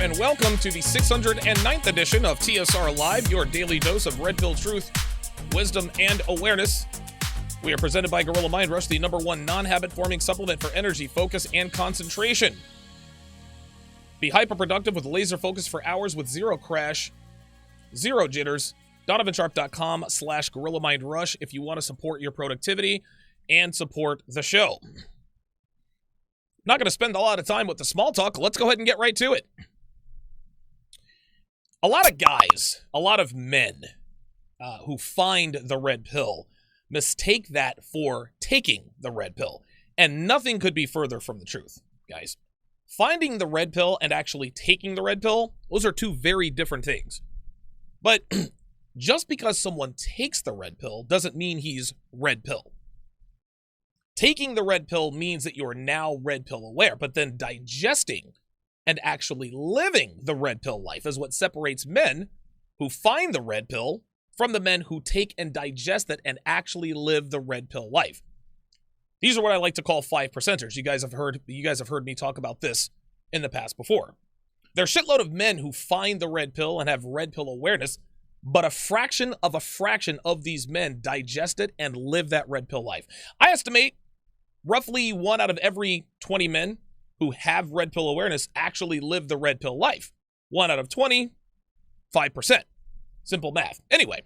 and welcome to the 609th edition of TSR Live, your daily dose of red pill truth, wisdom, and awareness. We are presented by Gorilla Mind Rush, the #1 non-habit-forming supplement for energy, focus, and concentration. Be hyper-productive with laser focus for hours with zero crash, zero jitters. DonovanSharpe.com/Gorilla Mind Rush if you want to support your productivity and support the show. Not going to spend a lot of time with the small talk. Let's go ahead and get right to it. A lot of guys, a lot of men who find the red pill mistake that for taking the red pill. And nothing could be further from the truth, guys. Finding the red pill and actually taking the red pill, those are two very different things. But just because someone takes the red pill doesn't mean he's red pill. Taking the red pill means that you're now red pill aware, but then digesting and actually living the red pill life is what separates men who find the red pill from the men who take and digest it and actually live the red pill life. These are what I like to call 5%ers. You guys have heard me talk about this in the past before. There are a shitload of men who find the red pill and have red pill awareness, but a fraction of these men digest it and live that red pill life. I estimate roughly 1 out of every 20 men who have red pill awareness actually live the red pill life. 1 out of 20, 5%. Simple math. Anyway,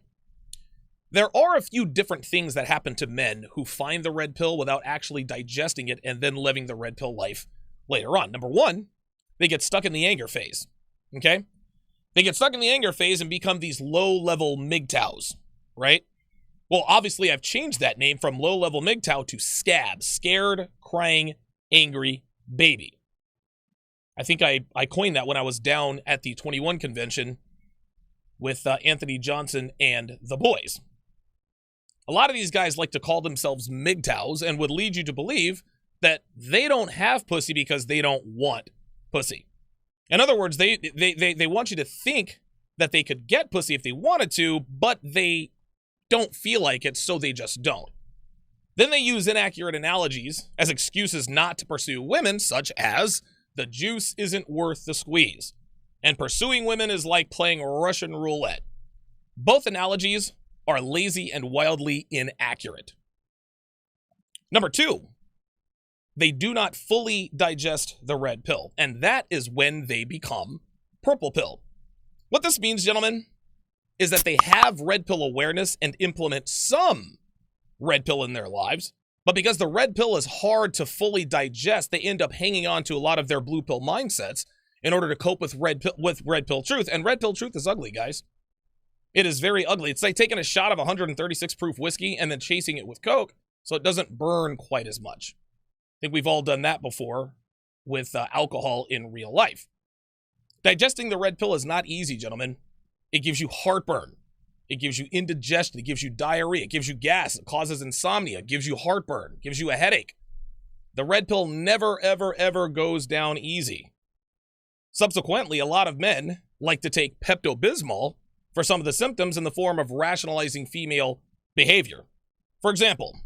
there are a few different things that happen to men who find the red pill without actually digesting it and then living the red pill life later on. Number 1, they get stuck in the anger phase. Okay? They get stuck in the anger phase and become these low-level MGTOWs, right? Well, obviously, I've changed that name from low-level MGTOW to SCAB, scared, crying, angry baby. I think I coined that when I was down at the 21 convention with Anthony Johnson and the boys. A lot of these guys like to call themselves MGTOWs and would lead you to believe that they don't have pussy because they don't want pussy. In other words, they want you to think that they could get pussy if they wanted to, but they don't feel like it, so they just don't. Then they use inaccurate analogies as excuses not to pursue women, such as the juice isn't worth the squeeze, and pursuing women is like playing Russian roulette. Both analogies are lazy and wildly inaccurate. Number 2, they do not fully digest the red pill, and that is when they become purple pill. What this means, gentlemen, is that they have red pill awareness and implement some red pill in their lives, but because the red pill is hard to fully digest, they end up hanging on to a lot of their blue pill mindsets in order to cope with red pill truth. And red pill truth is ugly, guys. It is very ugly. It's like taking a shot of 136 proof whiskey and then chasing it with Coke so it doesn't burn quite as much. I think we've all done that before with alcohol in real life. Digesting the red pill is not easy, gentlemen. It gives you heartburn. It gives you indigestion. It gives you diarrhea. It gives you gas. It causes insomnia. It gives you heartburn. It gives you a headache. The red pill never, ever, ever goes down easy. Subsequently, a lot of men like to take Pepto-Bismol for some of the symptoms in the form of rationalizing female behavior. For example,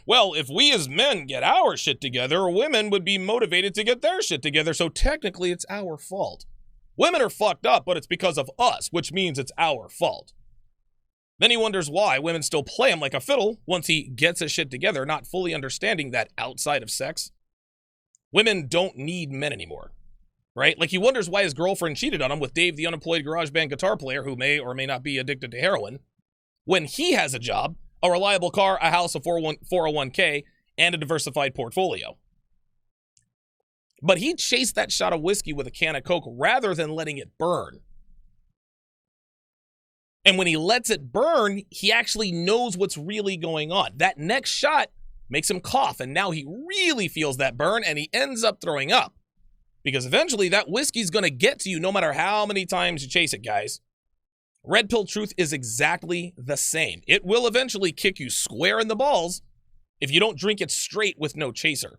well, if we as men get our shit together, women would be motivated to get their shit together, so technically it's our fault. Women are fucked up, but it's because of us, which means it's our fault. Then he wonders why women still play him like a fiddle once he gets his shit together, not fully understanding that outside of sex, women don't need men anymore, right? Like he wonders why his girlfriend cheated on him with Dave, the unemployed garage band guitar player who may or may not be addicted to heroin, when he has a job, a reliable car, a house, a 401k, and a diversified portfolio. But he chased that shot of whiskey with a can of Coke rather than letting it burn. And when he lets it burn, he actually knows what's really going on. That next shot makes him cough, and now he really feels that burn, and he ends up throwing up. Because eventually that whiskey's going to get to you no matter how many times you chase it, guys. Red pill truth is exactly the same. It will eventually kick you square in the balls if you don't drink it straight with no chaser.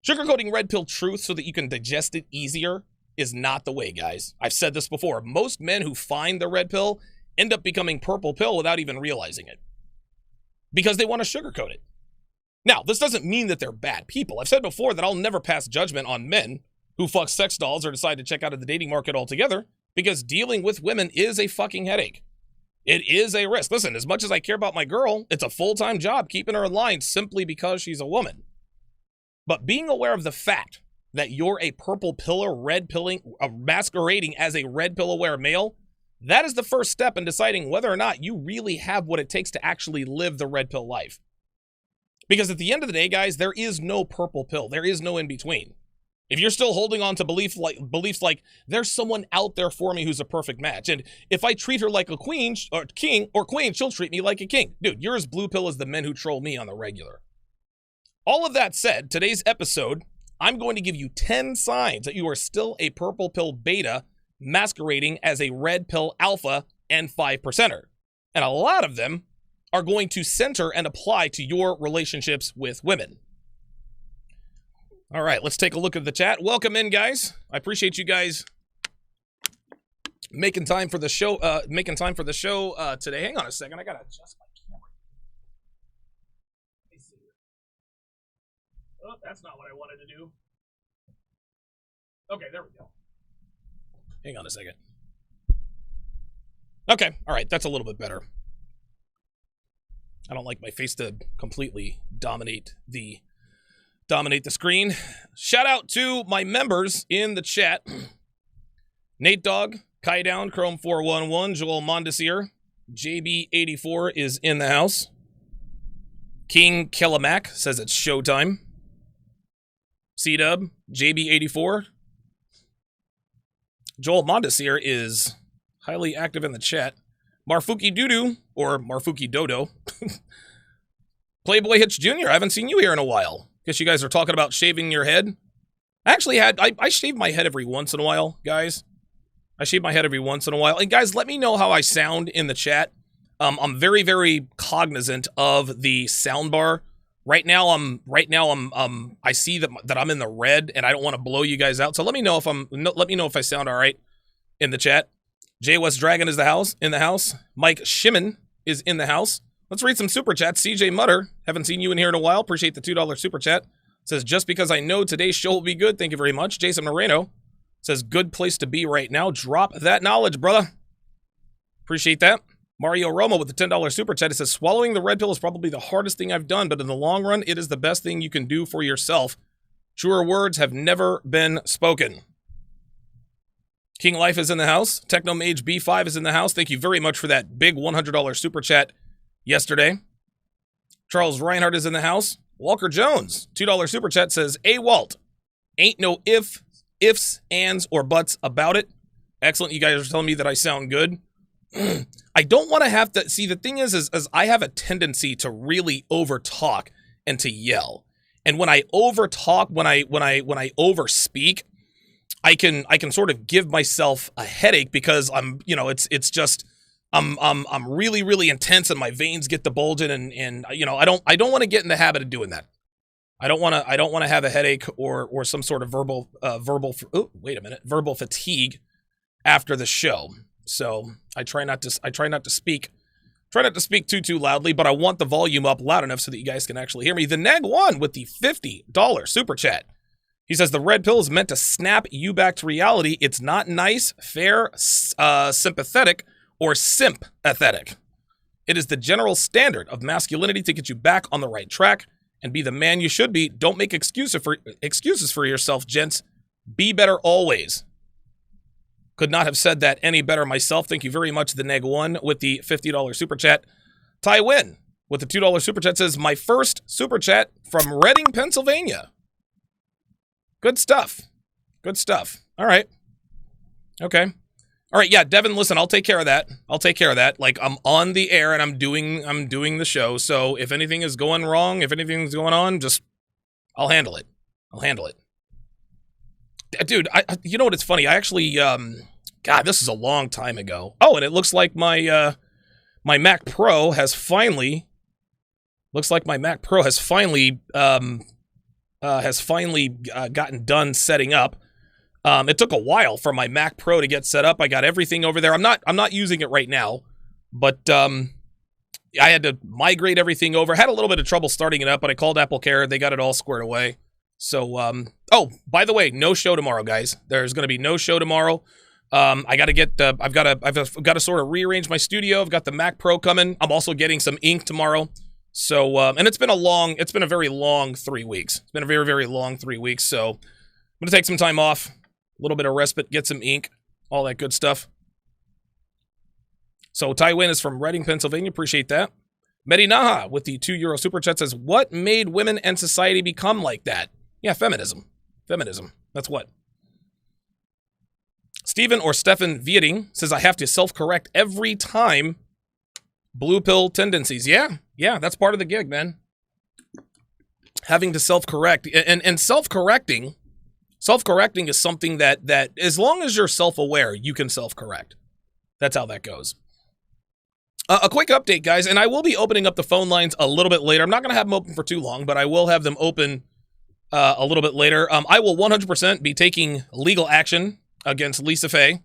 Sugarcoating red pill truth so that you can digest it easier is not the way, guys. I've said this before. Most men who find the red pill end up becoming purple pill without even realizing it because they want to sugarcoat it. Now, this doesn't mean that they're bad people. I've said before that I'll never pass judgment on men who fuck sex dolls or decide to check out of the dating market altogether, because dealing with women is a fucking headache. It is a risk. Listen, as much as I care about my girl, it's a full-time job keeping her in line simply because she's a woman. But being aware of the fact that you're a purple pillar, red pilling, masquerading as a red pill aware male, that is the first step in deciding whether or not you really have what it takes to actually live the red pill life. Because at the end of the day, guys, there is no purple pill. There is no in between. If you're still holding on to beliefs like there's someone out there for me who's a perfect match, and if I treat her like a queen or king or queen, she'll treat me like a king. Dude, you're as blue pill as the men who troll me on the regular. All of that said, today's episode, I'm going to give you 10 signs that you are still a purple pill beta masquerading as a red pill alpha and 5%er. And a lot of them are going to center and apply to your relationships with women. All right, let's take a look at the chat. Welcome in, guys. I appreciate you guys making time for the show. Today. Hang on a second. I gotta adjust my camera. Let me see. Oh, that's not what I wanted to do. Okay, there we go. Hang on a second. Okay, all right, that's a little bit better. I don't like my face to completely dominate the screen. Shout out to my members in the chat. Nate Dogg, Kai Down, Chrome 411, Joel Mondesier, JB84 is in the house. King Killamac says it's showtime. C-Dub, JB84. Joel Mondesier is highly active in the chat. Marfuki Doodoo, or Marfuki Dodo. Playboy Hitch Jr., I haven't seen you here in a while. Guess you guys are talking about shaving your head. I shave my head every once in a while, guys. I shave my head every once in a while. And guys, let me know how I sound in the chat. I'm very, very cognizant of the sound bar. I see that I'm in the red, and I don't want to blow you guys out. So let me know if I sound all right in the chat. Jay West Dragon is in the house. Mike Shimon is in the house. Let's read some super chats. CJ Mutter, haven't seen you in here in a while. Appreciate the $2 super chat. Says, just because I know today's show will be good. Thank you very much. Jason Moreno says, good place to be right now. Drop that knowledge, brother. Appreciate that. Mario Roma with the $10 super chat. It says, swallowing the red pill is probably the hardest thing I've done, but in the long run, it is the best thing you can do for yourself. Truer words have never been spoken. King Life is in the house. Technomage B5 is in the house. Thank you very much for that big $100 super chat yesterday. Charles Reinhardt is in the house. Walker Jones, $2 super chat says, "Hey Walt, ain't no ifs, ands, or buts about it." Excellent. You guys are telling me that I sound good. I don't want to have to see. The thing is I have a tendency to really overtalk and to yell. And when I overtalk, when I overspeak, I can sort of give myself a headache because I'm really, really intense and my veins get the bulging and I don't want to get in the habit of doing that. I don't want to have a headache or some sort of verbal fatigue after the show. So I try not to speak too loudly, but I want the volume up loud enough so that you guys can actually hear me. The Neg One with the $50 super chat. He says, the red pill is meant to snap you back to reality. It's not nice, fair, sympathetic, or sympathetic. It is the general standard of masculinity to get you back on the right track and be the man you should be. Don't make excuses for yourself, gents. Be better always. Could not have said that any better myself. Thank you very much, the Neg One, with the $50 super chat. Ty Wynn with the $2 super chat says, my first super chat from Reading, Pennsylvania. Good stuff. Good stuff. All right. Okay. All right. Yeah, Devin, listen, I'll take care of that. Like, I'm on the air and I'm doing the show. So if anything is going wrong, if anything's going on, I'll handle it. Dude, you know what? It's funny. I actually, God, this is a long time ago. Oh, and it looks like my Mac Pro has finally gotten done setting up. It took a while for my Mac Pro to get set up. I got everything over there. I'm not using it right now, but I had to migrate everything over. Had a little bit of trouble starting it up, but I called AppleCare. They got it all squared away. So, oh, by the way, no show tomorrow, guys. There's going to be no show tomorrow. I got to get, I've got to sort of rearrange my studio. I've got the Mac Pro coming. I'm also getting some ink tomorrow. So, and it's been a very long 3 weeks. It's been a very, very long 3 weeks. So I'm going to take some time off, a little bit of respite, get some ink, all that good stuff. So Tywin is from Reading, Pennsylvania. Appreciate that. Medinaha with the €2 super chat says, what made women and society become like that? Yeah, feminism. Feminism. That's what. Stephen or Stefan Vieting says, I have to self-correct every time. Blue pill tendencies. Yeah, that's part of the gig, man. Having to self-correct. And self-correcting is something that as long as you're self-aware, you can self-correct. That's how that goes. A quick update, guys, and I will be opening up the phone lines a little bit later. I'm not going to have them open for too long, but I will have them open a little bit later. I will 100% be taking legal action against Lisa Fay.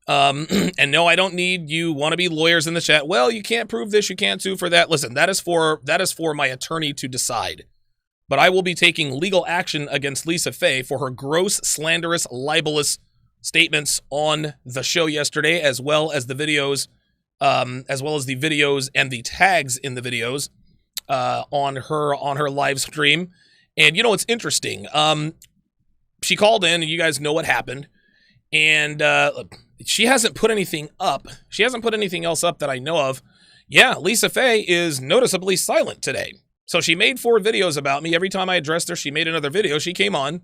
And no, I don't need you wannabe lawyers in the chat. Well, you can't prove this, you can't sue for that. Listen, that is for my attorney to decide. But I will be taking legal action against Lisa Fay for her gross, slanderous, libelous statements on the show yesterday, as well as the videos and the tags in the videos on her live stream. And you know what's interesting? She called in, and you guys know what happened. And she hasn't put anything up. She hasn't put anything else up that I know of. Yeah, Lisa Fay is noticeably silent today. So she made 4 videos about me. Every time I addressed her, she made another video. She came on,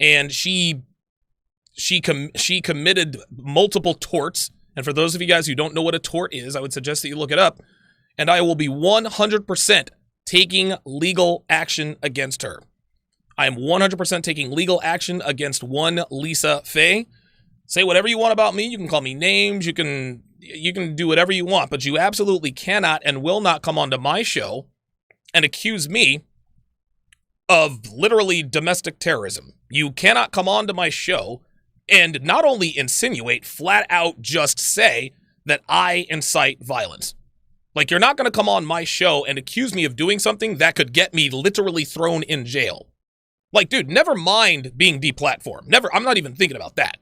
and she committed multiple torts. And for those of you guys who don't know what a tort is, I would suggest that you look it up. And I will be 100% taking legal action against her. I am 100% taking legal action against one Lisa Fay. Say whatever you want about me. You can call me names. You can do whatever you want, but you absolutely cannot and will not come onto my show and accuse me of literally domestic terrorism. You cannot come onto my show and not only insinuate, flat out just say that I incite violence. Like, you're not going to come on my show and accuse me of doing something that could get me literally thrown in jail. Like, dude, never mind being deplatformed. Never, I'm not even thinking about that.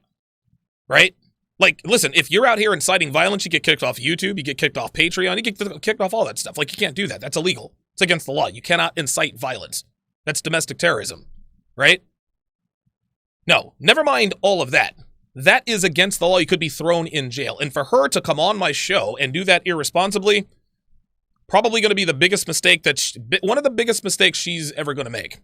Right? Like, listen, if you're out here inciting violence, you get kicked off YouTube, you get kicked off Patreon, you get kicked off all that stuff. Like, you can't do that. That's illegal. It's against the law. You cannot incite violence. That's domestic terrorism. Right? No, never mind all of that. That is against the law. You could be thrown in jail. And for her to come on my show and do that irresponsibly, probably going to be the biggest mistake one of the biggest mistakes she's ever going to make.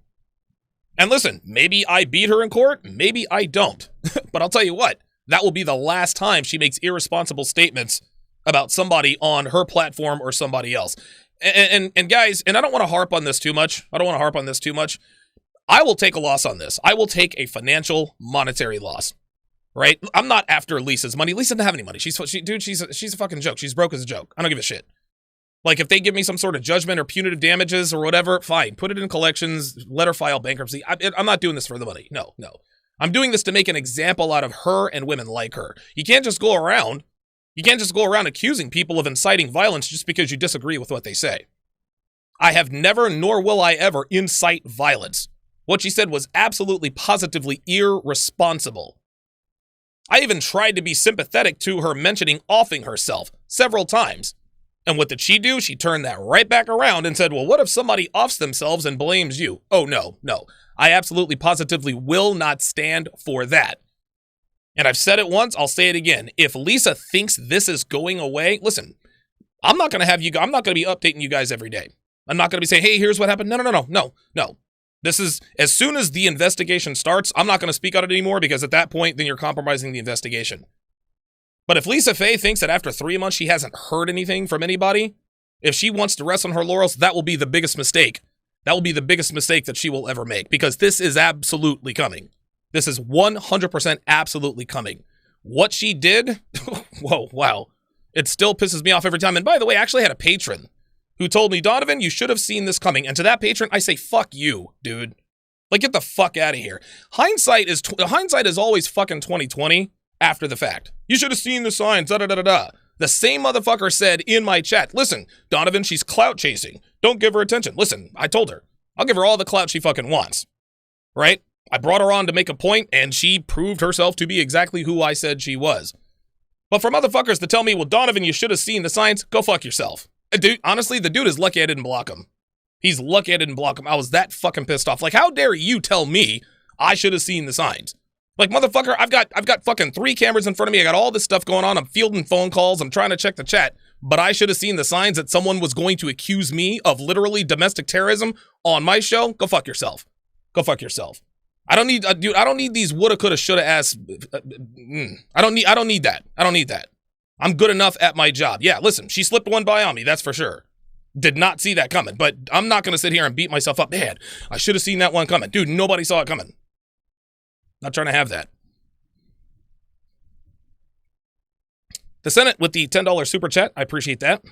And listen, maybe I beat her in court, maybe I don't. But I'll tell you what, that will be the last time she makes irresponsible statements about somebody on her platform or somebody else. And guys, and I don't want to harp on this too much. I will take a loss on this. I will take a financial, monetary loss, right? I'm not after Lisa's money. Lisa doesn't have any money. She's a fucking joke. She's broke as a joke. I don't give a shit. Like, if they give me some sort of judgment or punitive damages or whatever, fine. Put it in collections, let her file bankruptcy. I'm not doing this for the money. No. I'm doing this to make an example out of her and women like her. You can't just go around accusing people of inciting violence just because you disagree with what they say. I have never, nor will I ever, incite violence. What she said was absolutely, positively irresponsible. I even tried to be sympathetic to her mentioning offing herself several times. And what did she do? She turned that right back around and said, well, what if somebody offs themselves and blames you? Oh, no. I absolutely, positively will not stand for that. And I've said it once, I'll say it again. If Lisa thinks this is going away, listen, I'm not going to be updating you guys every day. I'm not going to be saying, hey, here's what happened. No. This is, as soon as the investigation starts, I'm not going to speak on it anymore, because at that point, then you're compromising the investigation. But if Lisa Fay thinks that after 3 months she hasn't heard anything from anybody, if she wants to rest on her laurels, that will be the biggest mistake. That will be the biggest mistake that she will ever make, because this is absolutely coming. This is 100% absolutely coming. What she did, whoa, wow. It still pisses me off every time. And by the way, I actually had a patron who told me, Donovan, you should have seen this coming. And to that patron, I say, fuck you, dude. Like, get the fuck out of here. Hindsight is always fucking 2020 after the fact. You should have seen the signs, da-da-da-da-da. The same motherfucker said in my chat, listen, Donovan, she's clout chasing. Don't give her attention. Listen, I told her, I'll give her all the clout she fucking wants. right? I brought her on to make a point, and she proved herself to be exactly who I said she was. But for motherfuckers to tell me, well, Donovan, you should have seen the signs, go fuck yourself. Dude, honestly, the dude is lucky I didn't block him. He's lucky I didn't block him. I was that fucking pissed off. Like, how dare you tell me I should have seen the signs? Like, motherfucker, I've got fucking 3 cameras in front of me. I got all this stuff going on. I'm fielding phone calls. I'm trying to check the chat. But I should have seen the signs that someone was going to accuse me of literally domestic terrorism on my show. Go fuck yourself. Go fuck yourself. I don't need, dude, I don't need these woulda, coulda, shoulda, ass. I don't need that. I don't need that. I'm good enough at my job. Yeah, listen, she slipped one by on me, that's for sure. Did not see that coming, but I'm not going to sit here and beat myself up. Man, I should have seen that one coming. Dude, nobody saw it coming. Not trying to have that. The Senate with the $10 super chat. I appreciate that.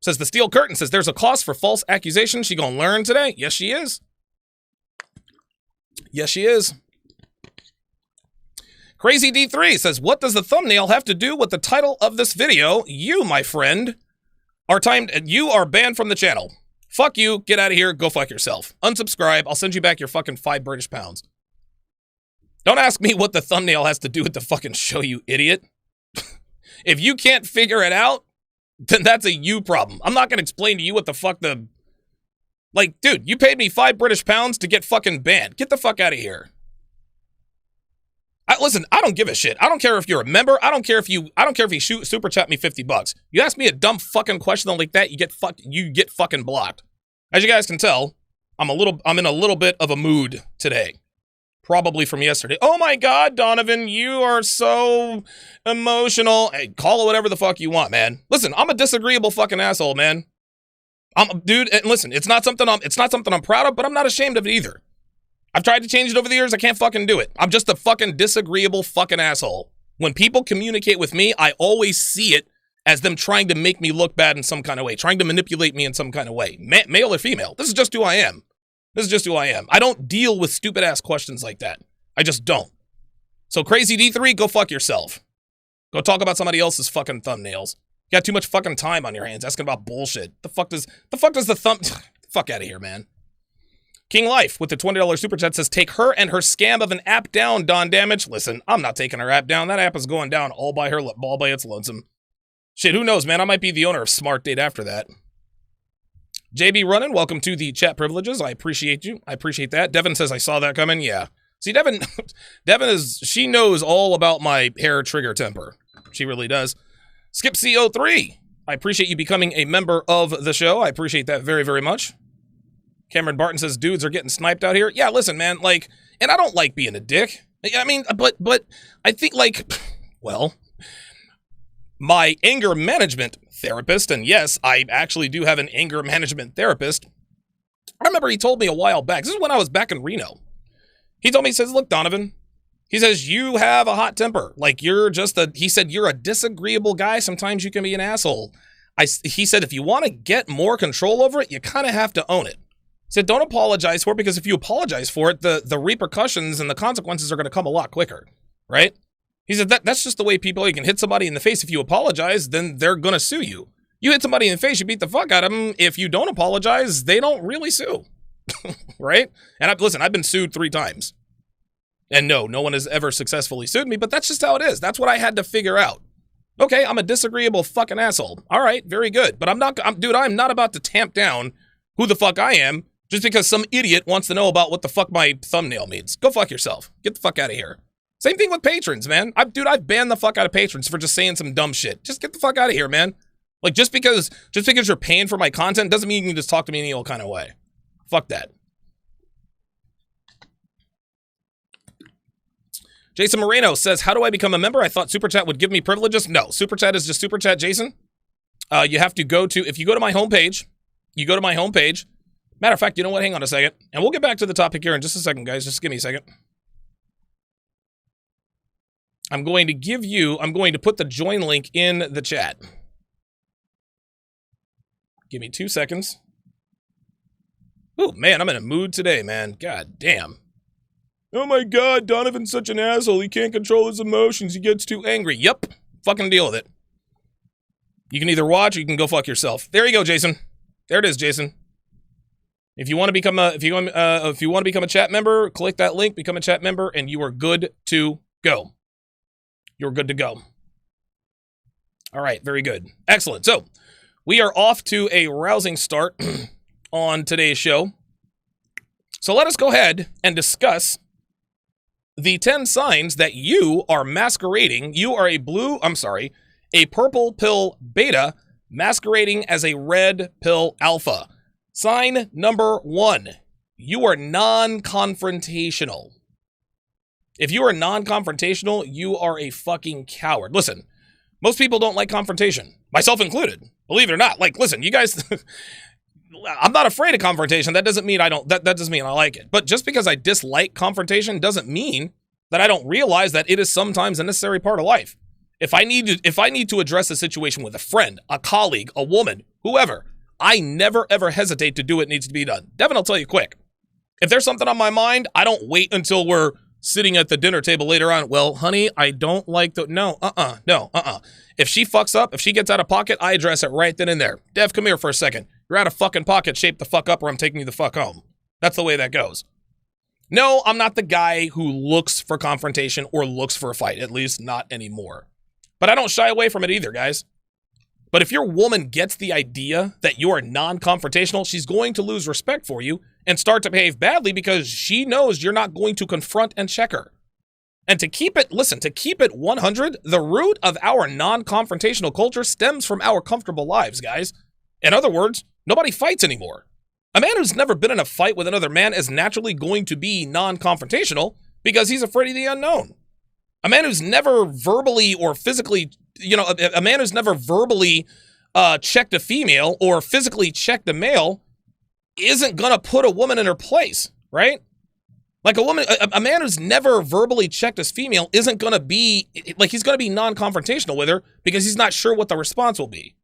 Says the Steel Curtain says there's a cost for false accusation. She gonna learn today? Yes, she is. Yes, she is. Crazy D3 says, what does the thumbnail have to do with the title of this video? You, my friend, you are banned from the channel. Fuck you. Get out of here. Go fuck yourself. Unsubscribe. I'll send you back your fucking 5 British pounds. Don't ask me what the thumbnail has to do with the fucking show, you idiot. If you can't figure it out, then that's a you problem. I'm not going to explain to you what the fuck the... Like, dude, you paid me 5 British pounds to get fucking banned. Get the fuck out of here. Listen, I don't give a shit. I don't care if you're a member. I don't care if you super chat me $50. You ask me a dumb fucking question like that, you get fucking blocked. As you guys can tell, I'm in a little bit of a mood today. Probably from yesterday. Oh my God, Donovan, you are so emotional. Hey, call it whatever the fuck you want, man. Listen, I'm a disagreeable fucking asshole, man. Dude, and listen, it's not something I'm proud of, but I'm not ashamed of it either. I've tried to change it over the years. I can't fucking do it. I'm just a fucking disagreeable fucking asshole. When people communicate with me, I always see it as them trying to make me look bad in some kind of way, trying to manipulate me in some kind of way. Male or female. This is just who I am. This is just who I am. I don't deal with stupid ass questions like that. I just don't. So Crazy D3, go fuck yourself. Go talk about somebody else's fucking thumbnails. You got too much fucking time on your hands asking about bullshit. The fuck does the fuck out of here, man. King Life with the $20 super chat says, take her and her scam of an app down, Don Damage. Listen, I'm not taking her app down. That app is going down all by its lonesome. Shit, who knows, man? I might be the owner of Smart Date after that. JB Runnin, welcome to the chat privileges. I appreciate you. I appreciate that. Devin says, I saw that coming. Yeah. See, Devin she knows all about my hair trigger temper. She really does. Skip CO3. I appreciate you becoming a member of the show. I appreciate that very, very much. Cameron Barton says, dudes are getting sniped out here. Yeah, listen, man, like, and I don't like being a dick. I mean, but I think, like, well, my anger management therapist, and yes, I actually do have an anger management therapist. I remember he told me a while back, this is when I was back in Reno. He told me, he says, look, Donovan, he says, you have a hot temper. Like, he said, you're a disagreeable guy. Sometimes you can be an asshole. He said, if you want to get more control over it, you kind of have to own it. He said, don't apologize for it, because if you apologize for it, the repercussions and the consequences are going to come a lot quicker, right? He said, that's just the way people, you can hit somebody in the face. If you apologize, then they're going to sue you. You hit somebody in the face, you beat the fuck out of them. If you don't apologize, they don't really sue, right? And I've been sued 3 times. And no one has ever successfully sued me, but that's just how it is. That's what I had to figure out. Okay, I'm a disagreeable fucking asshole. All right, very good. But I'm not about to tamp down who the fuck I am just because some idiot wants to know about what the fuck my thumbnail means. Go fuck yourself. Get the fuck out of here. Same thing with patrons, man. I've banned the fuck out of patrons for just saying some dumb shit. Just get the fuck out of here, man. Like, just because you're paying for my content doesn't mean you can just talk to me any old kind of way. Fuck that. Jason Moreno says, how do I become a member? I thought Super Chat would give me privileges. No, Super Chat is just Super Chat, Jason. You have to if you go to my homepage, Matter of fact, you know what? Hang on a second. And we'll get back to the topic here in just a second, guys. Just give me a second. I'm going to put the join link in the chat. Give me 2 seconds. Oh, man, I'm in a mood today, man. God damn. Oh my God, Donovan's such an asshole. He can't control his emotions. He gets too angry. Yep. Fucking deal with it. You can either watch or you can go fuck yourself. There you go, Jason. There it is, Jason. If you want to become a chat member, click that link, become a chat member, and you are good to go. You're good to go. All right, very good. Excellent. So, we are off to a rousing start on today's show. So let us go ahead and discuss the 10 signs that you are masquerading. You are a purple pill beta masquerading as a red pill alpha. Sign number 1, you are non-confrontational. If you are non-confrontational, you are a fucking coward. Listen, most people don't like confrontation, myself included. Believe it or not. Like, listen, you guys, I'm not afraid of confrontation. That doesn't mean that doesn't mean I like it. But just because I dislike confrontation doesn't mean that I don't realize that it is sometimes a necessary part of life. If I need to address a situation with a friend, a colleague, a woman, whoever, I never ever hesitate to do what needs to be done. Devin, I'll tell you quick. If there's something on my mind, I don't wait until we're sitting at the dinner table later on. Well, honey, I don't like the, no. If she fucks up, if she gets out of pocket, I address it right then and there. Dev, come here for a second. You're out of fucking pocket, shape the fuck up or I'm taking you the fuck home. That's the way that goes. No, I'm not the guy who looks for confrontation or looks for a fight, at least not anymore. But I don't shy away from it either, guys. But if your woman gets the idea that you are non-confrontational, she's going to lose respect for you and start to behave badly because she knows you're not going to confront and check her. And to keep it 100, the root of our non-confrontational culture stems from our comfortable lives, guys. In other words, nobody fights anymore. A man who's never been in a fight with another man is naturally going to be non-confrontational because he's afraid of the unknown. A man who's never verbally or physically, a man who's never verbally checked a female or physically checked a male isn't going to put a woman in her place, right? Like a man who's never verbally checked his female isn't going to be, like he's going to be non-confrontational with her because he's not sure what the response will be.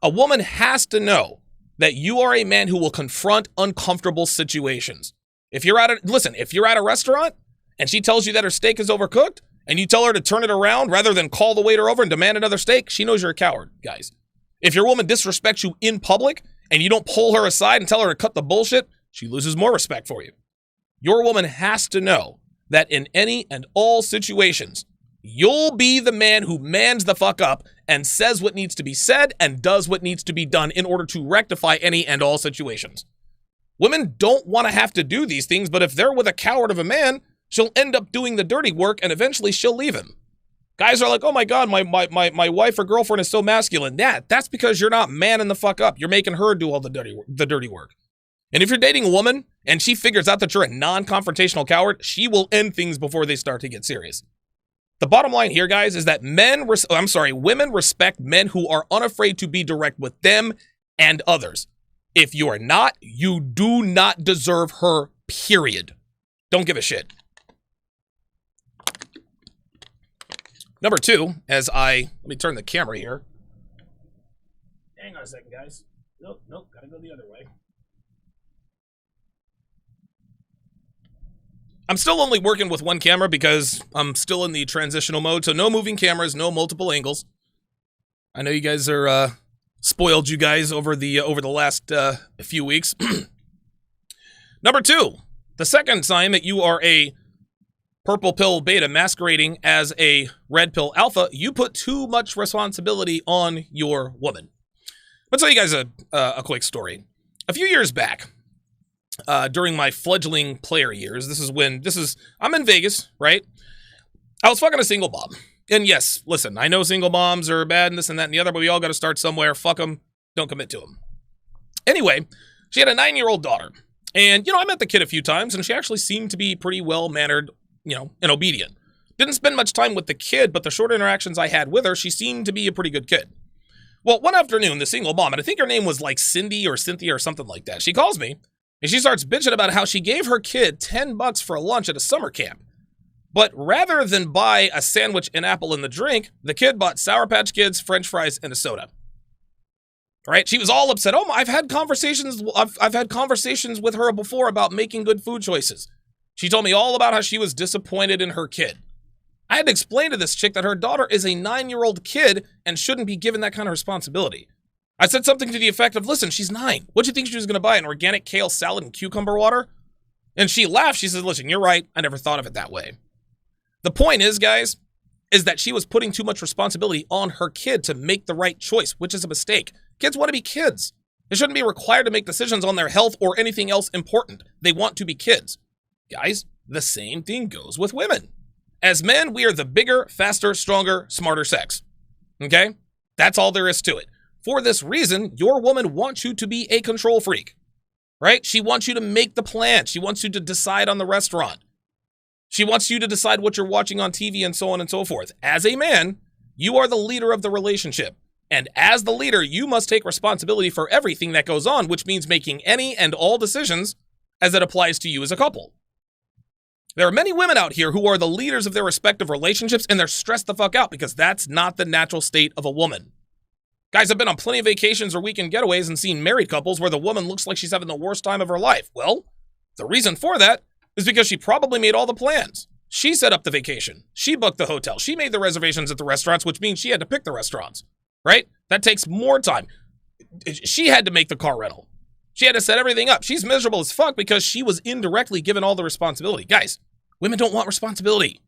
A woman has to know that you are a man who will confront uncomfortable situations. If you're at a restaurant and she tells you that her steak is overcooked and you tell her to turn it around rather than call the waiter over and demand another steak, she knows you're a coward, guys. If your woman disrespects you in public and you don't pull her aside and tell her to cut the bullshit, she loses more respect for you. Your woman has to know that in any and all situations, you'll be the man who mans the fuck up and says what needs to be said and does what needs to be done in order to rectify any and all situations. Women don't want to have to do these things, but if they're with a coward of a man, she'll end up doing the dirty work and eventually she'll leave him. Guys are like, oh my God, my wife or girlfriend is so masculine. Yeah, that's because you're not manning the fuck up. You're making her do all the dirty work. And if you're dating a woman and she figures out that you're a non-confrontational coward, she will end things before they start to get serious. The bottom line here, guys, is that women respect men who are unafraid to be direct with them and others. If you are not, you do not deserve her, period. Don't give a shit. Number 2, let me turn the camera here. Hang on a second, guys. Nope, gotta go the other way. I'm still only working with one camera because I'm still in the transitional mode, so no moving cameras, no multiple angles. I know you guys are spoiled, you guys, over the last few weeks. Number 2, the second sign that you are a purple pill beta masquerading as a red pill alpha, you put too much responsibility on your woman. I'll tell you guys a quick story. A few years back, during my fledgling player years, I'm in Vegas, right? I was fucking a single mom. And yes, listen, I know single moms are bad and this and that and the other, but we all got to start somewhere. Fuck them. Don't commit to them. Anyway, she had a 9-year-old daughter. And, I met the kid a few times and she actually seemed to be pretty well-mannered, and obedient. Didn't spend much time with the kid, but the short interactions I had with her, she seemed to be a pretty good kid. Well, one afternoon, the single mom, and I think her name was like Cindy or Cynthia or something like that, she calls me and she starts bitching about how she gave her kid $10 for a lunch at a summer camp. But rather than buy a sandwich, an apple, and the drink, the kid bought Sour Patch Kids, French fries, and a soda. Right? She was all upset. Oh, I've had conversations with her before about making good food choices. She told me all about how she was disappointed in her kid. I had to explain to this chick that her daughter is a 9-year-old kid and shouldn't be given that kind of responsibility. I said something to the effect of, listen, she's 9. What do you think she was going to buy? An organic kale salad and cucumber water? And she laughed. She said, listen, you're right. I never thought of it that way. The point is, guys, is that she was putting too much responsibility on her kid to make the right choice, which is a mistake. Kids want to be kids. They shouldn't be required to make decisions on their health or anything else important. They want to be kids. Guys, the same thing goes with women. As men, we are the bigger, faster, stronger, smarter sex. Okay? That's all there is to it. For this reason, your woman wants you to be a control freak, right? She wants you to make the plan. She wants you to decide on the restaurant. She wants you to decide what you're watching on TV and so on and so forth. As a man, you are the leader of the relationship. And as the leader, you must take responsibility for everything that goes on, which means making any and all decisions as it applies to you as a couple. There are many women out here who are the leaders of their respective relationships, and they're stressed the fuck out because that's not the natural state of a woman. Guys, I've been on plenty of vacations or weekend getaways and seen married couples where the woman looks like she's having the worst time of her life. Well, the reason for that is because she probably made all the plans. She set up the vacation. She booked the hotel. She made the reservations at the restaurants, which means she had to pick the restaurants, right? That takes more time. She had to make the car rental. She had to set everything up. She's miserable as fuck because she was indirectly given all the responsibility. Guys, women don't want responsibility.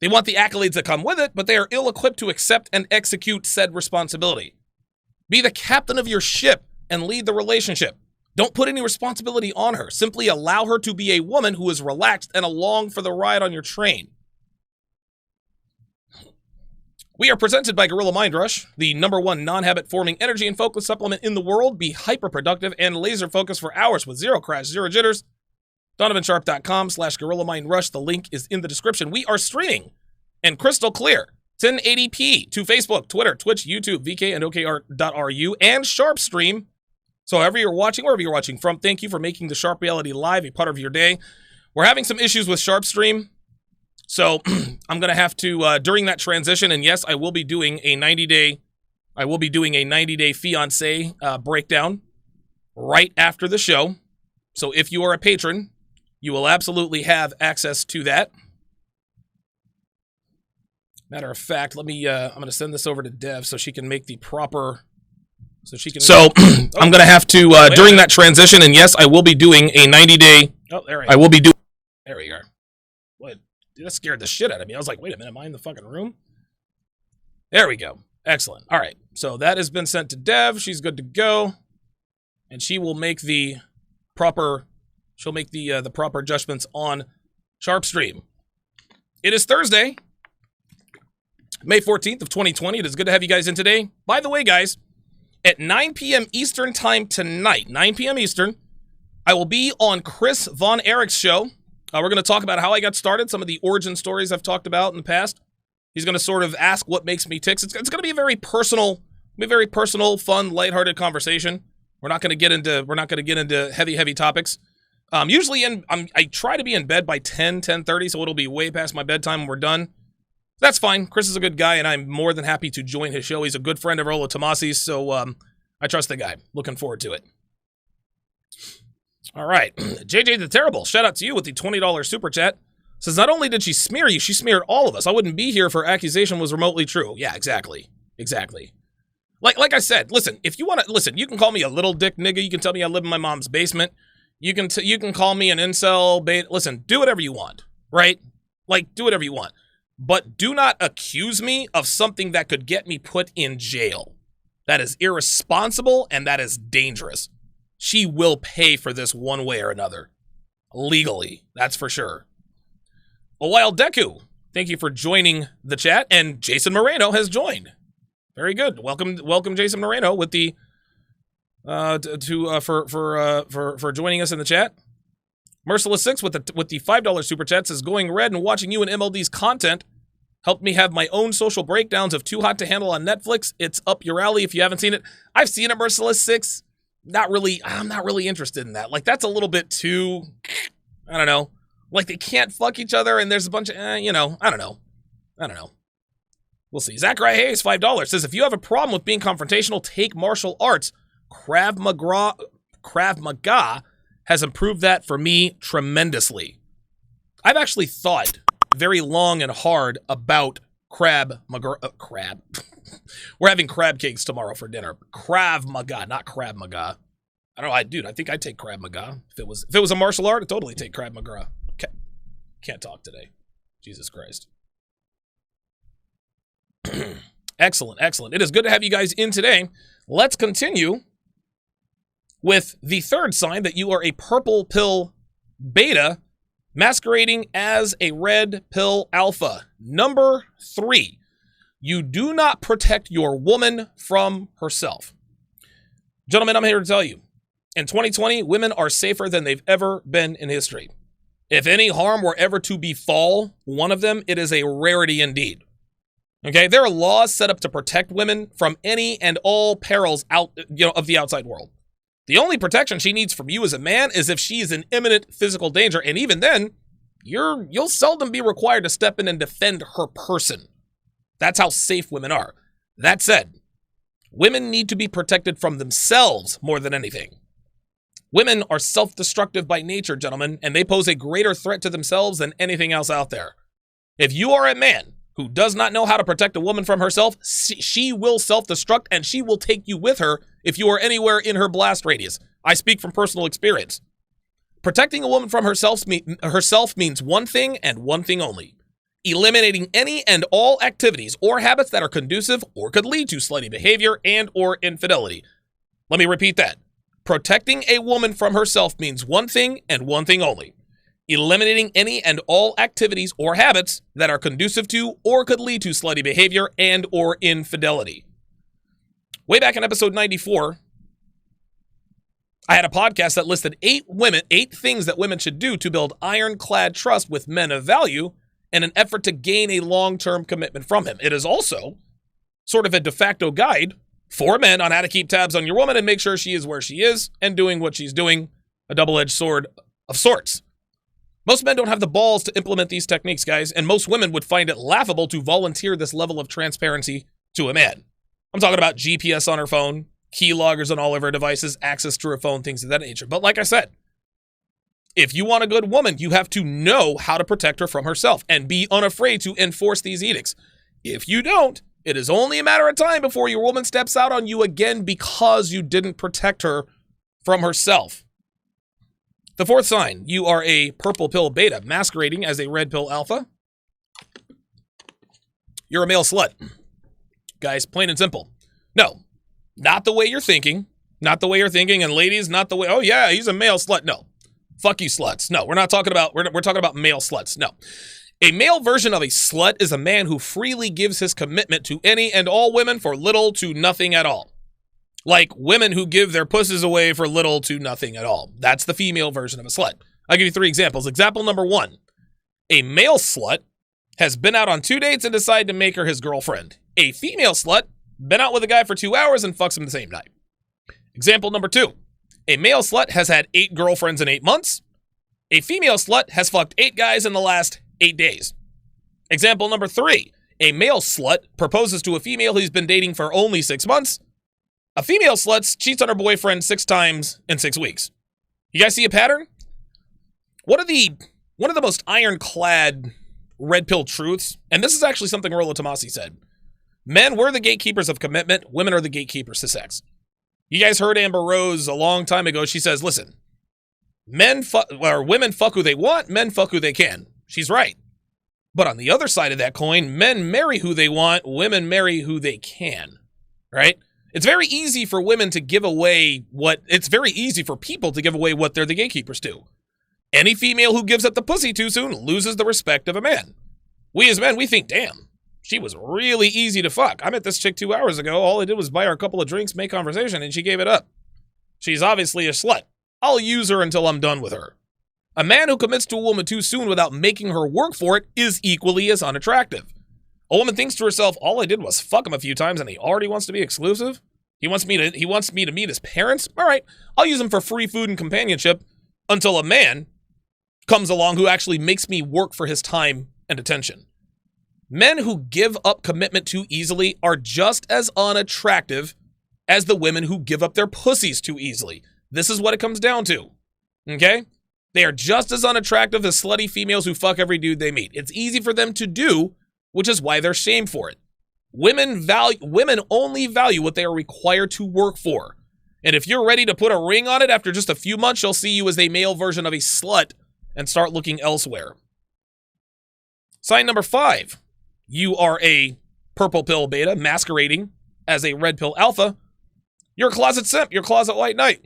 They want the accolades that come with it, but they are ill-equipped to accept and execute said responsibility. Be the captain of your ship and lead the relationship. Don't put any responsibility on her. Simply allow her to be a woman who is relaxed and along for the ride on your train. We are presented by Gorilla Mind Rush, the #1 non-habit forming energy and focus supplement in the world. Be hyper-productive and laser focused for hours with zero crash, zero jitters. DonovanSharpe.com/Gorilla Mind Rush. The link is in the description. We are streaming and crystal clear 1080p to Facebook, Twitter, Twitch, YouTube, VK, and OKR.ru, and Sharpe stream. So however you're watching, wherever you're watching from, thank you for making the Sharpe Reality Live a part of your day. We're having some issues with Sharpe stream, so I'm going to have to, during that transition, and yes, I will be doing a 90-day fiance breakdown right after the show. So if you are a patron, you will absolutely have access to that. Matter of fact, let me, I'm going to send this over to Dev so she can make the proper, I'm going to have to, during that transition, and yes, I will be doing a 90-day, there we are. What? Dude, that scared the shit out of me. I was like, wait a minute, am I in the fucking room? There we go. Excellent. All right. So that has been sent to Dev. She's good to go. And she will make the proper, the proper adjustments on Sharpe stream. It is Thursday, May 14th of 2020. It is good to have you guys in today. By the way, guys, at 9 p.m. Eastern time tonight, 9 p.m. Eastern, I will be on Chris Von Erich's show. We're going to talk about how I got started, some of the origin stories I've talked about in the past. He's going to sort of ask what makes me tick. It's going to be a very personal, fun, lighthearted conversation. We're not going to get into heavy topics. Usually I try to be in bed by 10:30, so it'll be way past my bedtime when we're done. That's fine. Chris is a good guy, and I'm more than happy to join his show. He's a good friend of Rolo Tomasi's, so I trust the guy. Looking forward to it. All right. JJ the Terrible, shout out to you with the $20 super chat. Says, not only did she smear you, she smeared all of us. I wouldn't be here if her accusation was remotely true. Yeah, exactly. Like I said, listen, if you want to, listen, you can call me a little dick nigga. You can tell me I live in my mom's basement. You can call me an incel bait. Listen, do whatever you want, right? Like, do whatever you want. But do not accuse me of something that could get me put in jail. That is irresponsible and that is dangerous. She will pay for this one way or another. Legally, that's for sure. A Wild Deku, thank you for joining the chat. And Jason Moreno has joined. Very good. Welcome, Jason Moreno, with the for joining us in the chat. Merciless 6 with the $5 super chat says, going red and watching you and MLD's content helped me have my own social breakdowns of Too Hot to Handle on Netflix. It's up your alley if you haven't seen it. I've seen it, Merciless 6. I'm not really interested in that. Like, that's a little bit too, I don't know. Like, they can't fuck each other and there's a bunch of, I don't know. We'll see. Zachary Hayes, $5 says, if you have a problem with being confrontational, take martial arts. Krav Maga has improved that for me tremendously. I've actually thought very long and hard about We're having crab cakes tomorrow for dinner. Krav Maga, not Crab Maga. I don't know, I think I'd take Krav Maga. If it was a martial art, I'd totally take Krav Maga. Can't talk today. Jesus Christ. Excellent, excellent. It is good to have you guys in today. Let's continue with the third sign that you are a purple pill beta masquerading as a red pill alpha. Number 3, you do not protect your woman from herself. Gentlemen, I'm here to tell you, in 2020, women are safer than they've ever been in history. If any harm were ever to befall one of them, it is a rarity indeed. Okay, there are laws set up to protect women from any and all perils of the outside world. The only protection she needs from you as a man is if she is in imminent physical danger, and even then, you'll seldom be required to step in and defend her person. That's how safe women are. That said, women need to be protected from themselves more than anything. Women are self-destructive by nature, gentlemen, and they pose a greater threat to themselves than anything else out there. If you are a man who does not know how to protect a woman from herself, she will self-destruct and she will take you with her if you are anywhere in her blast radius. I speak from personal experience. Protecting a woman from herself means one thing and one thing only: eliminating any and all activities or habits that are conducive or could lead to slutty behavior and or infidelity. Let me repeat that. Protecting a woman from herself means one thing and one thing only: eliminating any and all activities or habits that are conducive to or could lead to slutty behavior and or infidelity. Way back in episode 94, I had a podcast that listed 8 things that women should do to build ironclad trust with men of value in an effort to gain a long-term commitment from him. It is also sort of a de facto guide for men on how to keep tabs on your woman and make sure she is where she is and doing what she's doing, a double-edged sword of sorts. Most men don't have the balls to implement these techniques, guys, and most women would find it laughable to volunteer this level of transparency to a man. I'm talking about GPS on her phone, keyloggers on all of her devices, access to her phone, things of that nature. But like I said, if you want a good woman, you have to know how to protect her from herself and be unafraid to enforce these edicts. If you don't, it is only a matter of time before your woman steps out on you again because you didn't protect her from herself. The fourth sign, you are a purple pill beta masquerading as a red pill alpha. You're a male slut. Guys, plain and simple. No, not the way you're thinking. Not the way you're thinking. And ladies, not the way, oh yeah, he's a male slut. No. Fuck you, sluts. No, we're talking about male sluts. No. A male version of a slut is a man who freely gives his commitment to any and all women for little to nothing at all. Like women who give their pussies away for little to nothing at all. That's the female version of a slut. I'll give you 3 examples. Example number 1. A male slut has been out on 2 dates and decided to make her his girlfriend. A female slut been out with a guy for 2 hours and fucks him the same night. Example number 2. A male slut has had 8 girlfriends in 8 months. A female slut has fucked 8 guys in the last 8 days. Example number 3. A male slut proposes to a female he's been dating for only 6 months. A female slut cheats on her boyfriend 6 times in 6 weeks. You guys see a pattern? One of the most ironclad red pill truths, and this is actually something Rollo Tomasi said. Men, we're the gatekeepers of commitment. Women are the gatekeepers to sex. You guys heard Amber Rose a long time ago. She says, listen, women fuck who they want, men fuck who they can. She's right. But on the other side of that coin, men marry who they want, women marry who they can. Right? It's very easy for women to give away it's very easy for people to give away what they're the gatekeepers to. Any female who gives up the pussy too soon loses the respect of a man. We as men, we think, damn, she was really easy to fuck. I met this chick 2 hours ago. All I did was buy her a couple of drinks, make conversation, and she gave it up. She's obviously a slut. I'll use her until I'm done with her. A man who commits to a woman too soon without making her work for it is equally as unattractive. A woman thinks to herself, all I did was fuck him a few times and he already wants to be exclusive? He wants me to meet his parents? All right, I'll use him for free food and companionship until a man comes along who actually makes me work for his time and attention. Men who give up commitment too easily are just as unattractive as the women who give up their pussies too easily. This is what it comes down to. Okay? They are just as unattractive as slutty females who fuck every dude they meet. It's easy for them to do, which is why they're shamed for it. Women only value what they are required to work for. And if you're ready to put a ring on it after just a few months, she'll see you as a male version of a slut and start looking elsewhere. Sign number 5. You are a purple pill beta masquerading as a red pill alpha. You're a closet simp. You're a closet white knight.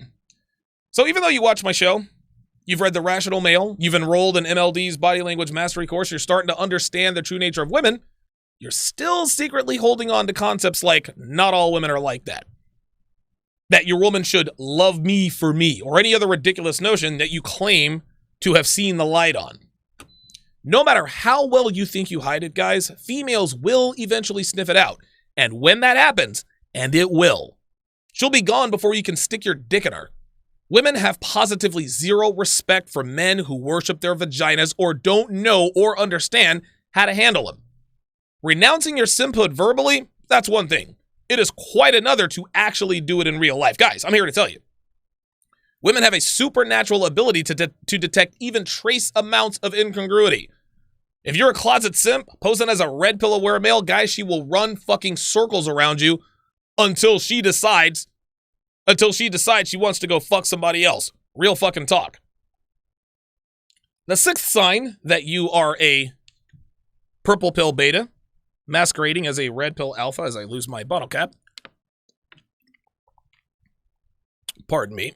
So even though you watch my show, you've read The Rational Male, you've enrolled in MLD's body language mastery course, you're starting to understand the true nature of women, you're still secretly holding on to concepts like not all women are like that. That your woman should love me for me, or any other ridiculous notion that you claim to have seen the light on. No matter how well you think you hide it, guys, females will eventually sniff it out. And when that happens, and it will, she'll be gone before you can stick your dick in her. Women have positively zero respect for men who worship their vaginas or don't know or understand how to handle them. Renouncing your simphood verbally, that's one thing. It is quite another to actually do it in real life. Guys, I'm here to tell you. Women have a supernatural ability to detect even trace amounts of incongruity. If you're a closet simp, posing as a red pill aware male, guys, she will run fucking circles around you until she decides she wants to go fuck somebody else. Real fucking talk. The 6th sign that you are a purple pill beta, masquerading as a red pill alpha, as I lose my bottle cap. Pardon me.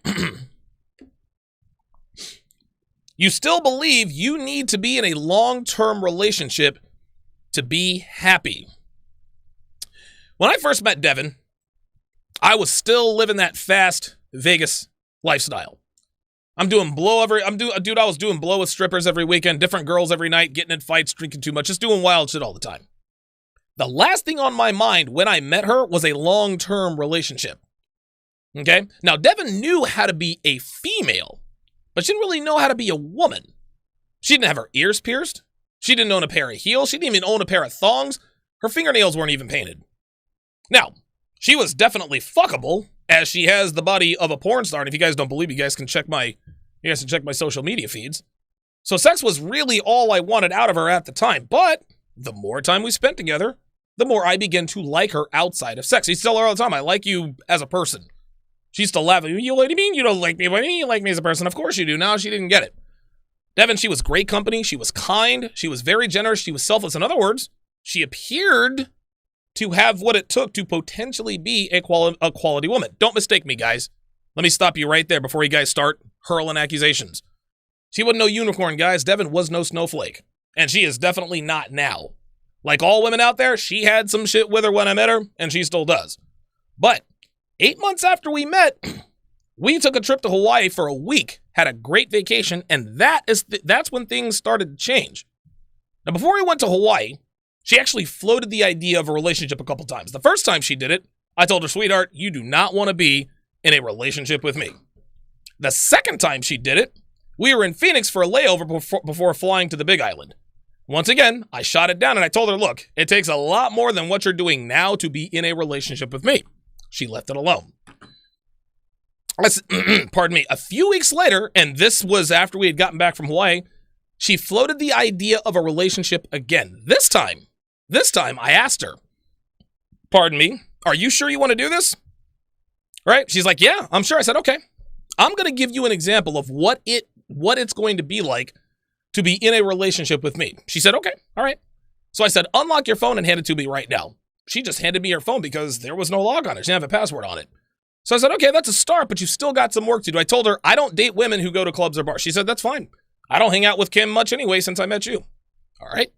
You still believe you need to be in a long-term relationship to be happy. When I first met Devin, I was still living that fast Vegas lifestyle. I was doing blow with strippers every weekend, different girls every night, getting in fights, drinking too much, just doing wild shit all the time. The last thing on my mind when I met her was a long-term relationship. Okay? Now, Devin knew how to be a female, but she didn't really know how to be a woman. She didn't have her ears pierced. She didn't own a pair of heels. She didn't even own a pair of thongs. Her fingernails weren't even painted. Now, she was definitely fuckable, as she has the body of a porn star. And if you guys don't believe me, you guys can check my social media feeds. So sex was really all I wanted out of her at the time. But the more time we spent together, the more I began to like her outside of sex. I tell her all the time, I like you as a person. She used to laugh at me. You mean you don't like me? What do you mean you like me as a person? Of course you do. Now she didn't get it. Devin, she was great company. She was kind. She was very generous. She was selfless. In other words, she appeared to have what it took to potentially be a quality woman. Don't mistake me, guys. Let me stop you right there before you guys start hurling accusations. She wasn't no unicorn, guys. Devin was no snowflake. And she is definitely not now. Like all women out there, she had some shit with her when I met her, and she still does. But 8 months after we met, we took a trip to Hawaii for a week, had a great vacation, and that's when things started to change. Now, before we went to Hawaii, she actually floated the idea of a relationship a couple times. The first time she did it, I told her, sweetheart, you do not want to be in a relationship with me. The second time she did it, we were in Phoenix for a layover before flying to the Big Island. Once again, I shot it down and I told her, look, it takes a lot more than what you're doing now to be in a relationship with me. She left it alone. Pardon me. A few weeks later, and this was after we had gotten back from Hawaii, she floated the idea of a relationship again. This time I asked her, pardon me, are you sure you want to do this? Right? She's like, yeah, I'm sure. I said, okay. I'm going to give you an example of what it's going to be like to be in a relationship with me. She said, okay, all right. So I said, unlock your phone and hand it to me right now. She just handed me her phone because there was no log on it. She didn't have a password on it. So I said, okay, that's a start, but you've still got some work to do. I told her, I don't date women who go to clubs or bars. She said, that's fine. I don't hang out with Kim much anyway since I met you. All right.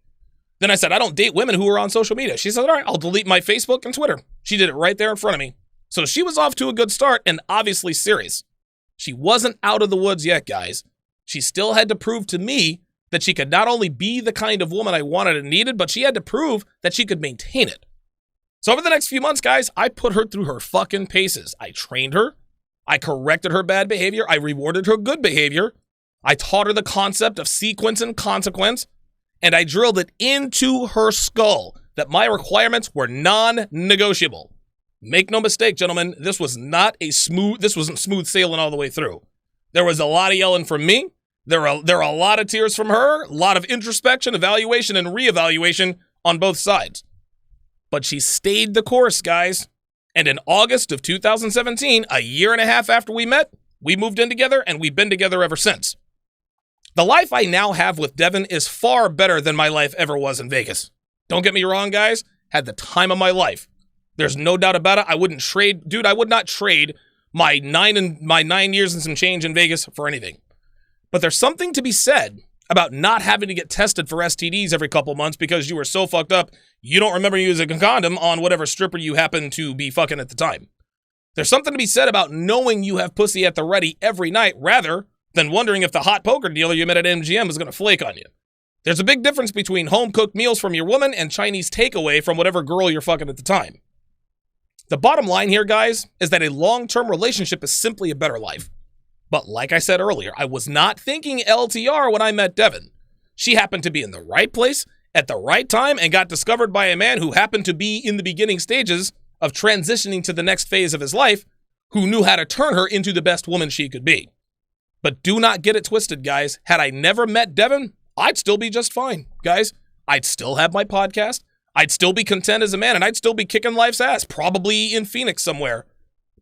Then I said, I don't date women who are on social media. She said, all right, I'll delete my Facebook and Twitter. She did it right there in front of me. So she was off to a good start and obviously serious. She wasn't out of the woods yet, guys. She still had to prove to me that she could not only be the kind of woman I wanted and needed, but she had to prove that she could maintain it. So over the next few months, guys, I put her through her fucking paces. I trained her. I corrected her bad behavior. I rewarded her good behavior. I taught her the concept of sequence and consequence. And I drilled it into her skull that my requirements were non-negotiable. Make no mistake, gentlemen, this wasn't smooth sailing all the way through. There was a lot of yelling from me. There are a lot of tears from her, a lot of introspection, evaluation, and reevaluation on both sides. But she stayed the course, guys. And in August of 2017, a year and a half after we met, we moved in together and we've been together ever since. The life I now have with Devin is far better than my life ever was in Vegas. Don't get me wrong, guys. Had the time of my life. There's no doubt about it. I would not trade my 9 years and some change in Vegas for anything. But there's something to be said about not having to get tested for STDs every couple months because you were so fucked up, you don't remember using a condom on whatever stripper you happen to be fucking at the time. There's something to be said about knowing you have pussy at the ready every night rather than wondering if the hot poker dealer you met at MGM is going to flake on you. There's a big difference between home-cooked meals from your woman and Chinese takeaway from whatever girl you're fucking at the time. The bottom line here, guys, is that a long-term relationship is simply a better life. But like I said earlier, I was not thinking LTR when I met Devin. She happened to be in the right place at the right time and got discovered by a man who happened to be in the beginning stages of transitioning to the next phase of his life, who knew how to turn her into the best woman she could be. But do not get it twisted, guys. Had I never met Devin, I'd still be just fine, guys. I'd still have my podcast. I'd still be content as a man, and I'd still be kicking life's ass, probably in Phoenix somewhere.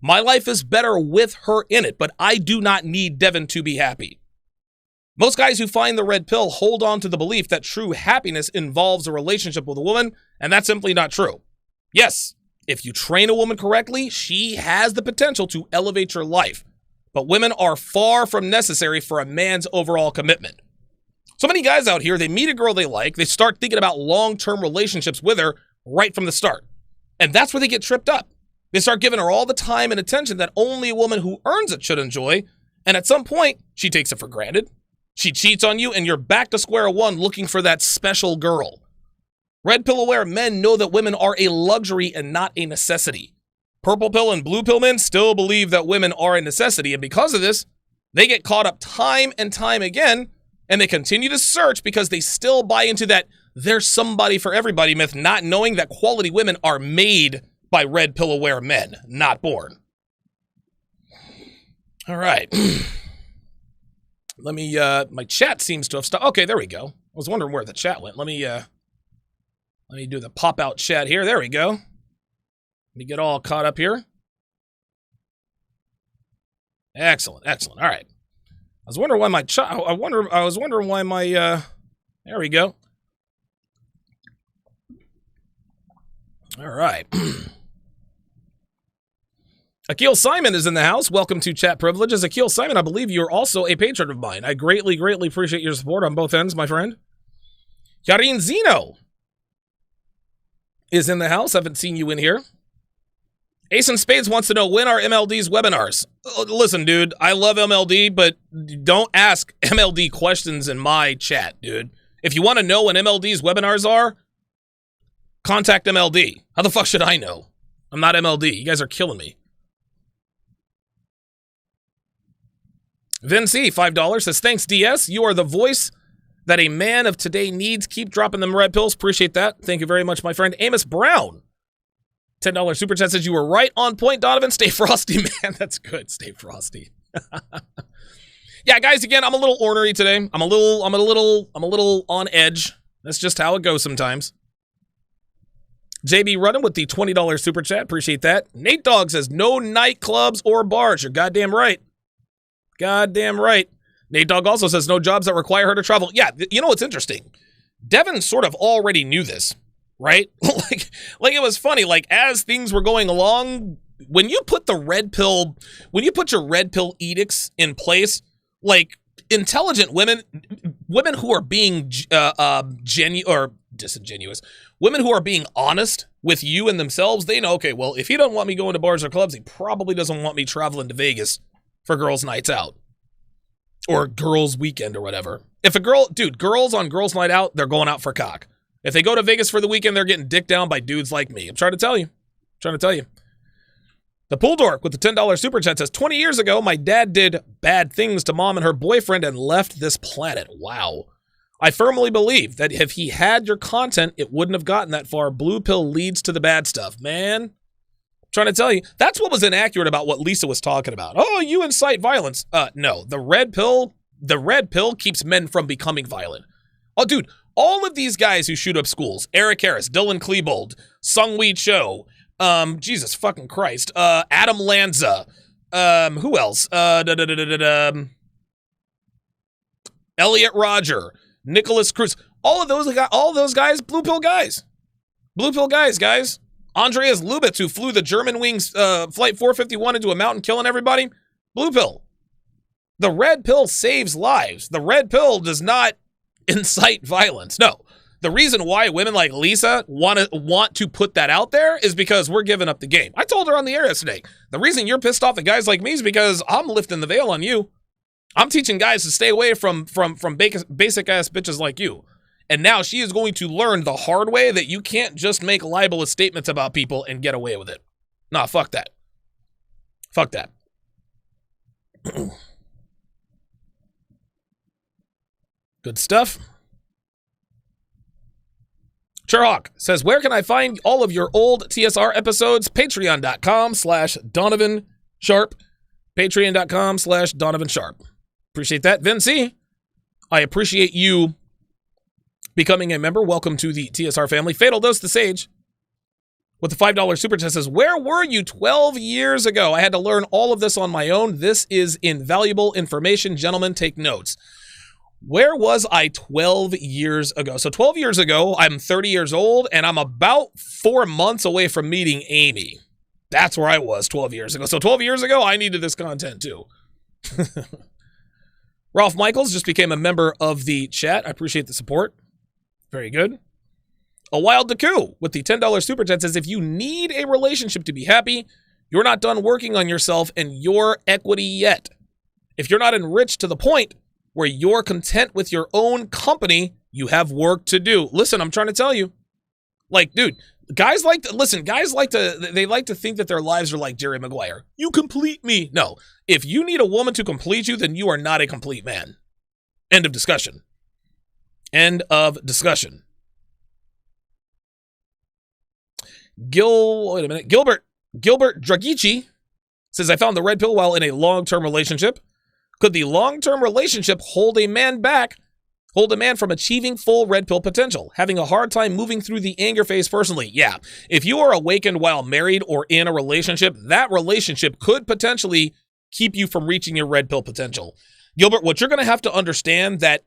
My life is better with her in it, but I do not need Devin to be happy. Most guys who find the red pill hold on to the belief that true happiness involves a relationship with a woman, and that's simply not true. Yes, if you train a woman correctly, she has the potential to elevate your life, but women are far from necessary for a man's overall commitment. So many guys out here, they meet a girl they like, they start thinking about long-term relationships with her right from the start. And that's where they get tripped up. They start giving her all the time and attention that only a woman who earns it should enjoy, and at some point, she takes it for granted. She cheats on you, and you're back to square one looking for that special girl. Red pill aware men know that women are a luxury and not a necessity. Purple pill and blue pill men still believe that women are a necessity, and because of this, they get caught up time and time again, and they continue to search because they still buy into that there's somebody for everybody myth, not knowing that quality women are made by red pill aware men, not born. All right. Let me, my chat seems to have stopped. Okay, there we go. I was wondering where the chat went. Let me do the pop-out chat here. There we go. Let me get all caught up here. Excellent, excellent. All right. I was wondering why my chat, I was wondering why my, there we go. All right. Akil Simon is in the house. Welcome to Chat Privileges. Akil Simon, I believe you're also a patron of mine. I greatly, greatly appreciate your support on both ends, my friend. Yarin Zeno is in the house. I haven't seen you in here. Ace and Spades wants to know, when are MLD's webinars? Listen, dude, I love MLD, but don't ask MLD questions in my chat, dude. If you want to know when MLD's webinars are, contact MLD. How the fuck should I know? I'm not MLD. You guys are killing me. Vinci, $5, says, thanks, DS. You are the voice that a man of today needs. Keep dropping them red pills. Appreciate that. Thank you very much, my friend. Amos Brown, $10 super chat, says, you were right on point, Donovan. Stay frosty, man. That's good. Stay frosty. Yeah, guys, again, I'm a little ornery today. I'm a little on edge. That's just how it goes sometimes. JB running with the $20 super chat. Appreciate that. Nate Dogg says, no nightclubs or bars. You're goddamn right. Goddamn right. Nate Dogg also says, no jobs that require her to travel. Yeah, you know what's interesting? Devin sort of already knew this, right? like it was funny. Like, as things were going along, when you put your red pill edicts in place, like, intelligent women who are being disingenuous, women who are being honest with you and themselves, they know, okay, well, if he doesn't want me going to bars or clubs, he probably doesn't want me traveling to Vegas for girls' nights out or girls' weekend or whatever. If a girl, dude, girls on girls' night out, they're going out for cock. If they go to Vegas for the weekend, they're getting dicked down by dudes like me. I'm trying to tell you. The Pool Dork with the $10 super chat says, 20 years ago, my dad did bad things to mom and her boyfriend and left this planet. Wow. I firmly believe that if he had your content, it wouldn't have gotten that far. Blue pill leads to the bad stuff, man. I'm trying to tell you, that's what was inaccurate about what Lisa was talking about. Oh, you incite violence. No, the red pill keeps men from becoming violent. Oh, dude, all of these guys who shoot up schools, Eric Harris, Dylan Klebold, Sungwoo Cho, Jesus fucking Christ, Adam Lanza, who else? Elliot Rodger, Nicholas Cruz, all those guys, blue pill guys. Blue pill guys. Andreas Lubitz, who flew the German Wings Flight 451 into a mountain killing everybody, blue pill. The red pill saves lives. The red pill does not incite violence. No. The reason why women like Lisa want to put that out there is because we're giving up the game. I told her on the air yesterday, the reason you're pissed off at guys like me is because I'm lifting the veil on you. I'm teaching guys to stay away from basic ass bitches like you. And now she is going to learn the hard way that you can't just make libelous statements about people and get away with it. Nah, fuck that. Fuck that. Good stuff. Cherhawk says, where can I find all of your old TSR episodes? Patreon.com/Donovan Sharpe. Patreon.com/Donovan Sharpe. Appreciate that. Vinci, I appreciate you becoming a member. Welcome to the TSR family. Fatal Dose the Sage with the $5 super chat says, where were you 12 years ago? I had to learn all of this on my own. This is invaluable information. Gentlemen, take notes. Where was I 12 years ago? So 12 years ago, I'm 30 years old, and I'm about 4 months away from meeting Amy. That's where I was 12 years ago. So 12 years ago, I needed this content too. Ralph Michaels just became a member of the chat. I appreciate the support. Very good. A Wild Deku with the $10 super chat says, if you need a relationship to be happy, you're not done working on yourself and your equity yet. If you're not enriched to the point where you're content with your own company, you have work to do. Listen, I'm trying to tell you. Like, dude, guys like to think that their lives are like Jerry Maguire. You complete me. No, if you need a woman to complete you, then you are not a complete man. End of discussion. End of discussion. Gilbert Dragici says, I found the red pill while in a long-term relationship. Could the long-term relationship hold a man from achieving full red pill potential? Having a hard time moving through the anger phase personally. Yeah. If you are awakened while married or in a relationship, that relationship could potentially keep you from reaching your red pill potential. Gilbert, what you're going to have to understand that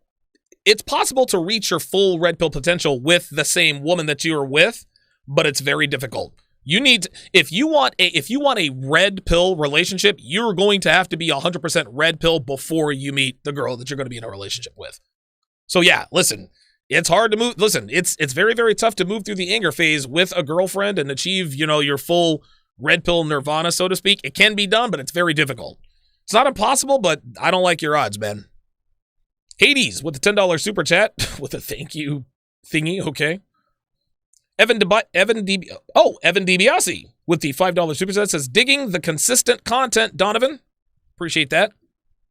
it's possible to reach your full red pill potential with the same woman that you are with, but it's very difficult. You need, if you want a red pill relationship, you're going to have to be 100% red pill before you meet the girl that you're going to be in a relationship with. So yeah, listen, it's hard to move. Listen, it's very, very tough to move through the anger phase with a girlfriend and achieve, your full red pill nirvana, so to speak. It can be done, but it's very difficult. It's not impossible, but I don't like your odds, man. Hades with the $10 super chat with a thank you thingy. Okay. Evan DiBiase with the $5 super chat says, digging the consistent content, Donovan. Appreciate that.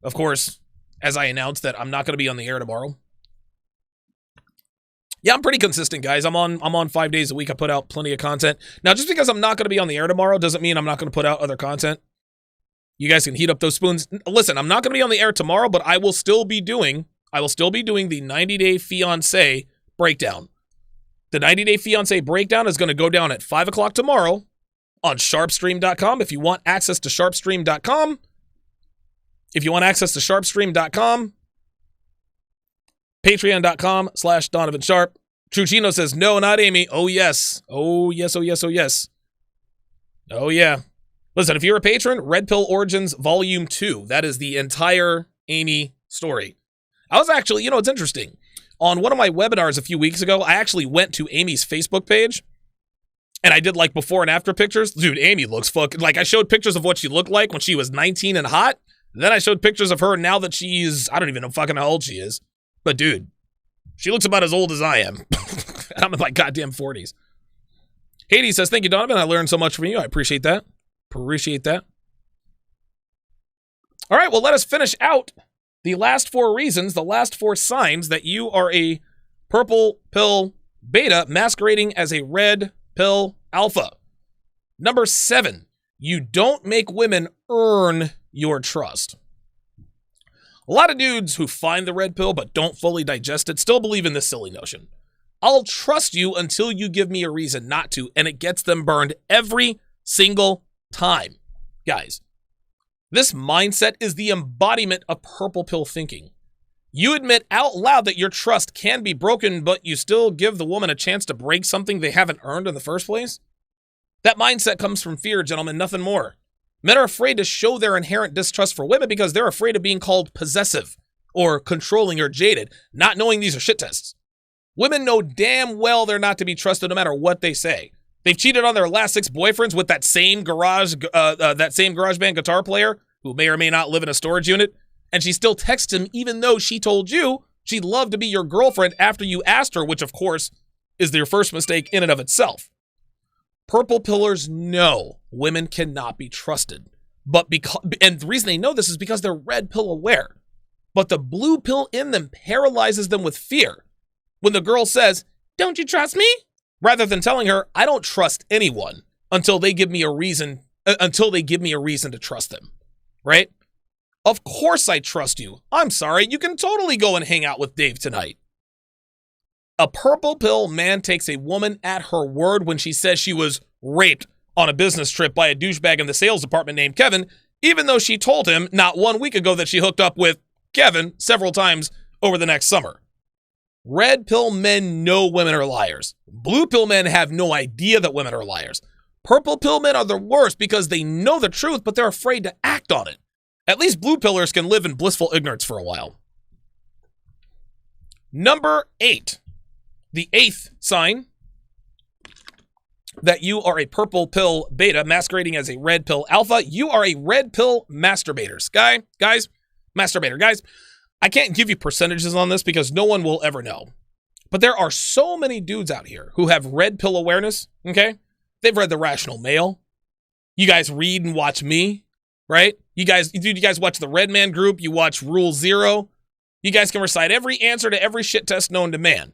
Of course, as I announced that I'm not going to be on the air tomorrow. Yeah, I'm pretty consistent, guys. I'm on 5 days a week. I put out plenty of content. Now, just because I'm not going to be on the air tomorrow doesn't mean I'm not going to put out other content. You guys can heat up those spoons. Listen, I'm not going to be on the air tomorrow, but I will still be doing the 90-day fiancé breakdown. The 90-day fiancé breakdown is going to go down at 5 o'clock tomorrow on sharpestream.com. If you want access to sharpestream.com, patreon.com/Donovan Sharpe. Truchino says, no, not Amy. Oh, yes. Oh, yes, oh, yes, oh, yes. Oh, yeah. Listen, if you're a patron, Red Pill Origins Volume 2. That is the entire Amy story. I was actually, it's interesting. On one of my webinars a few weeks ago, I actually went to Amy's Facebook page and I did like before and after pictures. Dude, Amy looks fucking, like I showed pictures of what she looked like when she was 19 and hot. Then I showed pictures of her now that she's, I don't even know fucking how old she is. But dude, she looks about as old as I am. I'm in my goddamn 40s. Hades says, thank you, Donovan. I learned so much from you. I appreciate that. Appreciate that. All right, well, let us finish out the last 4 reasons, the last 4 signs that you are a purple pill beta masquerading as a red pill alpha. Number 7, you don't make women earn your trust. A lot of dudes who find the red pill but don't fully digest it still believe in this silly notion. I'll trust you until you give me a reason not to, and it gets them burned every single time. Guys, this mindset is the embodiment of purple pill thinking. You admit out loud that your trust can be broken, but you still give the woman a chance to break something they haven't earned in the first place? That mindset comes from fear, gentlemen, nothing more. Men are afraid to show their inherent distrust for women because they're afraid of being called possessive or controlling or jaded, not knowing these are shit tests. Women know damn well they're not to be trusted no matter what they say. They've cheated on their last 6 boyfriends with that same garage band guitar player who may or may not live in a storage unit, and she still texts him even though she told you she'd love to be your girlfriend after you asked her, which of course is their first mistake in and of itself. Purple pillars know women cannot be trusted, and the reason they know this is because they're red pill aware. But the blue pill in them paralyzes them with fear. When the girl says, "Don't you trust me?" rather than telling her, "I don't trust anyone until they give me a reason to trust them." Right? Of course I trust you. I'm sorry, you can totally go and hang out with Dave tonight. A purple pill man takes a woman at her word when she says she was raped on a business trip by a douchebag in the sales department named Kevin, even though she told him not 1 week ago that she hooked up with Kevin several times over the next summer. Red pill men know women are liars. Blue pill men have no idea that women are liars. Purple pill men are the worst because they know the truth, but they're afraid to act on it. At least blue pillars can live in blissful ignorance for a while. Number 8. The 8th sign that you are a purple pill beta masquerading as a red pill alpha. You are a red pill masturbator. Masturbator. Guys, I can't give you percentages on this because no one will ever know. But there are so many dudes out here who have red pill awareness, okay? They've read The Rational Male. You guys read and watch me, right? You guys watch the Red Man Group. You watch Rule 0. You guys can recite every answer to every shit test known to man.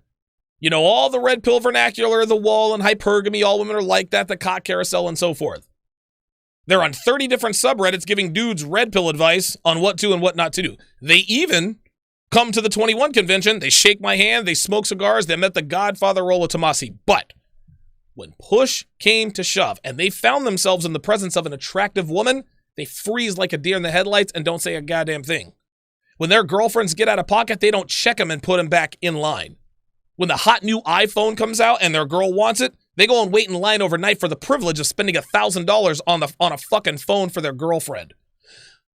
You know, all the red pill vernacular, the wall and hypergamy, all women are like that, the cock carousel, and so forth. They're on 30 different subreddits giving dudes red pill advice on what to and what not to do. They even come to the 21 convention, they shake my hand, they smoke cigars, they met the Godfather Rollo Tomasi. But when push came to shove and they found themselves in the presence of an attractive woman, they freeze like a deer in the headlights and don't say a goddamn thing. When their girlfriends get out of pocket, they don't check them and put them back in line. When the hot new iPhone comes out and their girl wants it, they go and wait in line overnight for the privilege of spending $1,000 on a fucking phone for their girlfriend.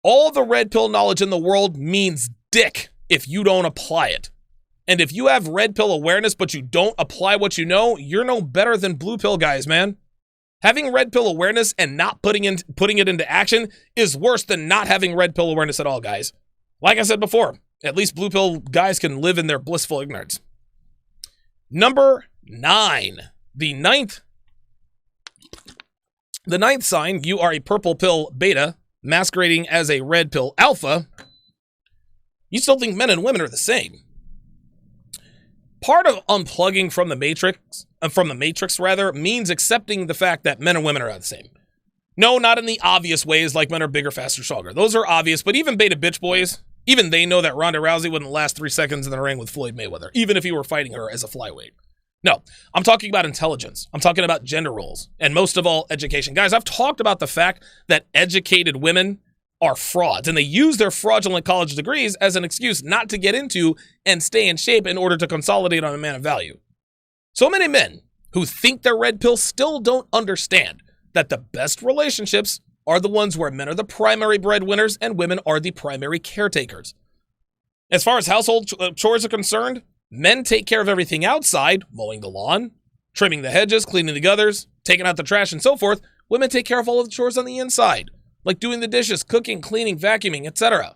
All the red pill knowledge in the world means dick if you don't apply it. And if you have red pill awareness but you don't apply what you know, you're no better than blue pill guys, man. Having red pill awareness and not putting it into action is worse than not having red pill awareness at all, guys. Like I said before, at least blue pill guys can live in their blissful ignorance. Number 9. The ninth sign, you are a purple pill beta masquerading as a red pill alpha. You still think men and women are the same. Part of unplugging from the matrix, means accepting the fact that men and women are the same. No, not in the obvious ways like men are bigger, faster, stronger. Those are obvious, but even beta bitch boys, even they know that Ronda Rousey wouldn't last 3 seconds in the ring with Floyd Mayweather, even if he were fighting her as a flyweight. No, I'm talking about intelligence. I'm talking about gender roles, and most of all, education. Guys, I've talked about the fact that educated women are frauds, and they use their fraudulent college degrees as an excuse not to get into and stay in shape in order to consolidate on a man of value. So many men who think they're red pill still don't understand that the best relationships are the ones where men are the primary breadwinners and women are the primary caretakers. As far as household chores are concerned, men take care of everything outside, mowing the lawn, trimming the hedges, cleaning the gutters, taking out the trash, and so forth. Women take care of all of the chores on the inside, like doing the dishes, cooking, cleaning, vacuuming, etc.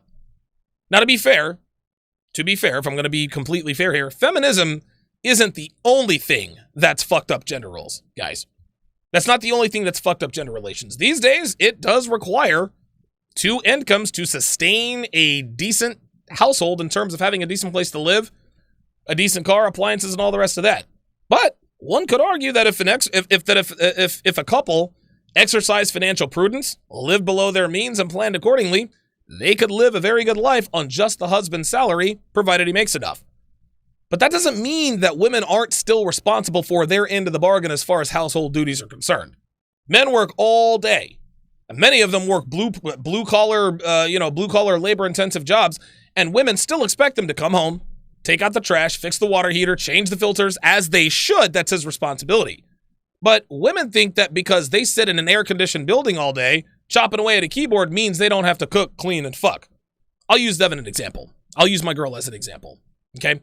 Now, to be fair, if I'm going to be completely fair here, feminism isn't the only thing that's fucked up gender roles, guys. That's not the only thing that's fucked up gender relations. These days, it does require 2 incomes to sustain a decent household in terms of having a decent place to live, a decent car, appliances, and all the rest of that. But one could argue that if a couple exercise financial prudence, live below their means, and planned accordingly, they could live a very good life on just the husband's salary, provided he makes enough. But that doesn't mean that women aren't still responsible for their end of the bargain as far as household duties are concerned. Men work all day. And many of them work blue collar labor intensive jobs, and women still expect them to come home, take out the trash, fix the water heater, change the filters, as they should. That's his responsibility. But women think that because they sit in an air-conditioned building all day, chopping away at a keyboard means they don't have to cook, clean, and fuck. I'll use Devin as an example. I'll use my girl as an example, okay?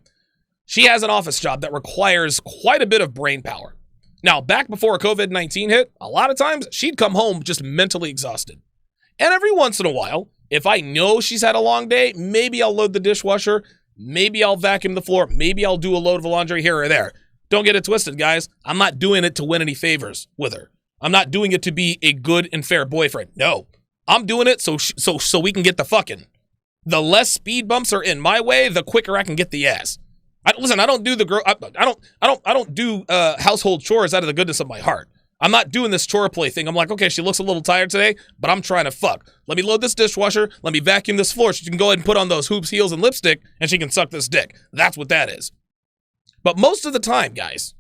She has an office job that requires quite a bit of brain power. Now, back before COVID-19 hit, a lot of times she'd come home just mentally exhausted. And every once in a while, if I know she's had a long day, maybe I'll load the dishwasher, maybe I'll vacuum the floor, maybe I'll do a load of laundry here or there. Don't get it twisted, guys. I'm not doing it to win any favors with her. I'm not doing it to be a good and fair boyfriend. No, I'm doing it so we can get the fucking. The less speed bumps are in my way, the quicker I can get the ass. I don't do the girl. I don't do household chores out of the goodness of my heart. I'm not doing this chore play thing. I'm like, okay, she looks a little tired today, but I'm trying to fuck. Let me load this dishwasher. Let me vacuum this floor. She can go ahead and put on those hoops, heels, and lipstick, and she can suck this dick. That's what that is. But most of the time, guys,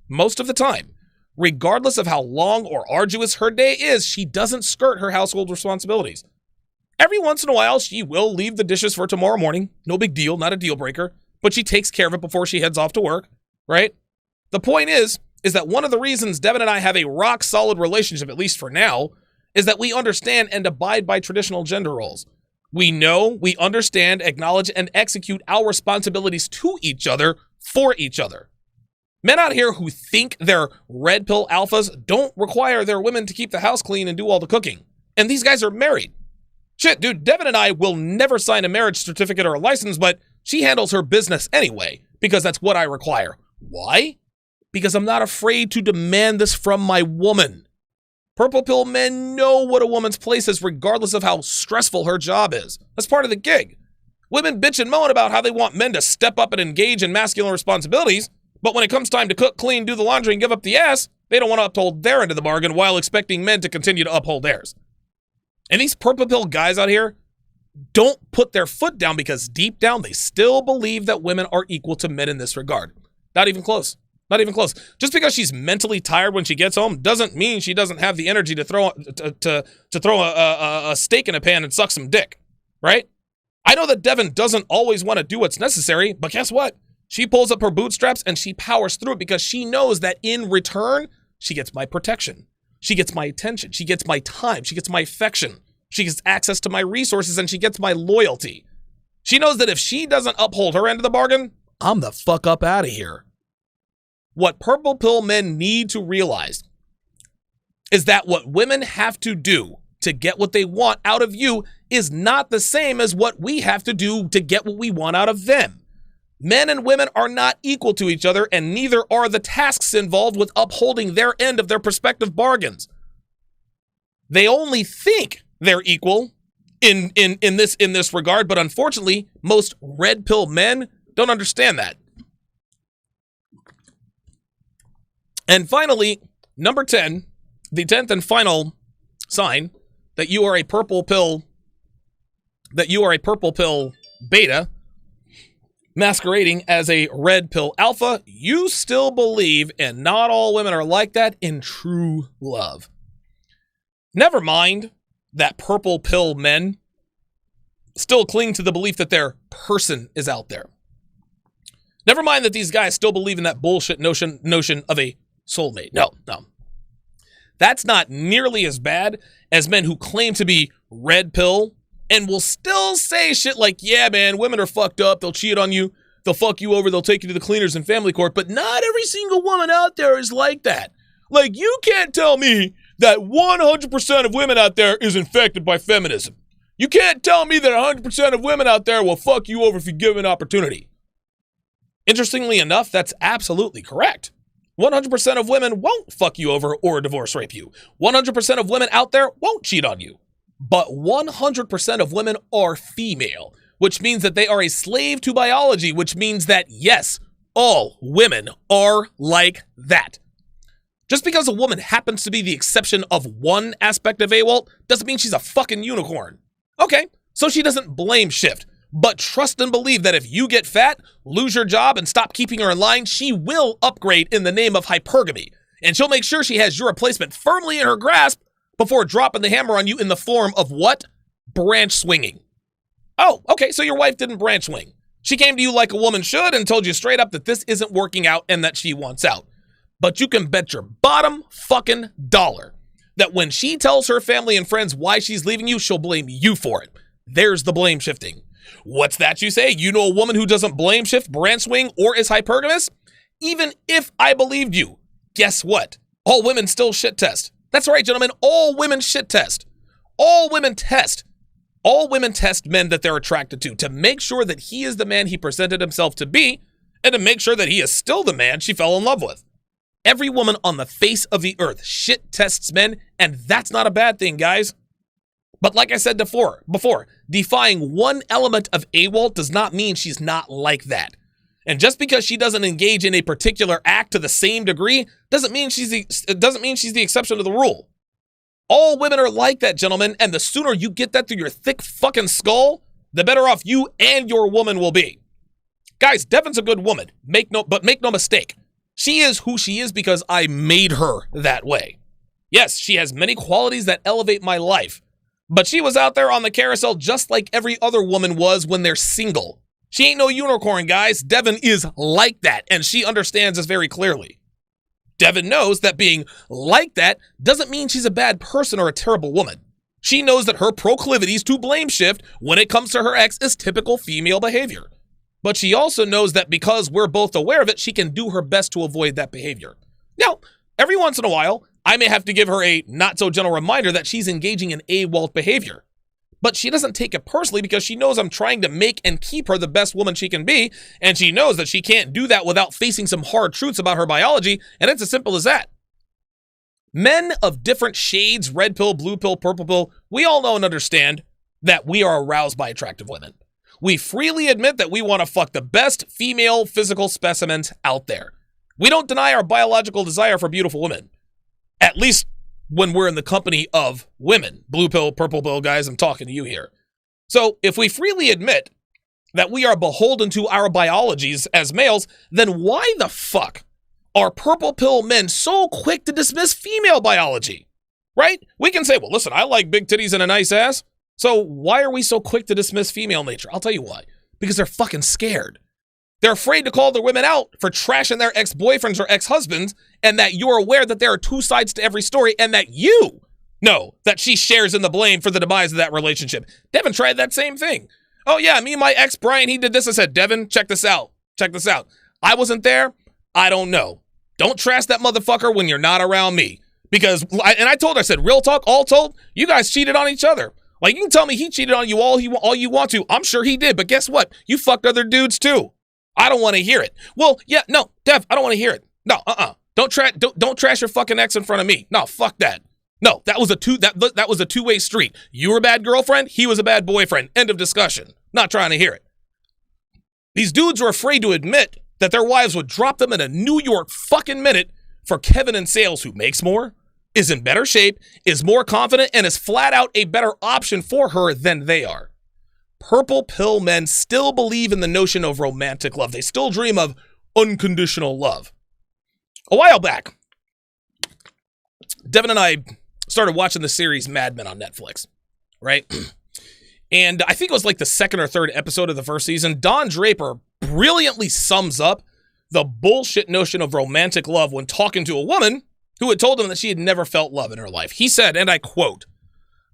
regardless of how long or arduous her day is, she doesn't skirt her household responsibilities. Every once in a while, she will leave the dishes for tomorrow morning. No big deal, not a deal breaker. But she takes care of it before she heads off to work, right? The point is that one of the reasons Devin and I have a rock solid relationship, at least for now, is that we understand and abide by traditional gender roles. We know, we understand, acknowledge, and execute our responsibilities to each other for each other. Men out here who think they're red pill alphas don't require their women to keep the house clean and do all the cooking. And these guys are married. Shit, dude, Devin and I will never sign a marriage certificate or a license, but she handles her business anyway, because that's what I require. Why? Because I'm not afraid to demand this from my woman. Purple pill men know what a woman's place is, regardless of how stressful her job is. That's part of the gig. Women bitch and moan about how they want men to step up and engage in masculine responsibilities, but when it comes time to cook, clean, do the laundry, and give up the ass, they don't want to uphold their end of the bargain while expecting men to continue to uphold theirs. And these purple pill guys out here don't put their foot down because deep down they still believe that women are equal to men in this regard. Not even close. Not even close. Just because she's mentally tired when she gets home doesn't mean she doesn't have the energy to throw a steak in a pan and suck some dick, right? I know that Devin doesn't always want to do what's necessary, but guess what? She pulls up her bootstraps and she powers through it because she knows that in return, she gets my protection. She gets my attention. She gets my time. She gets my affection. She gets access to my resources, and she gets my loyalty. She knows that if she doesn't uphold her end of the bargain, I'm the fuck up out of here. What purple pill men need to realize is that what women have to do to get what they want out of you is not the same as what we have to do to get what we want out of them. Men and women are not equal to each other, and neither are the tasks involved with upholding their end of their prospective bargains. They only think they're equal in this regard, but unfortunately, most red pill men don't understand that. And finally, number 10, the 10th and final sign that you are a purple pill beta masquerading as a red pill alpha, you still believe, and not all women are like that, in true love. Never mind that purple pill men still cling to the belief that their person is out there. Never mind that these guys still believe in that bullshit notion of a soulmate. No. That's not nearly as bad as men who claim to be red pill and will still say shit like, yeah, man, women are fucked up. They'll cheat on you. They'll fuck you over. They'll take you to the cleaners and family court. But not every single woman out there is like that. Like, you can't tell me that 100% of women out there is infected by feminism. You can't tell me that 100% of women out there will fuck you over if you give an opportunity. Interestingly enough, that's absolutely correct. 100% of women won't fuck you over or divorce rape you. 100% of women out there won't cheat on you. But 100% of women are female, which means that they are a slave to biology, which means that, yes, all women are like that. Just because a woman happens to be the exception of one aspect of AWOL doesn't mean she's a fucking unicorn. Okay, so she doesn't blame shift, but trust and believe that if you get fat, lose your job, and stop keeping her in line, she will upgrade in the name of hypergamy, and she'll make sure she has your replacement firmly in her grasp before dropping the hammer on you in the form of what? Branch swinging. Oh, okay, so your wife didn't branch swing. She came to you like a woman should and told you straight up that this isn't working out and that she wants out. But you can bet your bottom fucking dollar that when she tells her family and friends why she's leaving you, she'll blame you for it. There's the blame shifting. What's that you say? You know a woman who doesn't blame shift, branch swing, or is hypergamous? Even if I believed you, guess what? All women still shit test. That's right, gentlemen. All women shit test. All women test. All women test men that they're attracted to make sure that he is the man he presented himself to be and to make sure that he is still the man she fell in love with. Every woman on the face of the earth shit tests men, and that's not a bad thing, guys. But like I said before, defying one element of AWOL does not mean she's not like that. And just because she doesn't engage in a particular act to the same degree doesn't mean she's the exception to the rule. All women are like that, gentlemen, and the sooner you get that through your thick fucking skull, the better off you and your woman will be. Guys, Devon's a good woman, but make no mistake. She is who she is because I made her that way. Yes, she has many qualities that elevate my life, but she was out there on the carousel just like every other woman was when they're single. She ain't no unicorn, guys. Devon is like that, and she understands this very clearly. Devon knows that being like that doesn't mean she's a bad person or a terrible woman. She knows that her proclivities to blame shift when it comes to her ex is typical female behavior. But she also knows that because we're both aware of it, she can do her best to avoid that behavior. Now, every once in a while, I may have to give her a not-so-gentle reminder that she's engaging in AWOL behavior. But she doesn't take it personally because she knows I'm trying to make and keep her the best woman she can be, and she knows that she can't do that without facing some hard truths about her biology, and it's as simple as that. Men of different shades, red pill, blue pill, purple pill, we all know and understand that we are aroused by attractive women. We freely admit that we want to fuck the best female physical specimens out there. We don't deny our biological desire for beautiful women. At least when we're in the company of women. Blue pill, purple pill, guys, I'm talking to you here. So if we freely admit that we are beholden to our biologies as males, then why the fuck are purple pill men so quick to dismiss female biology? Right? We can say, well, listen, I like big titties and a nice ass. So why are we so quick to dismiss female nature? I'll tell you why. Because they're fucking scared. They're afraid to call their women out for trashing their ex-boyfriends or ex-husbands, and that you're aware that there are two sides to every story, and that you know that she shares in the blame for the demise of that relationship. Devon tried that same thing. Oh yeah, me and my ex, Brian, he did this. I said, Devon, check this out. Check this out. I wasn't there. I don't know. Don't trash that motherfucker when you're not around me. Because, and I told her, I said, real talk, all told, you guys cheated on each other. Like, you can tell me he cheated on you all you want to. I'm sure he did, but guess what? You fucked other dudes too. I don't want to hear it. Well, yeah, no, Dev, I don't want to hear it. No, Don't trash your fucking ex in front of me. No, fuck that. No, that was a two-way street. You were a bad girlfriend, he was a bad boyfriend. End of discussion. Not trying to hear it. These dudes were afraid to admit that their wives would drop them in a New York fucking minute for Kevin in sales, who makes more, is in better shape, is more confident, and is flat out a better option for her than they are. Purple pill men still believe in the notion of romantic love. They still dream of unconditional love. A while back, Devin and I started watching the series Mad Men on Netflix, right? And I think it was like the second or third episode of the first season. Don Draper brilliantly sums up the bullshit notion of romantic love when talking to a woman who had told him that she had never felt love in her life. He said, and I quote,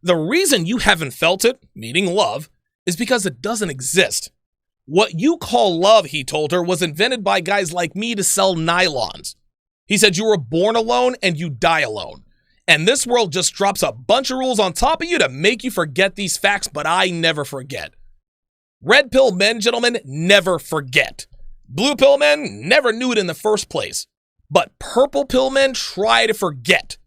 "The reason you haven't felt it, meaning love, is because it doesn't exist. What you call love," he told her, "was invented by guys like me to sell nylons." He said, "You were born alone and you die alone. And this world just drops a bunch of rules on top of you to make you forget these facts, but I never forget." Red pill men, gentlemen, never forget. Blue pill men never knew it in the first place. But purple pill men try to forget.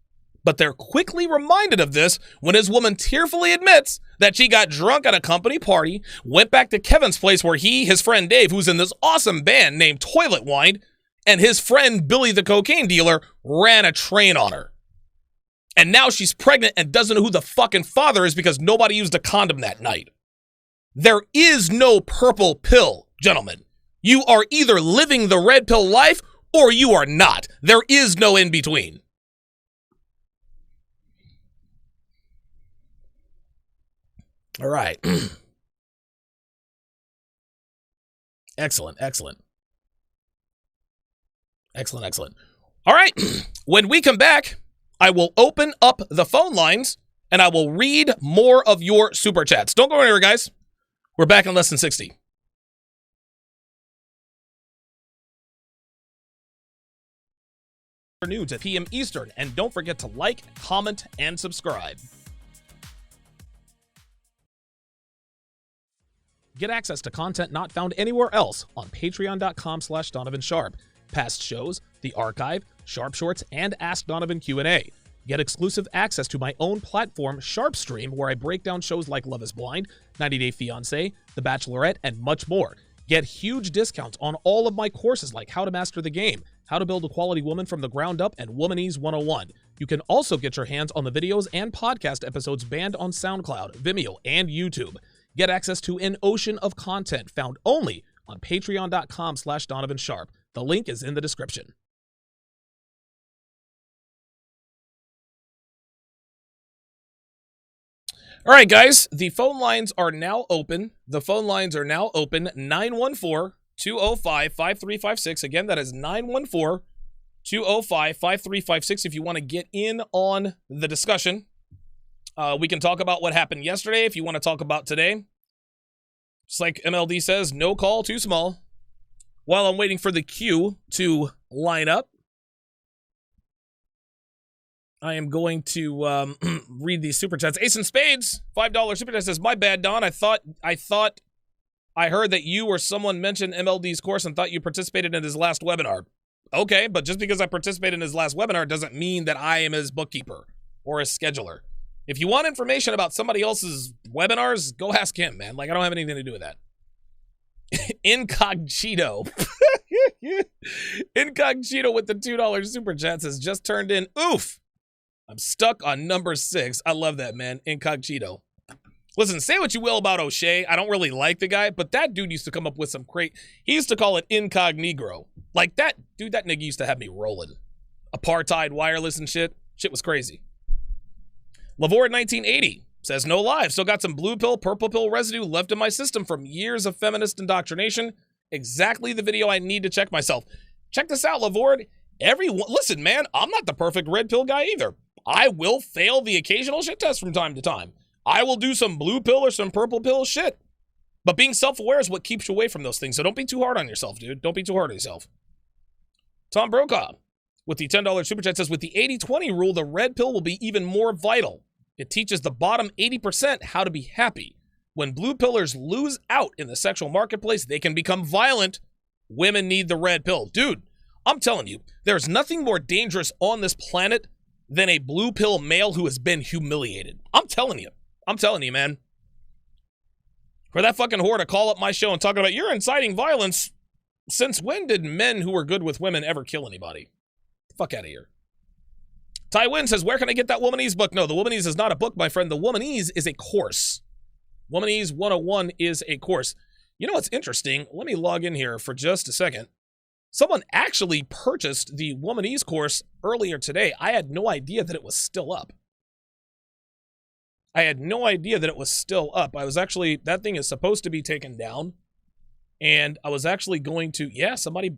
But they're quickly reminded of this when his woman tearfully admits that she got drunk at a company party, went back to Kevin's place where he, his friend Dave, who's in this awesome band named Toilet Wine, and his friend Billy the cocaine dealer ran a train on her. And now she's pregnant and doesn't know who the fucking father is because nobody used a condom that night. There is no purple pill, gentlemen. You are either living the red pill life or you are not. There is no in between. All right. Excellent. All right. When we come back, I will open up the phone lines and I will read more of your super chats. Don't go anywhere, guys. We're back in less than 60. Afternoons at p.m. Eastern, and don't forget to like, comment, and subscribe. Get access to content not found anywhere else on patreon.com/Donovan Sharpe. Past shows, the archive, Sharpe Shorts, and Ask Donovan Q&A. Get exclusive access to my own platform, Sharpe Stream, where I break down shows like Love is Blind, 90 Day Fiancé, The Bachelorette, and much more. Get huge discounts on all of my courses like How to Master the Game, How to Build a Quality Woman from the Ground Up, and Womanese 101. You can also get your hands on the videos and podcast episodes banned on SoundCloud, Vimeo, and YouTube. Get access to an ocean of content found only on patreon.com/Donovan Sharpe. The link is in the description. All right, guys, the phone lines are now open. 914-205-5356. Again, that is 914-205-5356 if you want to get in on the discussion. We can talk about what happened yesterday if you want to talk about today. Just like MLD says, no call too small. While I'm waiting for the queue to line up, I am going to read these super chats. Ace in Spades, $5 super chat says, my bad, Don. I thought I heard that you or someone mentioned MLD's course and thought you participated in his last webinar. Okay, but just because I participated in his last webinar doesn't mean that I am his bookkeeper or his scheduler. If you want information about somebody else's webinars, go ask him, man. Like, I don't have anything to do with that. Incognito. Incognito with the $2 super chat says, just turned in. Oof. I'm stuck on number 6. I love that, man. Incognito. Listen, say what you will about O'Shea. I don't really like the guy, but that dude used to come up with some he used to call it incognito. Like that, dude, that nigga used to have me rolling. Apartheid wireless and shit. Shit was crazy. Lavord 1980 says, no lie. I've still got some blue pill, purple pill residue left in my system from years of feminist indoctrination. Exactly the video I need to check myself. Check this out, Lavord. Listen, man, I'm not the perfect red pill guy either. I will fail the occasional shit test from time to time. I will do some blue pill or some purple pill shit. But being self-aware is what keeps you away from those things. So don't be too hard on yourself, dude. Don't be too hard on yourself. Tom Brokaw with the $10 super chat says, with the 80-20 rule, the red pill will be even more vital. It teaches the bottom 80% how to be happy. When blue pillers lose out in the sexual marketplace, they can become violent. Women need the red pill. Dude, I'm telling you, there's nothing more dangerous on this planet than a blue pill male who has been humiliated. I'm telling you, man. For that fucking whore to call up my show and talk about, you're inciting violence. Since when did men who were good with women ever kill anybody? Fuck out of here. Ty Wynn says, where can I get that Womanese book? No, the Womanese is not a book, my friend. The Womanese is a course. Womanese 101 is a course. You know what's interesting? Let me log in here for just a second. Someone actually purchased the Womanese course earlier today. I had no idea that it was still up. I was actually, that thing is supposed to be taken down. And I was actually going to, yeah, somebody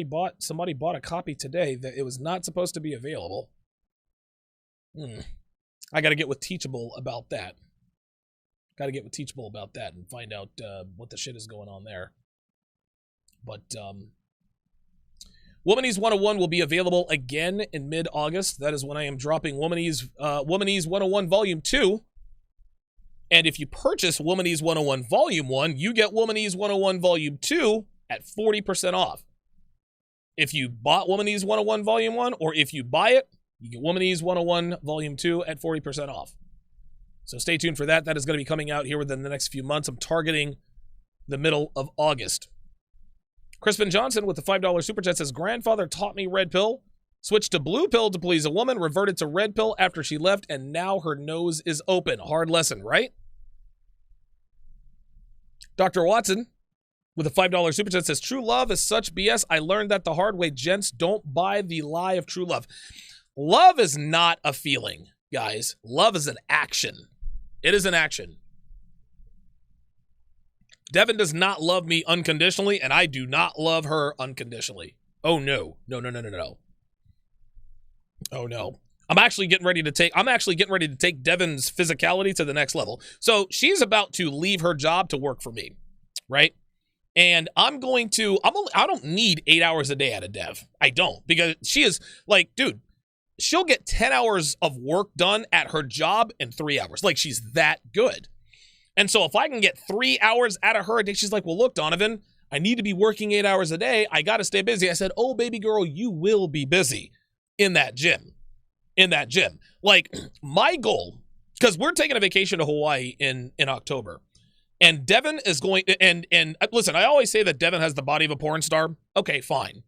bought a copy today that it was not supposed to be available. I got to get with Teachable about that. And find out what the shit is going on there. But Womanese 101 will be available again in mid-August. That is when I am dropping Womanese 101 Volume 2. And if you purchase Womanese 101 Volume 1, you get Womanese 101 Volume 2 at 40% off. If you bought Womanese 101 Volume 1, or if you buy it, you get Womanese 101 Volume 2 at 40% off. So stay tuned for that. That is going to be coming out here within the next few months. I'm targeting the middle of August. Crispin Johnson with the $5 super chat says, grandfather taught me red pill, switched to blue pill to please a woman, reverted to red pill after she left, and now her nose is open. Hard lesson, right? Dr. Watson with a $5 super chat says, true love is such BS. I learned that the hard way. Gents, don't buy the lie of true love. Love is not a feeling, guys. Love is an action. It is an action. Devin does not love me unconditionally, and I do not love her unconditionally. Oh, no. No. Oh, no. I'm actually getting ready to take Devin's physicality to the next level. So she's about to leave her job to work for me, right? And I don't need 8 hours a day out of Dev. I don't, because she is like, dude, she'll get 10 hours of work done at her job in 3 hours. Like, she's that good. And so if I can get 3 hours out of her a day, she's like, well, look, Donovan, I need to be working 8 hours a day. I got to stay busy. I said, oh, baby girl, you will be busy in that gym. Like, my goal, because we're taking a vacation to Hawaii in October, and Devin is going, and listen, I always say that Devin has the body of a porn star. Okay, fine.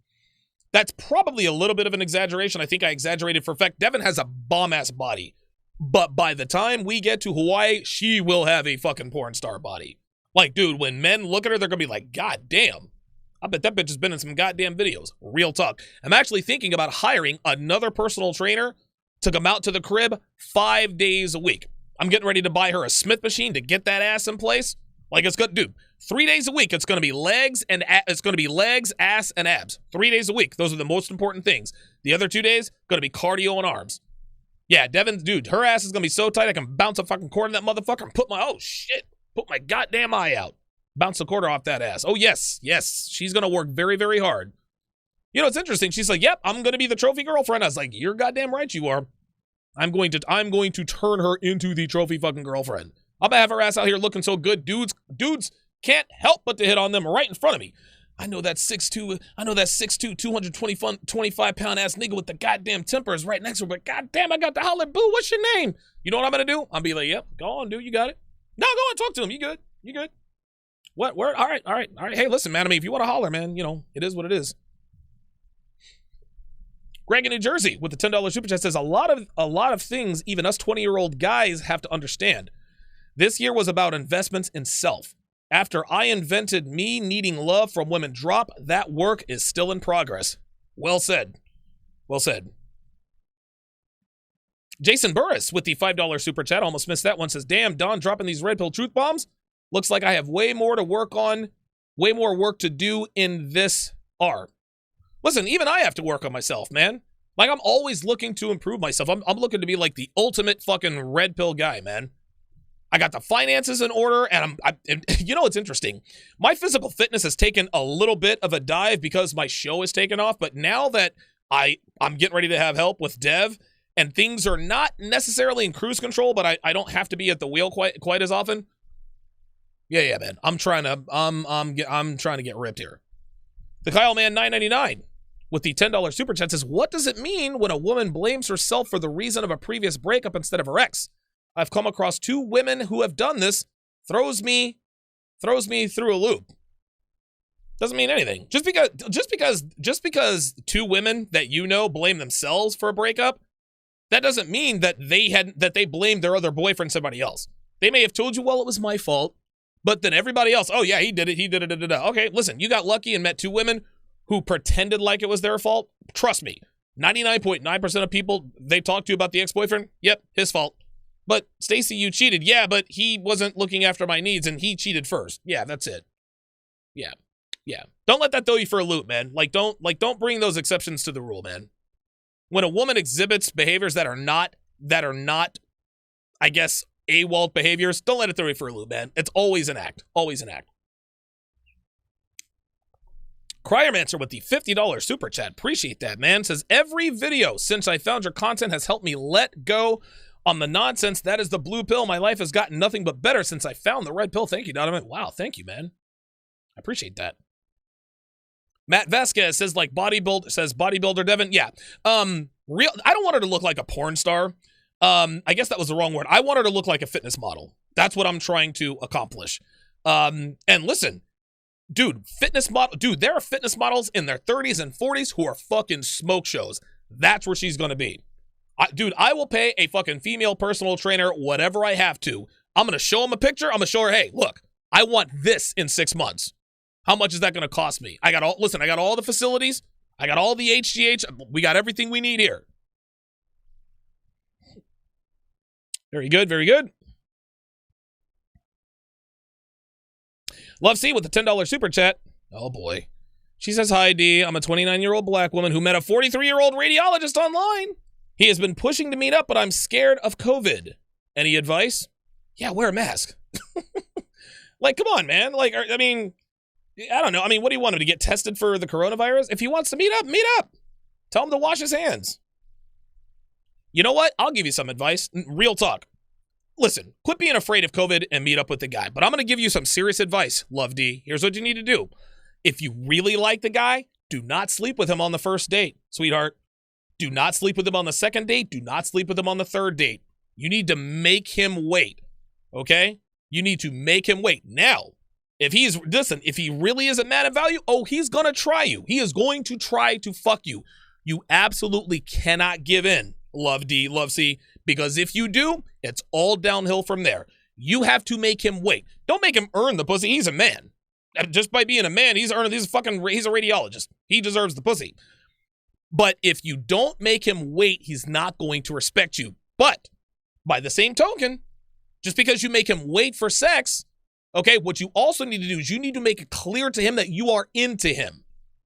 That's probably a little bit of an exaggeration. I think I exaggerated for effect. Devin has a bomb-ass body. But by the time we get to Hawaii, she will have a fucking porn star body. Like, dude, when men look at her, they're going to be like, God damn. I bet that bitch has been in some goddamn videos. Real talk. I'm actually thinking about hiring another personal trainer to come out to the crib 5 days a week. I'm getting ready to buy her a Smith machine to get that ass in place. Like, it's good, dude. 3 days a week, it's going to be legs, ass, and abs. 3 days a week. Those are the most important things. The other 2 days, going to be cardio and arms. Yeah, Devin, dude, her ass is going to be so tight I can bounce a fucking quarter in that motherfucker and put my goddamn eye out. Bounce a quarter off that ass. Oh, yes. She's going to work very, very hard. You know, it's interesting. She's like, yep, I'm going to be the trophy girlfriend. I was like, you're goddamn right you are. I'm going to turn her into the trophy fucking girlfriend. I'm going to have her ass out here looking so good. Dudes can't help but to hit on them right in front of me. I know that 6'2", 225-pound ass nigga with the goddamn temper is right next to her, but goddamn, I got to holler, boo, what's your name? You know what I'm going to do? I'll be like, yep, go on, dude, you got it. No, go on, talk to him. You good. What? Where? All right. Hey, listen, man, I mean, if you want to holler, man, you know, it is what it is. Greg in New Jersey with the $10 super chat says, a lot of things even us 20-year-old guys have to understand. This year was about investments in self. After I invented me needing love from women drop, that work is still in progress. Well said. Jason Burris with the $5 super chat, almost missed that one, says, damn, Don dropping these red pill truth bombs. Looks like I have way more work to do in this R. Listen, even I have to work on myself, man. Like, I'm always looking to improve myself. I'm looking to be like the ultimate fucking red pill guy, man. I got the finances in order, and you know, it's interesting. My physical fitness has taken a little bit of a dive because my show has taken off, but now that I'm getting ready to have help with Dev, and things are not necessarily in cruise control, but I don't have to be at the wheel quite as often. Yeah, man. I'm trying to get ripped here. The Kyle Man 999 with the $10 super chat says, what does it mean when a woman blames herself for the reason of a previous breakup instead of her ex? I've come across 2 women who have done this. Throws me through a loop. Doesn't mean anything. Just because 2 women that you know blame themselves for a breakup, that doesn't mean that they blamed their other boyfriend, somebody else. They may have told you, well, it was my fault, but then everybody else, oh yeah, he did it. Okay, listen, you got lucky and met 2 women who pretended like it was their fault. Trust me, 99.9% of people they talk to about the ex-boyfriend, yep, his fault. But Stacy, you cheated. Yeah, but he wasn't looking after my needs and he cheated first. Yeah, that's it. Yeah. Don't let that throw you for a loop, man. Don't bring those exceptions to the rule, man. When a woman exhibits behaviors that are not, I guess, AWOL behaviors, don't let it throw you for a loop, man. It's always an act. Always an act. Cryomancer with the $50 super chat. Appreciate that, man. Says, every video since I found your content has helped me let go on the nonsense. That is the blue pill. My life has gotten nothing but better since I found the red pill. Thank you, Donovan. Wow, thank you, man. I appreciate that. Matt Vasquez says, bodybuilder Devin. Yeah. I don't want her to look like a porn star. I guess that was the wrong word. I want her to look like a fitness model. That's what I'm trying to accomplish. And listen, there are fitness models in their 30s and 40s who are fucking smoke shows. That's where she's going to be. I will pay a fucking female personal trainer whatever I have to. I'm going to show him a picture. I'm going to show her, hey, look, I want this in 6 months. How much is that going to cost me? I got all the facilities. I got all the HGH. We got everything we need here. Very good, very good. Love C with the $10 super chat. Oh, boy. She says, hi, D. I'm a 29-year-old black woman who met a 43-year-old radiologist online. He has been pushing to meet up, but I'm scared of COVID. Any advice? Yeah, wear a mask. Like, come on, man. Like, I mean, I don't know. I mean, what do you want him to get tested for the coronavirus? If he wants to meet up, meet up. Tell him to wash his hands. You know what? I'll give you some advice. Real talk. Listen, quit being afraid of COVID and meet up with the guy. But I'm going to give you some serious advice, Love D. Here's what you need to do. If you really like the guy, do not sleep with him on the first date, sweetheart. Do not sleep with him on the second date. Do not sleep with him on the third date. You need to make him wait, okay? You need to make him wait. Now, if he really is a man of value, he's going to try you. He is going to try to fuck you. You absolutely cannot give in, Love D, Love C, because if you do, it's all downhill from there. You have to make him wait. Don't make him earn the pussy. He's a man. Just by being a man, he's a radiologist. He deserves the pussy. But if you don't make him wait, he's not going to respect you. But by the same token, just because you make him wait for sex, okay, what you also need to do is you need to make it clear to him that you are into him.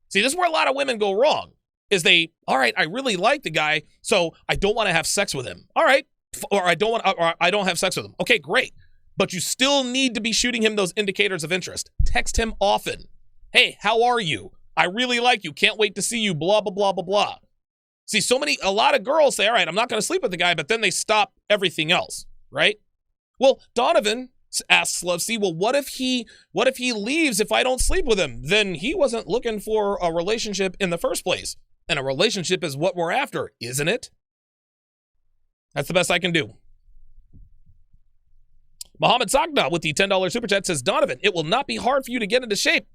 See, this is where a lot of women go wrong, is all right, I really like the guy, so I don't want to have sex with him. All right, or I don't have sex with him. Okay, great. But you still need to be shooting him those indicators of interest. Text him often. Hey, how are you? I really like you. Can't wait to see you. Blah, blah, blah, blah, blah. See, a lot of girls say, all right, I'm not going to sleep with the guy, but then they stop everything else, right? Well, Donovan asks Love C, well, what if he leaves if I don't sleep with him? Then he wasn't looking for a relationship in the first place. And a relationship is what we're after, isn't it? That's the best I can do. Mohammed Sagna with the $10 super chat says, Donovan, it will not be hard for you to get into shape.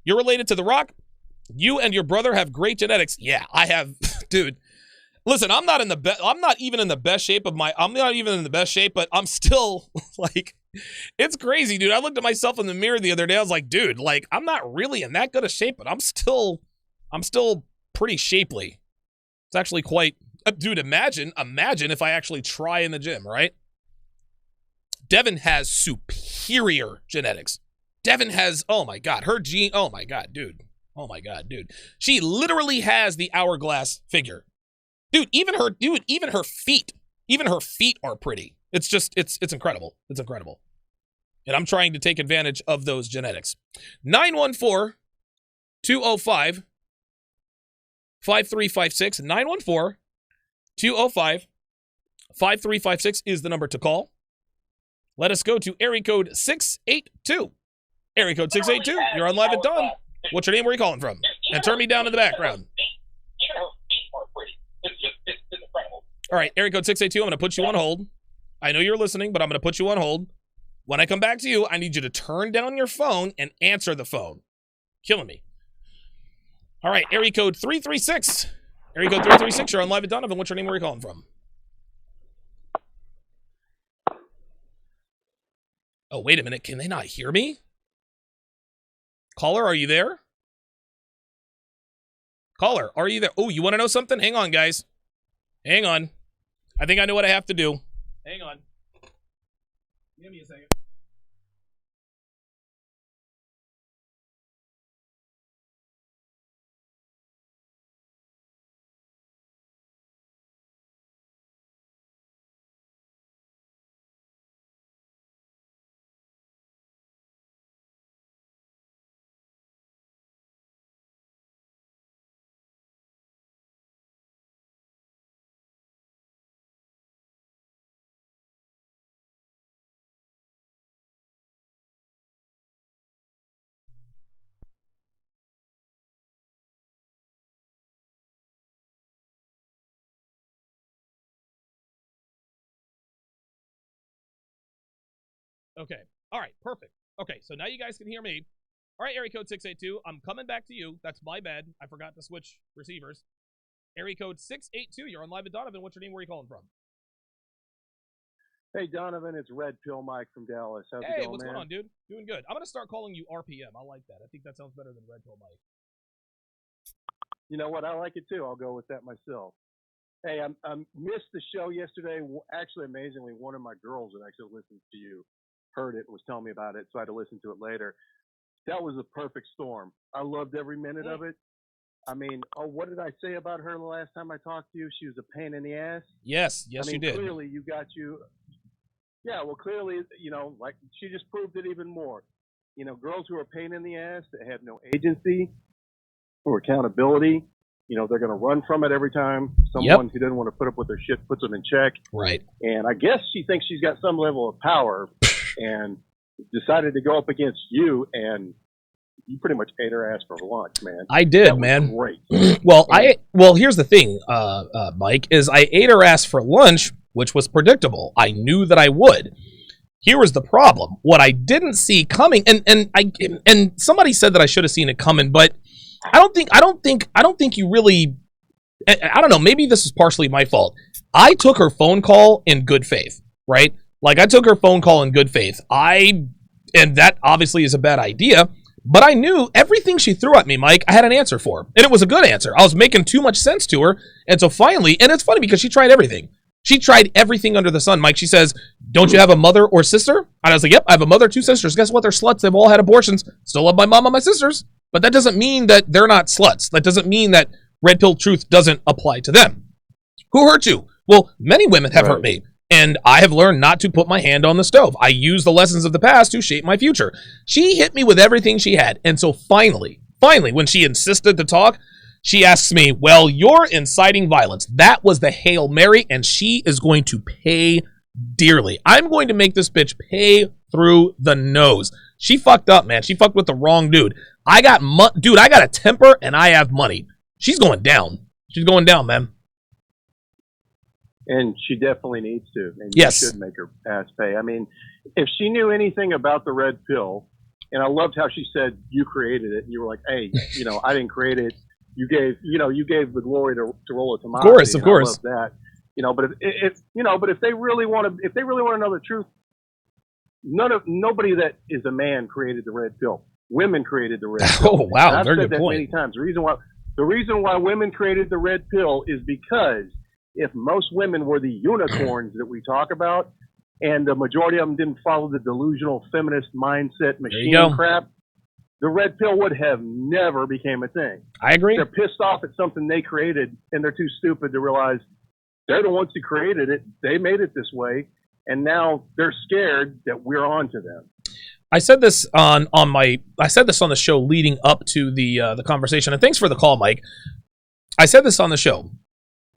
You're related to The Rock. You and your brother have great genetics. Yeah, I have, dude. Listen, I'm not even in the best shape, but I'm still like, it's crazy, dude. I looked at myself in the mirror the other day. I was like, dude, like, I'm not really in that good a shape, but I'm still pretty shapely. It's actually quite, dude, imagine if I actually try in the gym, right? Devin has superior genetics. Devin has, oh my God, her gene, oh my God, dude. She literally has the hourglass figure. Dude, even her feet are pretty. It's just, it's incredible. It's incredible. And I'm trying to take advantage of those genetics. 914-205-5356. 914-205-5356 is the number to call. Let us go to area code 682. Area code 682. You're on live at dawn. What's your name? Where are you calling from? And turn me down in the background. All right, area code 682. I'm going to put you on hold. I know you're listening, but I'm going to put you on hold. When I come back to you, I need you to turn down your phone and answer the phone. Killing me. All right, area code 336. Area code 336. You're on live at Donovan. What's your name? Where are you calling from? Oh, wait a minute. Can they not hear me? Caller, are you there? Caller, are you there? Oh, you want to know something? Hang on, guys. Hang on. I think I know what I have to do. Hang on. Give me a second. Okay. All right. Perfect. Okay. So now you guys can hear me. All right. Area code 682. I'm coming back to you. That's my bad. I forgot to switch receivers. Area code 682. You're on live at Donovan. What's your name? Where are you calling from? Hey, Donovan, it's Red Pill Mike from Dallas. How's it Hey, going, what's going man? on, dude? Doing good. I'm gonna start calling you RPM. I like that. I think that sounds better than Red Pill Mike. You know what? I like it too. I'll go with that myself. Hey, I missed the show yesterday. Actually, amazingly, one of my girls that actually listens to you heard it and was telling me about it, so I had to listen to it later. That was a perfect storm. I loved every minute of it. I mean, what did I say about her the last time I talked to you? She was a pain in the ass. Yes, I you mean, did. clearly you got you. Yeah, well, clearly, like she just proved it even more. Girls who are a pain in the ass that have no agency or accountability, they're going to run from it every time someone who doesn't want to put up with their shit puts them in check. Right. And I guess she thinks she's got some level of power and decided to go up against you, and you pretty much ate her ass for lunch, man. I did, That was man. great. Well, here's the thing, Mike, is I ate her ass for lunch, which was predictable. I knew that I would. Here was the problem. What I didn't see coming, and somebody said that I should have seen it coming, but I don't think you really. I don't know. Maybe this is partially my fault. I took her phone call in good faith, right? Like I took her phone call in good faith. And that obviously is a bad idea. But I knew everything she threw at me, Mike, I had an answer for. And it was a good answer. I was making too much sense to her. And so finally, and it's funny because she tried everything. She tried everything under the sun, Mike. She says, don't you have a mother or sister? And I was like, yep, I have a mother, 2 sisters. Guess what? They're sluts. They've all had abortions. Still love my mom and my sisters. But that doesn't mean that they're not sluts. That doesn't mean that red pill truth doesn't apply to them. Who hurt you? Well, many women have hurt me. And I have learned not to put my hand on the stove. I use the lessons of the past to shape my future. She hit me with everything she had. And so finally, when she insisted to talk, she asks me, well, you're inciting violence. That was the Hail Mary, and she is going to pay dearly. I'm going to make this bitch pay through the nose. She fucked up, man. She fucked with the wrong dude. I got a temper, and I have money. She's going down. She's going down, man. And she definitely needs to. And yes. You should make her ass pay. I mean, if she knew anything about the red pill, and I loved how she said you created it, and you were like, hey, I didn't create it. You gave the glory to Rolla Tomasi. Of course. I love that. But if they really want to know the truth, nobody that is a man created the red pill. Women created the red pill. Oh wow, and I've very said good that point. many times. The reason why women created the red pill is because if most women were the unicorns that we talk about, and the majority of them didn't follow the delusional feminist mindset machine crap, the red pill would have never became a thing. I agree. They're pissed off at something they created, and they're too stupid to realize they're the ones who created it. They made it this way, and now they're scared that we're on to them. I said this on the show leading up to the conversation, and thanks for the call, Mike. I said this on the show.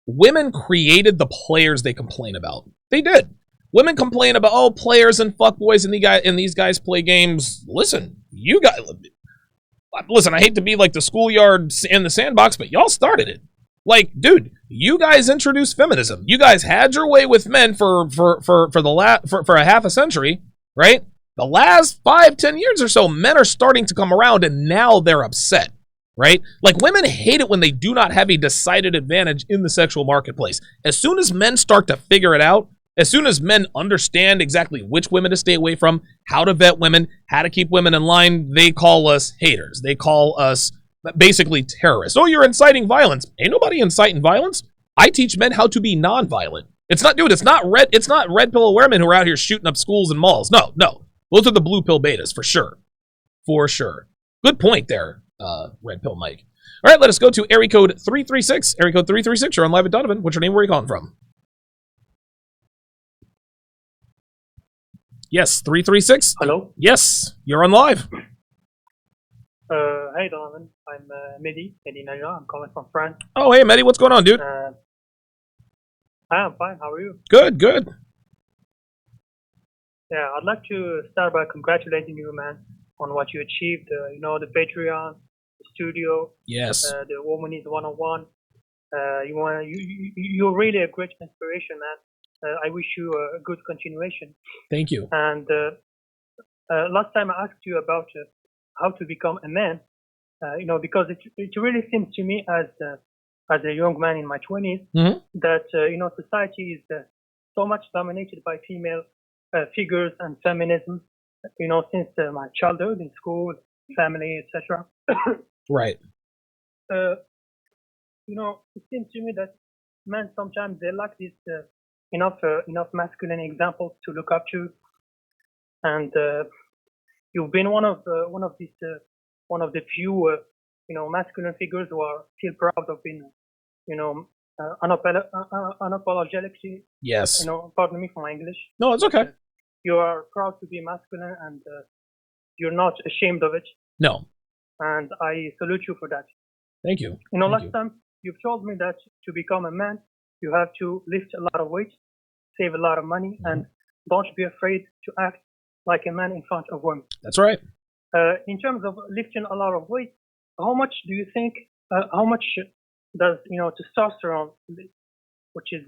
Women created the players they complain about. They did. Women complain about, players and fuckboys and these guys play games. Listen, I hate to be like the schoolyard in the sandbox, but y'all started it. Like, dude, you guys introduced feminism. You guys had your way with men for a half a century, right? The last 5-10 years or so, men are starting to come around, and now they're upset. Right? Like, women hate it when they do not have a decided advantage in the sexual marketplace. As soon as men start to figure it out, as soon as men understand exactly which women to stay away from, how to vet women, how to keep women in line, they call us haters. They call us basically terrorists. Oh, you're inciting violence. Ain't nobody inciting violence. I teach men how to be nonviolent. It's not red pill aware men who are out here shooting up schools and malls. No. Those are the blue pill betas, for sure. For sure. Good point there. Red Pill Mike. All right, let us go to area code 336. Area code 336, you're on live at Donovan. What's your name? Where are you calling from? Yes, 336. Hello? Yes, you're on live. Hey, Donovan. I'm Mehdi Naja. I'm calling from France. Oh, hey, Mehdi. What's going on, dude? I'm fine. How are you? Good. Yeah, I'd like to start by congratulating you, man, on what you achieved. The Patreon, the studio. Yes. The Woman is One-on-One. You're really a great inspiration, man. I wish you a good continuation. Thank you. And last time I asked you about how to become a man, because it really seems to me as a young man in my 20s mm-hmm. that society is so much dominated by female figures and feminism, since my childhood in school, family, etc. Right. It seems to me that men sometimes they lack this enough masculine examples to look up to, and you've been one of the few masculine figures who are still proud of being unapologetically. Yes. Pardon me for my English. No, it's okay. You are proud to be masculine, and you're not ashamed of it. No. And I salute you for that. Thank you. Last time you've told me that to become a man, you have to lift a lot of weight, save a lot of money, and don't be afraid to act like a man in front of women. That's right. In terms of lifting a lot of weight, how much do you think? How much does testosterone, which is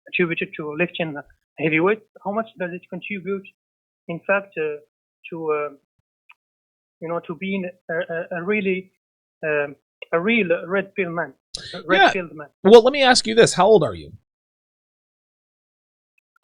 attributed to lifting heavy weight, how much does it contribute, in fact, to being a real red pill man? Red-pilled man. Well, let me ask you this: how old are you?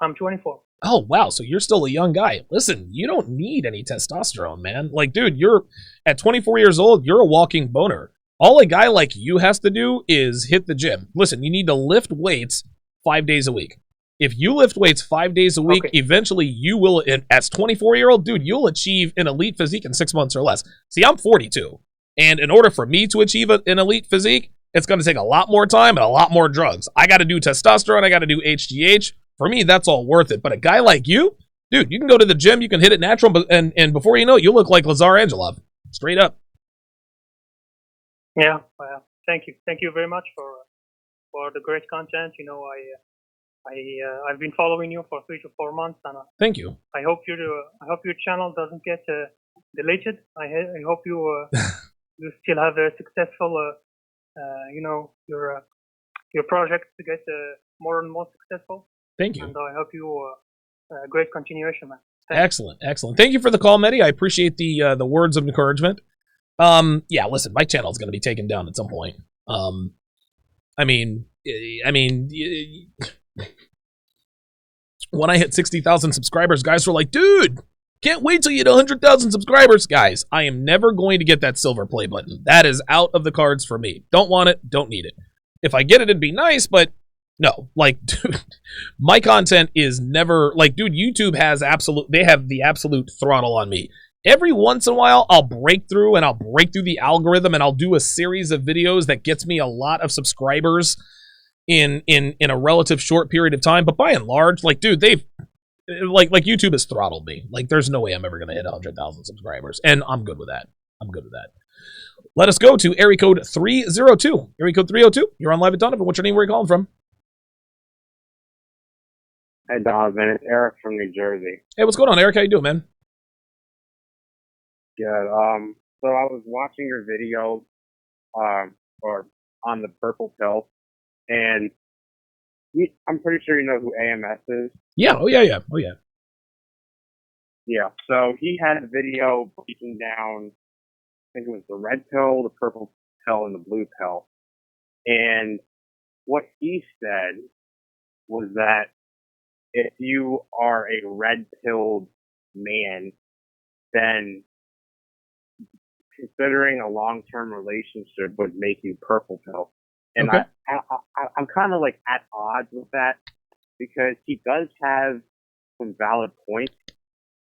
I'm 24. Oh, wow. So you're still a young guy. Listen, you don't need any testosterone, man. Like, dude, you're at 24 years old, you're a walking boner. All a guy like you has to do is hit the gym. Listen, you need to lift weights 5 days a week. If you lift weights 5 days a week, eventually you will, as 24-year-old, dude, you'll achieve an elite physique in 6 months or less. See, I'm 42. And in order for me to achieve an elite physique, it's going to take a lot more time and a lot more drugs. I got to do testosterone. I got to do HGH. For me, that's all worth it. But a guy like you, dude, you can go to the gym, you can hit it natural, and before you know it, you look like Lazar Angelov. Straight up. Yeah, well, thank you very much for the great content. I've been following you for 3 to 4 months, and thank you. I hope your channel doesn't get deleted. I hope you you still have a successful your project to get more and more successful. Thank you. And I hope you great continuation, man. Excellent. Thank you for the call, Mehdi. I appreciate the words of encouragement. Yeah, listen, my channel is going to be taken down at some point. When I hit 60,000 subscribers, guys were like, dude, can't wait till you hit 100,000 subscribers. Guys, I am never going to get that silver play button. That is out of the cards for me. Don't want it, don't need it. If I get it, it'd be nice, but no. Like, dude, my content is never, like, dude, YouTube has they have the absolute throttle on me. Every once in a while, I'll break through the algorithm, and I'll do a series of videos that gets me a lot of subscribers in a relative short period of time. But by and large, like, dude, they've like YouTube has throttled me. Like, there's no way I'm ever gonna hit 100,000 subscribers, and I'm good with that. Let us go to area code 302. Area code 302. You're on live at Donovan. What's your name? Where are you calling from? Hey, Donovan. It's Eric from New Jersey. Hey, what's going on, Eric? How you doing, man? Good. So I was watching your video, or on the purple pill, and I'm pretty sure you know who AMS is. Yeah. Oh yeah. Yeah. So he had a video breaking down, I think it was the red pill, the purple pill, and the blue pill. And what he said was that if you are a red-pilled man, then considering a long-term relationship would make you purple pill. And okay. I'm kind of like at odds with that, because he does have some valid points.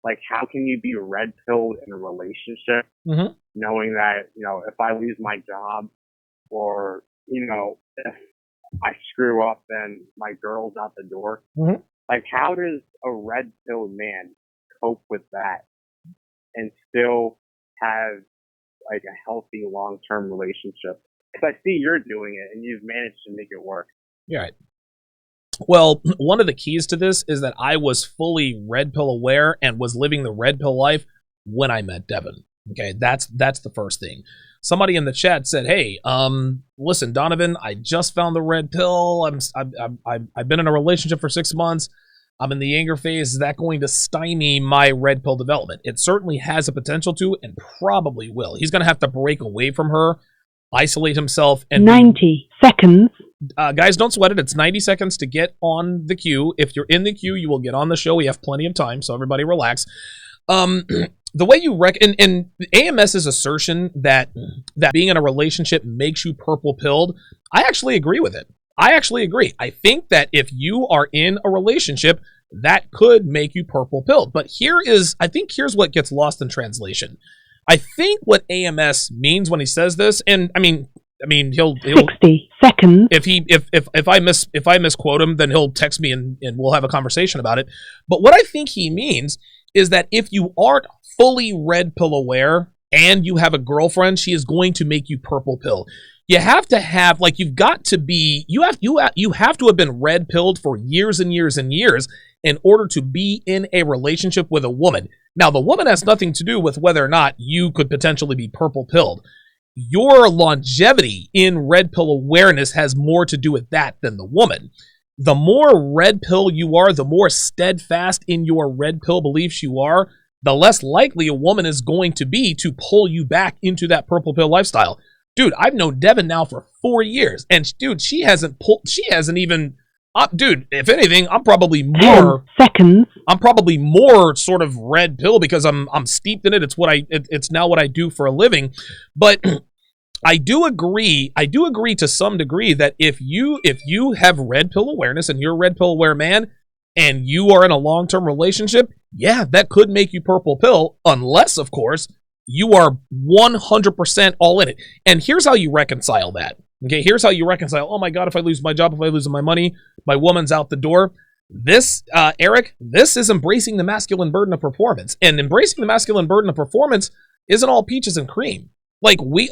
Like, how can you be red-pilled in a relationship, knowing that, if I lose my job, or, if I screw up, then my girl's out the door? Like, how does a red-pilled man cope with that and still have, like, a healthy long-term relationship? Because I see you're doing it, and you've managed to make it work. You're right. Well, one of the keys to this is that I was fully red pill aware and was living the red pill life when I met Devin. Okay, that's the first thing. Somebody in the chat said, "Hey, listen, Donovan, I just found the red pill. I've been in a relationship for 6 months. I'm in the anger phase. Is that going to stymie my red pill development?" It certainly has a potential to, and probably will. He's going to have to break away from her, isolate himself, and 90 seconds. Guys, don't sweat it. It's 90 seconds to get on the queue. If you're in the queue, you will get on the show. We have plenty of time, so everybody relax. The way you and AMS's assertion that being in a relationship makes you purple pilled, I actually agree with it. I actually agree. I think that if you are in a relationship, that could make you purple pilled. But here's what gets lost in translation. I think what AMS means when he says this, and I mean he'll 60 seconds. If I misquote him, then he'll text me and we'll have a conversation about it. But what I think he means is that if you aren't fully red pill aware and you have a girlfriend, she is going to make you purple pill. You have to have, like, you have to have been red pilled for years and years and years in order to be in a relationship with a woman. Now, the woman has nothing to do with whether or not you could potentially be purple pilled. Your longevity in red pill awareness has more to do with that than the woman. The more red pill you are, the more steadfast in your red pill beliefs you are, the less likely a woman is going to be to pull you back into that purple pill lifestyle. Dude, I've known Devin now for 4 years, and dude, she hasn't even, dude, if anything, I'm probably more 10 seconds. I'm probably more sort of red pill because I'm steeped in it. It's now what I do for a living. But I do agree to some degree that if you have red pill awareness and you're a red pill aware man and you are in a long-term relationship, yeah, that could make you purple pill, unless, of course, you are 100% all in it. And here's how you reconcile that. Okay, here's how you reconcile, oh my God, if I lose my job, if I lose my money, my woman's out the door. This, Eric, this is embracing the masculine burden of performance. And embracing the masculine burden of performance isn't all peaches and cream. We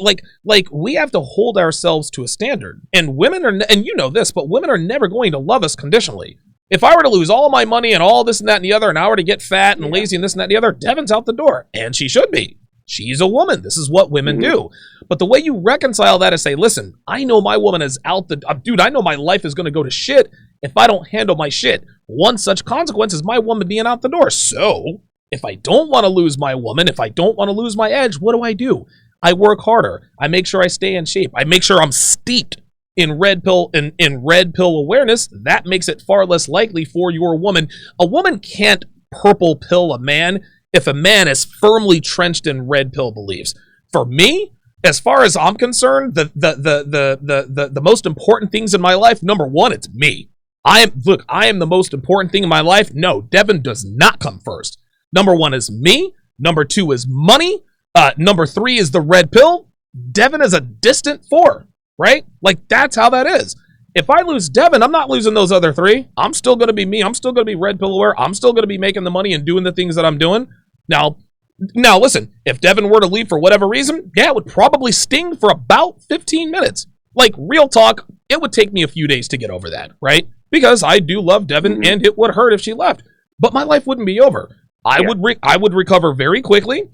have to hold ourselves to a standard. And women are, and you know this, but women are never going to love us conditionally. If I were to lose all my money and all this and that and the other, and I were to get fat and lazy and this and that and the other, Devin's out the door. And she should be. She's a woman. This is what women do. But the way you reconcile that is say, listen, I know my woman is out the... dude, I know my life is going to go to shit if I don't handle my shit. One such consequence is my woman being out the door. So, if I don't want to lose my woman, if I don't want to lose my edge, what do? I work harder. I make sure I stay in shape. I make sure I'm steeped in red pill awareness. That makes it far less likely for your woman. A woman can't purple pill a man if a man is firmly trenched in red pill beliefs. For me, as far as I'm concerned, the most important things in my life, number one, it's me. I am the most important thing in my life. No, Devin does not come first. Number one is me. Number two is money. Number three is the red pill. Devin is a distant four, right? Like, that's how that is. If I lose Devin, I'm not losing those other three. I'm still going to be me. I'm still going to be red pill aware. I'm still going to be making the money and doing the things that I'm doing. Now, listen, if Devin were to leave for whatever reason, yeah, it would probably sting for about 15 minutes. Like, real talk, it would take me a few days to get over that, right? Because I do love Devin, and it would hurt if she left. But my life wouldn't be over. I would recover very quickly.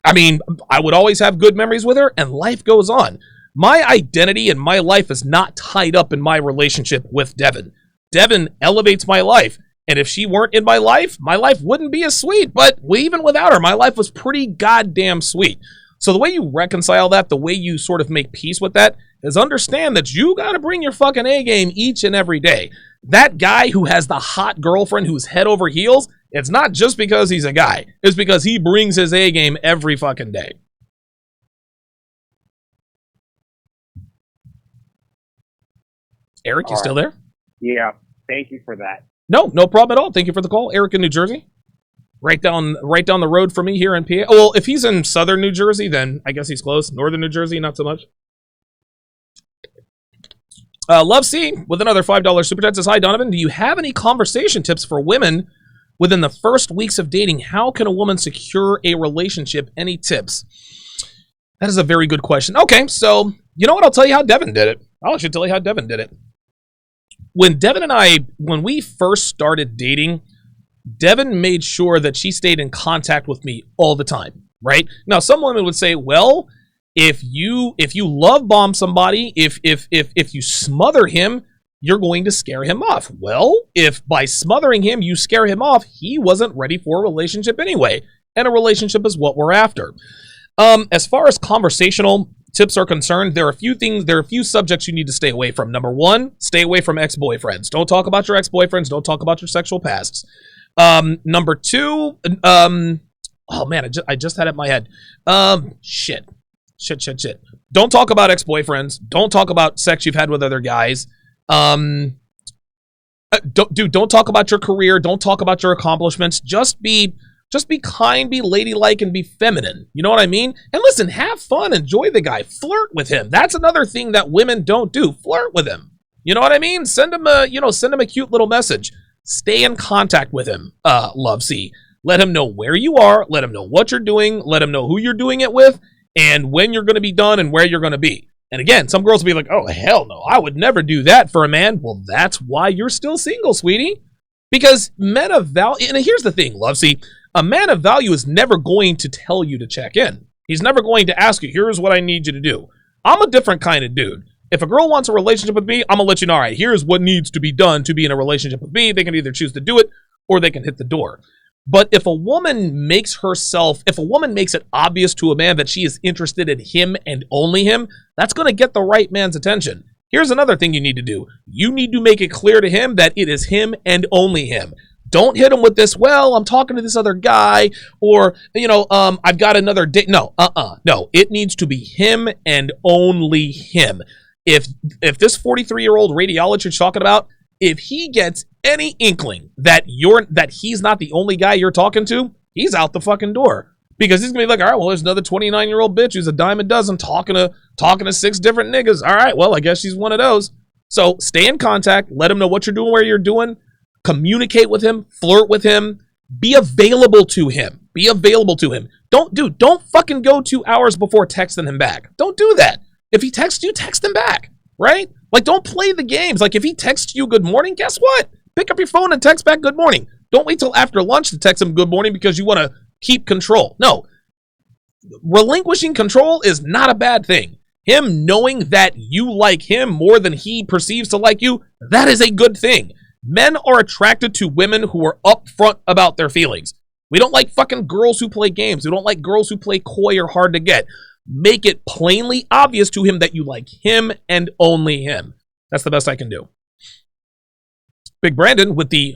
I mean, I would always have good memories with her, and life goes on. My identity and my life is not tied up in my relationship with Devin. Devin elevates my life. And if she weren't in my life wouldn't be as sweet. But even without her, my life was pretty goddamn sweet. So the way you reconcile that, the way you sort of make peace with that, is understand that you got to bring your fucking A game each and every day. That guy who has the hot girlfriend who's head over heels, it's not just because he's a guy. It's because he brings his A game every fucking day. Eric, you still there? Yeah, thank you for that. No problem at all. Thank you for the call. Eric in New Jersey. Right down the road from me here in PA. Well, if he's in southern New Jersey, then I guess he's close. Northern New Jersey, not so much. Love C with another $5 super chat says, hi, Donovan. Do you have any conversation tips for women within the first weeks of dating? How can a woman secure a relationship? Any tips? That is a very good question. Okay, so you know what? I'll tell you how Devin did it. I'll actually tell you how Devin did it. When Devin and I, when we first started dating, Devin made sure that she stayed in contact with me all the time, right? Now, some women would say, well, if you love bomb somebody, if you smother him, you're going to scare him off. Well, if by smothering him, you scare him off, he wasn't ready for a relationship anyway. And a relationship is what we're after. As far as conversational tips are concerned, there are a few subjects you need to stay away from. Number one, stay away from ex-boyfriends. Don't talk about your ex-boyfriends. Don't talk about your sexual pasts. Number two, oh man, I just had it in my head. Shit. Don't talk about ex-boyfriends. Don't talk about sex you've had with other guys. Don't talk about your career. Don't talk about your accomplishments. Just be kind, be ladylike, and be feminine. You know what I mean? And listen, have fun, enjoy the guy, flirt with him. That's another thing that women don't do. Flirt with him. You know what I mean? Send him a cute little message. Stay in contact with him, Love C. Let him know where you are. Let him know what you're doing. Let him know who you're doing it with, and when you're going to be done and where you're going to be. And again, some girls will be like, oh, hell no, I would never do that for a man. Well, that's why you're still single, sweetie. Because men of value, and here's the thing, Love C, a man of value is never going to tell you to check in. He's never going to ask you, here's what I need you to do. I'm a different kind of dude. If a girl wants a relationship with me, I'm going to let you know, all right, here's what needs to be done to be in a relationship with me. They can either choose to do it or they can hit the door. But if a woman makes it obvious to a man that she is interested in him and only him, that's going to get the right man's attention. Here's another thing you need to do. You need to make it clear to him that it is him and only him. Don't hit him with this, well, I'm talking to this other guy, or, I've got another date. No, no. It needs to be him and only him. If this 43-year-old radiologist you're talking about, if he gets any inkling that he's not the only guy you're talking to, he's out the fucking door. Because he's gonna be like, all right, well, there's another 29-year-old bitch who's a dime a dozen talking to 6 different niggas. All right, well, I guess she's one of those. So stay in contact, let him know what you're doing, where you're doing, communicate with him, flirt with him, be available to him. Don't fucking go 2 hours before texting him back. Don't do that. If he texts you, text him back, right? Like, don't play the games. Like, if he texts you good morning, guess what? Pick up your phone and text back good morning. Don't wait till after lunch to text him good morning because you want to keep control. No. Relinquishing control is not a bad thing. Him knowing that you like him more than he perceives to like you, that is a good thing. Men are attracted to women who are upfront about their feelings. We don't like fucking girls who play games. We don't like girls who play coy or hard to get. Make it plainly obvious to him that you like him and only him. That's the best I can do. Big Brandon with the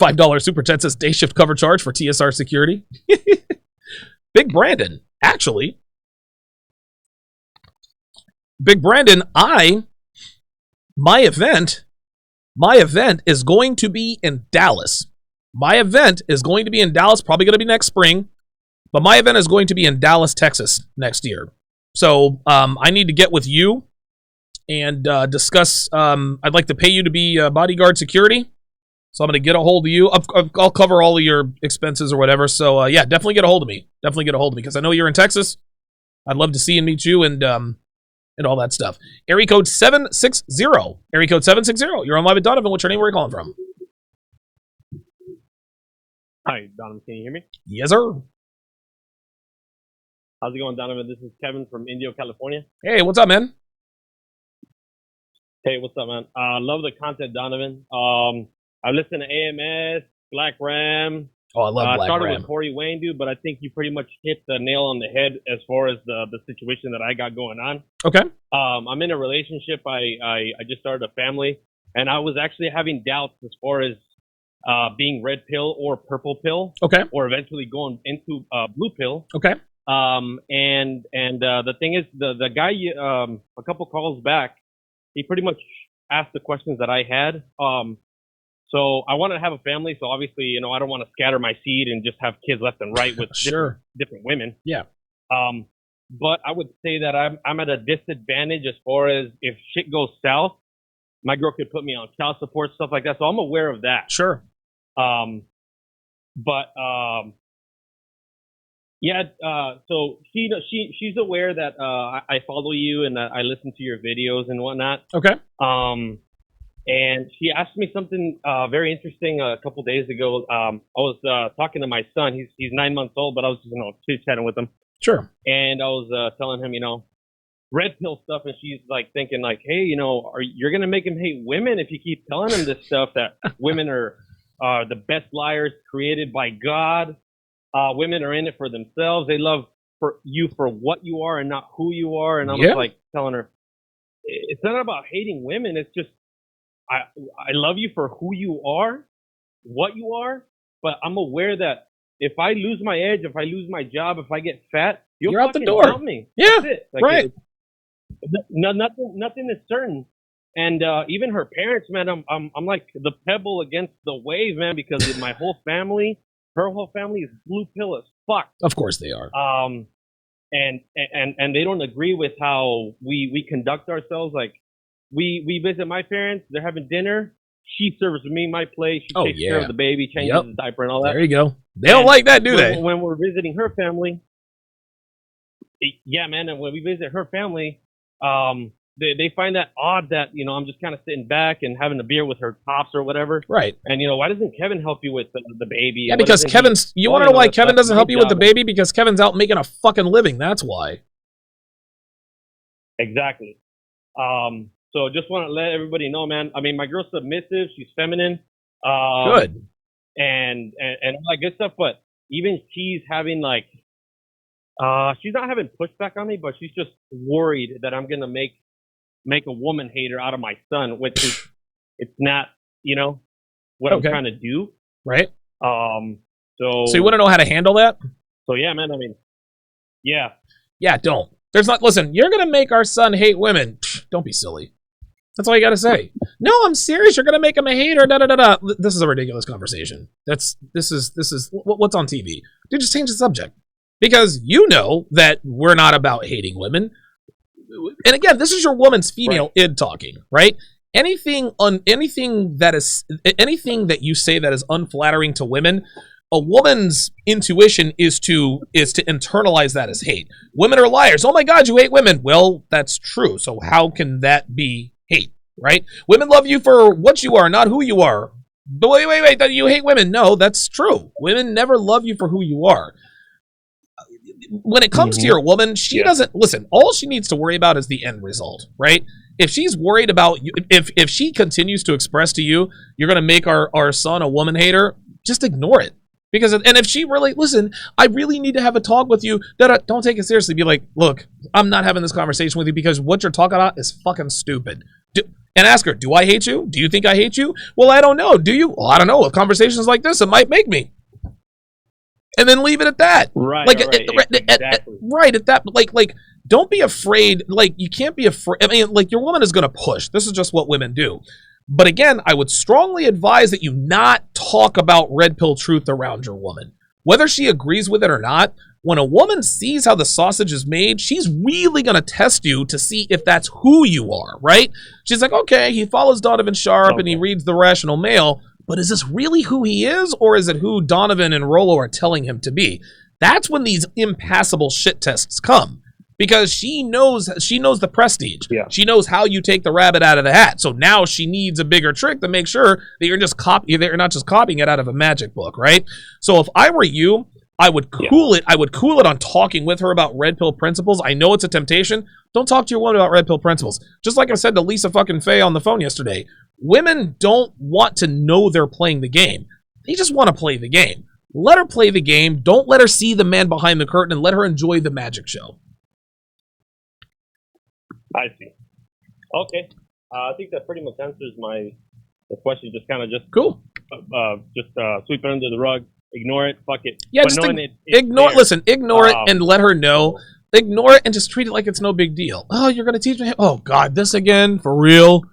$5 super chat says day shift cover charge for TSR security. Big Brandon, actually. Big Brandon, my event is going to be in Dallas. Probably going to be next spring. But my event is going to be in Dallas, Texas next year. So I need to get with you and discuss. I'd like to pay you to be bodyguard security. So I'm going to get a hold of you. I'll cover all of your expenses or whatever. So yeah, definitely get a hold of me. Because I know you're in Texas. I'd love to see and meet you and all that stuff. Area code 760. You're on live with Donovan. What's your name? Where are you calling from? Hi, Donovan. Can you hear me? Yes, sir. How's it going, Donovan? This is Kevin from Indio, California. Hey, what's up, man? Hey, what's up, man? Love the content, Donovan. I listened to AMS, Black Ram. Oh, I love Black Ram. I started with Corey Wayne, dude, but I think you pretty much hit the nail on the head as far as the situation that I got going on. Okay. I'm in a relationship. I just started a family, and I was actually having doubts as far as being red pill or purple pill. Okay. Or eventually going into blue pill. Okay. The thing is, the guy, a couple calls back, he pretty much asked the questions that I had. So I wanted to have a family. So obviously, I don't want to scatter my seed and just have kids left and right with sure. different women. Yeah. But I would say that I'm at a disadvantage as far as if shit goes south, my girl could put me on child support, stuff like that. So I'm aware of that. Sure. Yeah, so she's aware that I follow you and that I listen to your videos and whatnot. Okay. And she asked me something very interesting a couple days ago. I was talking to my son. He's 9 months old, but I was just chit-chatting with him. Sure. And I was telling him, red pill stuff, and she's like thinking like, hey, you're gonna make him hate women if you keep telling him this stuff that women are the best liars created by God. Women are in it for themselves. They love for you for what you are and not who you are. And I was Yeah. like telling her, it's not about hating women. It's just I love you for who you are, what you are, but I'm aware that if I lose my edge, if I lose my job, if I get fat, You're out the fucking door. dump me. Yeah, That's it. Like, right. Nothing is certain. And even her parents, man, I'm like the pebble against the wave, man, because my whole family, her whole family is blue pill as fuck. Of course they are. And they don't agree with how we conduct ourselves. Like we visit my parents, they're having dinner. She serves me my plate. She takes care of the baby, changes the diaper, and all that. There you go. They don't like that, do they? When we're visiting her family, yeah, man. And when we visit her family, they find that odd that I'm just kind of sitting back and having a beer with her pops or whatever. Right. And why doesn't Kevin help you with the baby? Yeah, because Kevin's. You want to know why Kevin doesn't help you with the baby? Because Kevin's out making a fucking living. That's why. Exactly. So just want to let everybody know, man. I mean, my girl's submissive. She's feminine. Good. And all that good stuff. But even she's having like, she's not having pushback on me, but she's just worried that I'm gonna make a woman hater out of my son, which is it's not, what I'm trying to do. Right. So you want to know how to handle that? So yeah, man. I mean, yeah. Yeah, don't. Listen, you're going to make our son hate women. Psh, don't be silly. That's all you got to say. No, I'm serious. You're going to make him a hater. Da, da, da, da. This is a ridiculous conversation. This is what's on TV. Dude, just change the subject. Because you know that we're not about hating women. And again, this is your woman's female id talking, right? Anything that you say that is unflattering to women, a woman's intuition is to internalize that as hate. Women are liars. Oh my God, you hate women. Well, that's true. So how can that be hate, right? Women love you for what you are, not who you are. But wait, that you hate women. No, that's true. Women never love you for who you are. When it comes to your woman, she doesn't listen. All she needs to worry about is the end result, right? If she's worried about you, if she continues to express to you, you're going to make our son a woman hater, just ignore it. Because, and if she really, listen, I really need to have a talk with you, don't take it seriously. Be like, look, I'm not having this conversation with you because what you're talking about is fucking stupid. And ask her, do I hate you? Do you think I hate you? Well, I don't know. Do you? Well, I don't know. With conversations like this, it might make me. And then leave it at that. Right. Like, Exactly. right at that. Like, don't be afraid. Like, you can't be afraid. I mean, like, your woman is going to push. This is just what women do. But again, I would strongly advise that you not talk about red pill truth around your woman. Whether she agrees with it or not, when a woman sees how the sausage is made, she's really going to test you to see if that's who you are, right? She's like, okay, he follows Donovan Sharpe and he reads The Rational Male, but is this really who he is, or is it who Donovan and Rollo are telling him to be? That's when these impassable shit tests come. Because she knows the prestige. Yeah. She knows how you take the rabbit out of the hat. So now she needs a bigger trick to make sure that you're not just copying it out of a magic book, right? So if I were you, I would cool it. I would cool it on talking with her about red pill principles. I know it's a temptation. Don't talk to your woman about red pill principles. Just like I said to Lisa fucking Fay on the phone yesterday. Women don't want to know they're playing the game. They just want to play the game. Let her play the game. Don't let her see the man behind the curtain and let her enjoy the magic show. I see. Okay. I think that pretty much answers the question. Just cool. Sweep it under the rug. Ignore it. Fuck it. Yeah, but just ignore. Listen, ignore it and let her know. Ignore it and just treat it like it's no big deal. Oh, you're gonna teach me? Oh God, this again for real?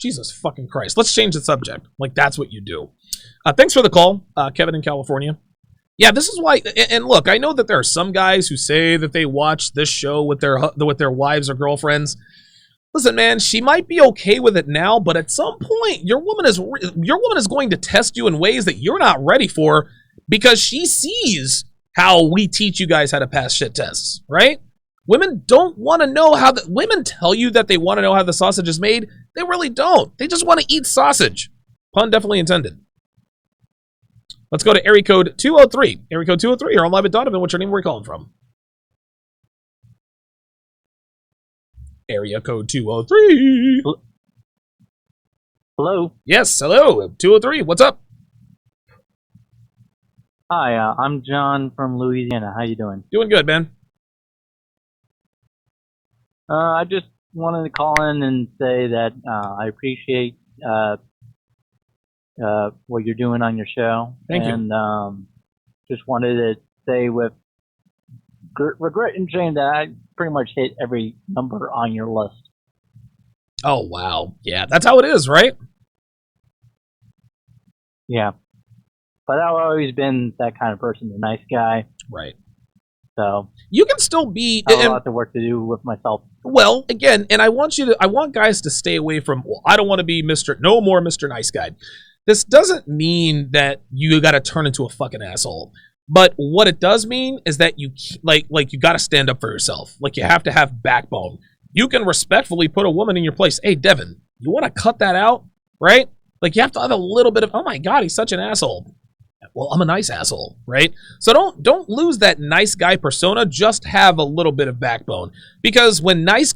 Jesus fucking Christ. Let's change the subject. Like that's what you do. Thanks for the call, Kevin in California. Yeah, this is why. And look, I know that there are some guys who say that they watch this show with their wives or girlfriends. Listen, man, she might be okay with it now, but at some point, your woman is going to test you in ways that you're not ready for because she sees how we teach you guys how to pass shit tests, right? Women don't want to know how women tell you that they want to know how the sausage is made. They really don't. They just want to eat sausage. Pun definitely intended. Let's go to area code 203. Area code 203. You're on live at Donovan. What's your name? Where are you calling from? Area code 203. Hello. Yes, hello. 203. What's up? Hi, I'm John from Louisiana. How you doing? Doing good, man. I just wanted to call in and say that I appreciate what you're doing on your show. Thank you. And just wanted to say with regret and shame that I pretty much hit every number on your list. Oh, wow. Yeah, that's how it is, right? Yeah. But I've always been that kind of person, the nice guy. Right. So you can still be. I have a lot of work to do with myself. Well, again, and I want guys to stay away from, well, I don't want to be no more Mr. Nice Guy. This doesn't mean that you got to turn into a fucking asshole. But what it does mean is that you you got to stand up for yourself. Like, you have to have backbone. You can respectfully put a woman in your place. Hey, Devin, you want to cut that out, right? Like, you have to have a little bit of, oh my God, he's such an asshole. Well, I'm a nice asshole, right? So don't lose that nice guy persona. Just have a little bit of backbone. Because when guys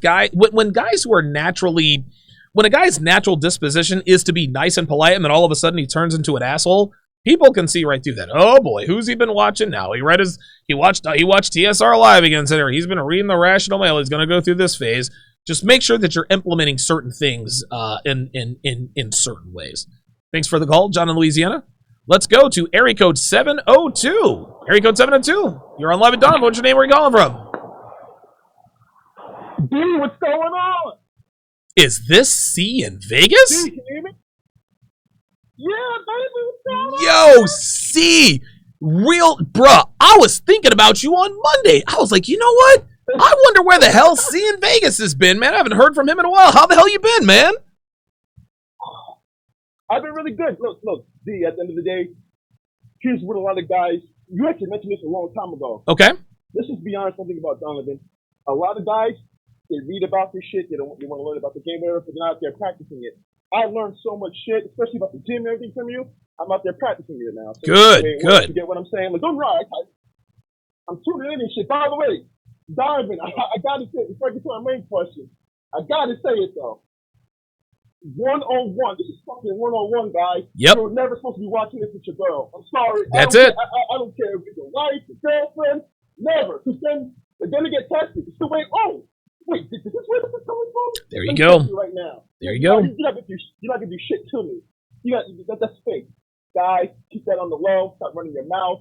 who are naturally, when a guy's natural disposition is to be nice and polite, and then all of a sudden he turns into an asshole, people can see right through that. Oh boy, who's he been watching now? He watched TSR Live again today. He's been reading the Rational Mail. He's going to go through this phase. Just make sure that you're implementing certain things in certain ways. Thanks for the call, John in Louisiana. Let's go to area code 702. Area code 702. You're on live at Donovan. What's your name? Where are you calling from? D, what's going on? Is this C in Vegas? D, can you hear me? Yeah, baby, what's going on? Yo, C. Bruh, I was thinking about you on Monday. I was like, you know what? I wonder where the hell C in Vegas has been, man. I haven't heard from him in a while. How the hell you been, man? I've been really good. Look, D, at the end of the day, here's what a lot of guys, you actually mentioned this a long time ago. Okay. Let's just be honest, something about Donovan. A lot of guys, they read about this shit, they want to learn about the game, whatever, but they're not out there practicing it. I learned so much shit, especially about the gym and everything from you. I'm out there practicing it now. So good. You get what I'm saying? Like, don't right. I'm tuning in and shit. By the way, Donovan, I gotta say, before I get to my main question, I gotta say it though. One-on-one. This is fucking one-on-one, guys. Yep. You're never supposed to be watching this with your girl. I'm sorry. That's it. I don't care if it's your wife, your girlfriend, never. Because then they're going to get tested. It's the way, oh, wait, is this where this is coming from? There you go. Right now. There you go. You're not going to do shit to me. That's fake. Guys, keep that on the low. Stop running your mouth.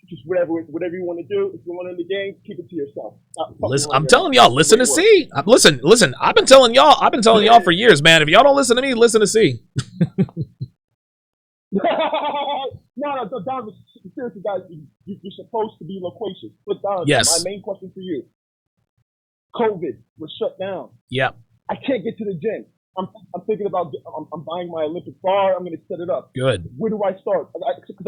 Just whatever you want to do. If you want to in the game, keep it to yourself. Listen, I'm telling y'all, listen to C. Listen. I've been telling y'all for years, man. If y'all don't listen to me, listen to C. No, Donovan, seriously, guys, you're supposed to be loquacious. But Donovan, yes. My main question for you: COVID was shut down. Yeah. I can't get to the gym. I'm thinking about. I'm buying my Olympic bar. I'm going to set it up. Good. Where do I start? Because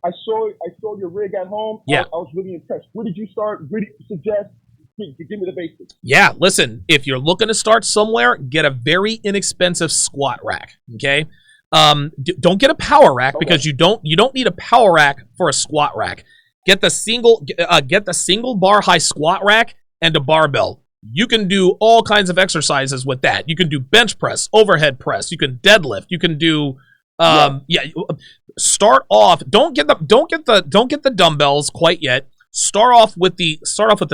I saw your rig at home. Yeah. I was really impressed. Where did you start? Where did you suggest? Give me the basics. Yeah, listen, if you're looking to start somewhere, get a very inexpensive squat rack, okay? Don't get a power rack because you don't need a power rack for a squat rack. Get the single bar high squat rack and a barbell. You can do all kinds of exercises with that. You can do bench press, overhead press, you can deadlift, you can do start off. Don't get the dumbbells quite yet. Start off with the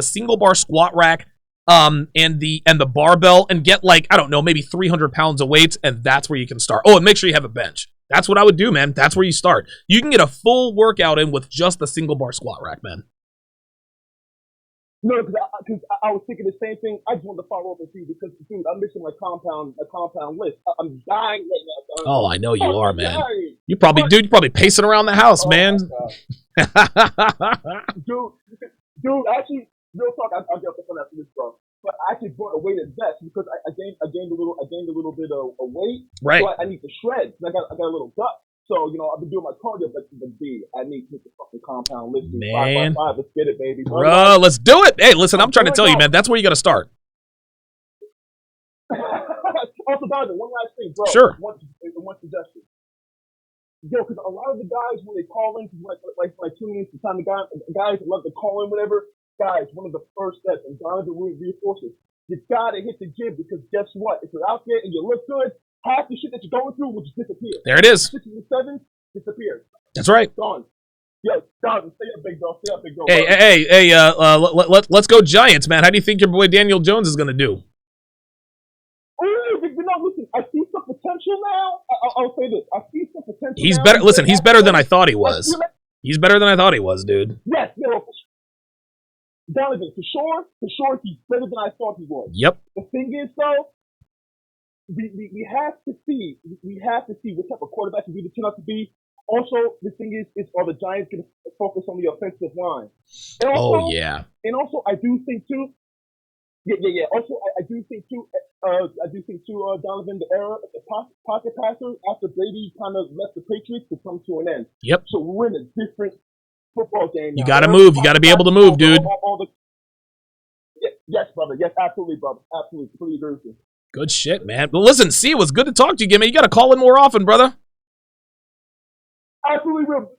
single bar squat rack, and the barbell, and get like, I don't know, maybe 300 pounds of weights, and that's where you can start. Oh, and make sure you have a bench. That's what I would do, man. That's where you start. You can get a full workout in with just the single bar squat rack, man. No, because I was thinking the same thing. I just wanted to follow up and see because, dude, I'm missing my compound list. I'm dying right now. Oh, I know you are, man. You're probably pacing around the house, man. dude, actually, real talk. I'll get up after this, bro. But I actually brought a weighted vest because I gained a little bit of weight. Right. So I need to shred. I got a little gut. So, I've been doing my cardio, but D, I need to hit the fucking compound list. Man. 5x5. Let's get it, baby. Bro, let's do it. Hey, listen, I'm trying to tell you, man, that's where you got to start. Also, Donovan, one last thing, bro. Sure. One suggestion. Because a lot of the guys, when they call in, like 2 minutes from time, the guys love to call in, whatever. Guys, one of the first steps, and Donovan will reinforce it, you got to hit the gym because guess what? If you're out there and you look good, half the shit that you're going through will just disappear. There it is. 6 and 7 disappears. That's right. Gone. Yo, Donovan, stay up, big dog. Stay up, big dog. Let's go Giants, man. How do you think your boy Daniel Jones is gonna do? Ooh, listen, I see some potential now. I'll say this. I see some potential He's now. better. Listen, he's better than I thought he was. He's better than I thought he was, dude. Yes, no. Donovan, for sure, he's better than I thought he was. Yep. The thing is, though, we have to see what type of quarterback he really turn out to be. Also, the thing is are the Giants going to focus on the offensive line? And also, And also, I do think too. Yeah. Also, I do think too. Donovan, the era of the pocket passer after Brady kind of left the Patriots to come to an end. Yep. So we're in a different football game now. You got to move. You got to be able to move, dude. Yes, brother. Yes, absolutely, brother. Absolutely. Completely agree with you. Good shit, man. But listen, see, it was good to talk to you, Gimme. You got to call in more often, brother. Absolutely will.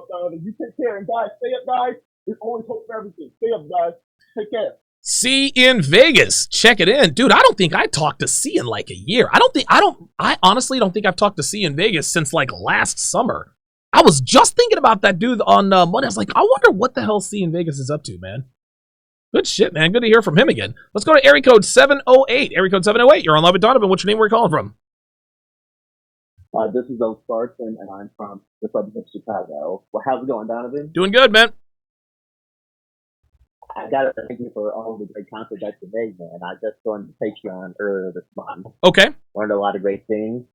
Donovan. You take care. And guys, stay up, guys. There's always hope for everything. Stay up, guys. Take care. C in Vegas. Check it in. Dude, I don't think I talked to C in like a year. I honestly don't think I've talked to C in Vegas since like last summer. I was just thinking about that dude on Monday. I was like, I wonder what the hell C in Vegas is up to, man. Good shit, man. Good to hear from him again. Let's go to area code 708. Area code 708. You're on Live with Donovan. What's your name? Where are you calling from? This is Oak Sparkson, and I'm from the suburbs of Chicago. Well, how's it going, Donovan? Doing good, man. I gotta thank you for all the great content that you made, man. I just joined the Patreon earlier this month. Okay. Learned a lot of great things.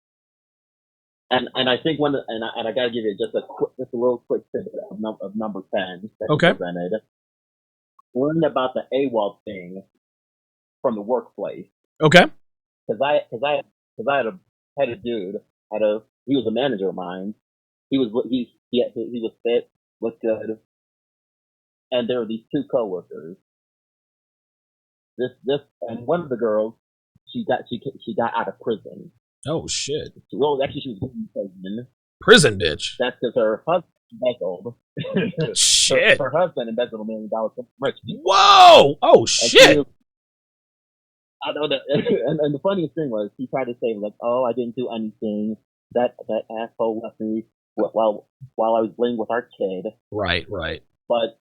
And I think I gotta give you just a little quick tip of number 10 that you presented. Learned about the AWOL thing from the workplace. Okay. Because I had a dude. He was a manager of mine. He was fit, looked good, and there were these two coworkers. This and one of the girls, she got out of prison. Oh shit! Well, actually, she was in prison. Prison bitch. That's because her husband embezzled. Shit. Her husband embezzled $1 million from rich. Whoa! Oh shit! I know that. And the funniest thing was he tried to say like, "Oh, I didn't do anything. That asshole left me while I was playing with our kid." Right. But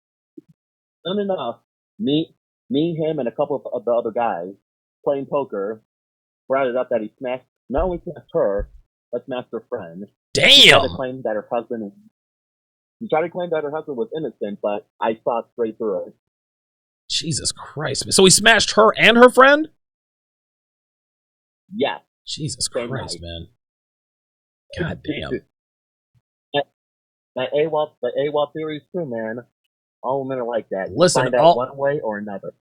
soon enough, me, him, and a couple of the other guys playing poker brought it up that he not only smashed her, but smashed her friend. Damn! She tried to claim that her husband was innocent, but I saw straight through it. Jesus Christ. So he smashed her and her friend? Yeah. Jesus Christ, man. God damn. The AWOL theory is true, man. All women are like that. Listen, find out one way or another.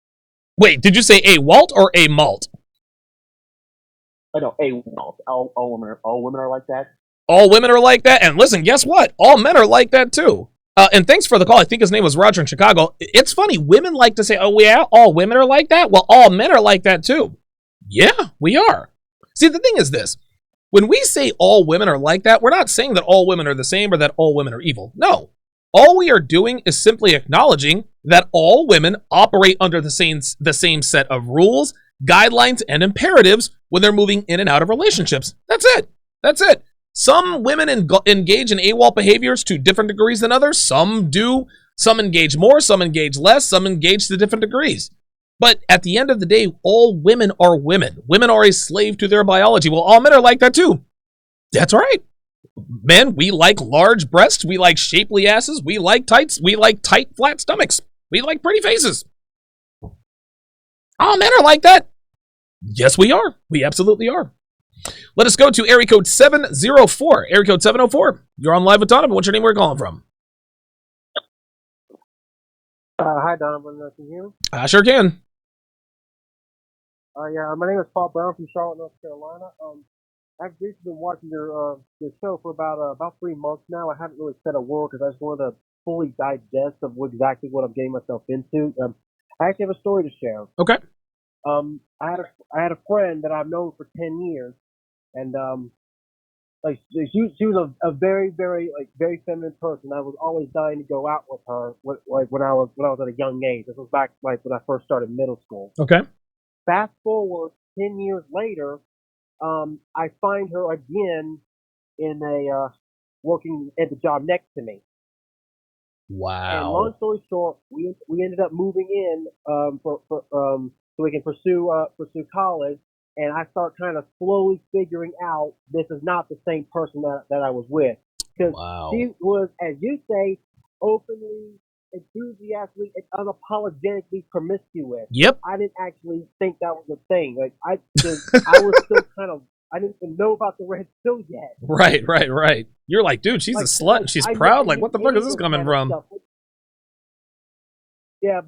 Wait, did you say a Walt or a malt? Oh, no, a Walt. All women are like that. All women are like that, and listen, guess what? All men are like that too. And thanks for the call. I think his name was Roger in Chicago. It's funny. Women like to say, "Oh yeah, all women are like that." Well, all men are like that too. Yeah, we are. See, the thing is this: when we say all women are like that, we're not saying that all women are the same or that all women are evil. No. All we are doing is simply acknowledging that all women operate under the same set of rules, guidelines, and imperatives when they're moving in and out of relationships. That's it. Some women engage in AWOL behaviors to different degrees than others. Some do. Some engage more. Some engage less. Some engage to different degrees. But at the end of the day, all women are women. Women are a slave to their biology. Well, all men are like that too. That's right. Men, we like large breasts. We like shapely asses. We like tights. We like tight, flat stomachs. We like pretty faces. All men are like that. Yes, we are. We absolutely are. Let us go to area code 704. Area code 704. You're on Live with Donovan. What's your name? Where are you calling from? Hi, Donovan. Can you hear me? I sure can. Yeah, my name is Paul Brown from Charlotte, North Carolina. I've recently been watching your show for about 3 months now. I haven't really said a word because I just wanted to fully digest of exactly what I'm getting myself into. I actually have a story to share. Okay. I had a friend that I've known for 10 years, and she was a very, very very feminine person. I was always dying to go out with her when I was at a young age. This was back when I first started middle school. Okay. Fast forward 10 years later, I find her again in working at the job next to me. And long story short, we ended up moving in so we can pursue college. And I start kind of slowly figuring out this is not the same person that I was with, because she was, as you say, openly, enthusiastically, and unapologetically promiscuous. Yep. I didn't actually think that was a thing. Like I was still kind of, I didn't even know about the red pill yet. Right. You're like, dude, she's a slut and she's proud. Like, what the fuck is this coming from? Yeah,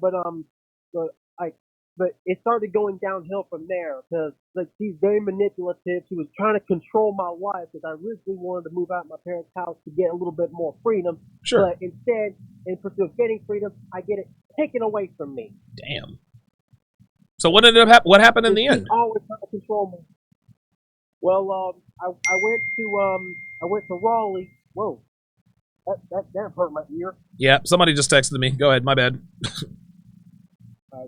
but it started going downhill from there, because like she's very manipulative. She was trying to control my life, because I originally wanted to move out of my parents' house to get a little bit more freedom. Sure. But instead, in pursuit of getting freedom, I get it taken away from me. Damn. So what ended up what happened in the end? She's always trying to control me. Well, I went to Raleigh. Whoa, that hurt my ear. Yeah, somebody just texted me. Go ahead, my bad. I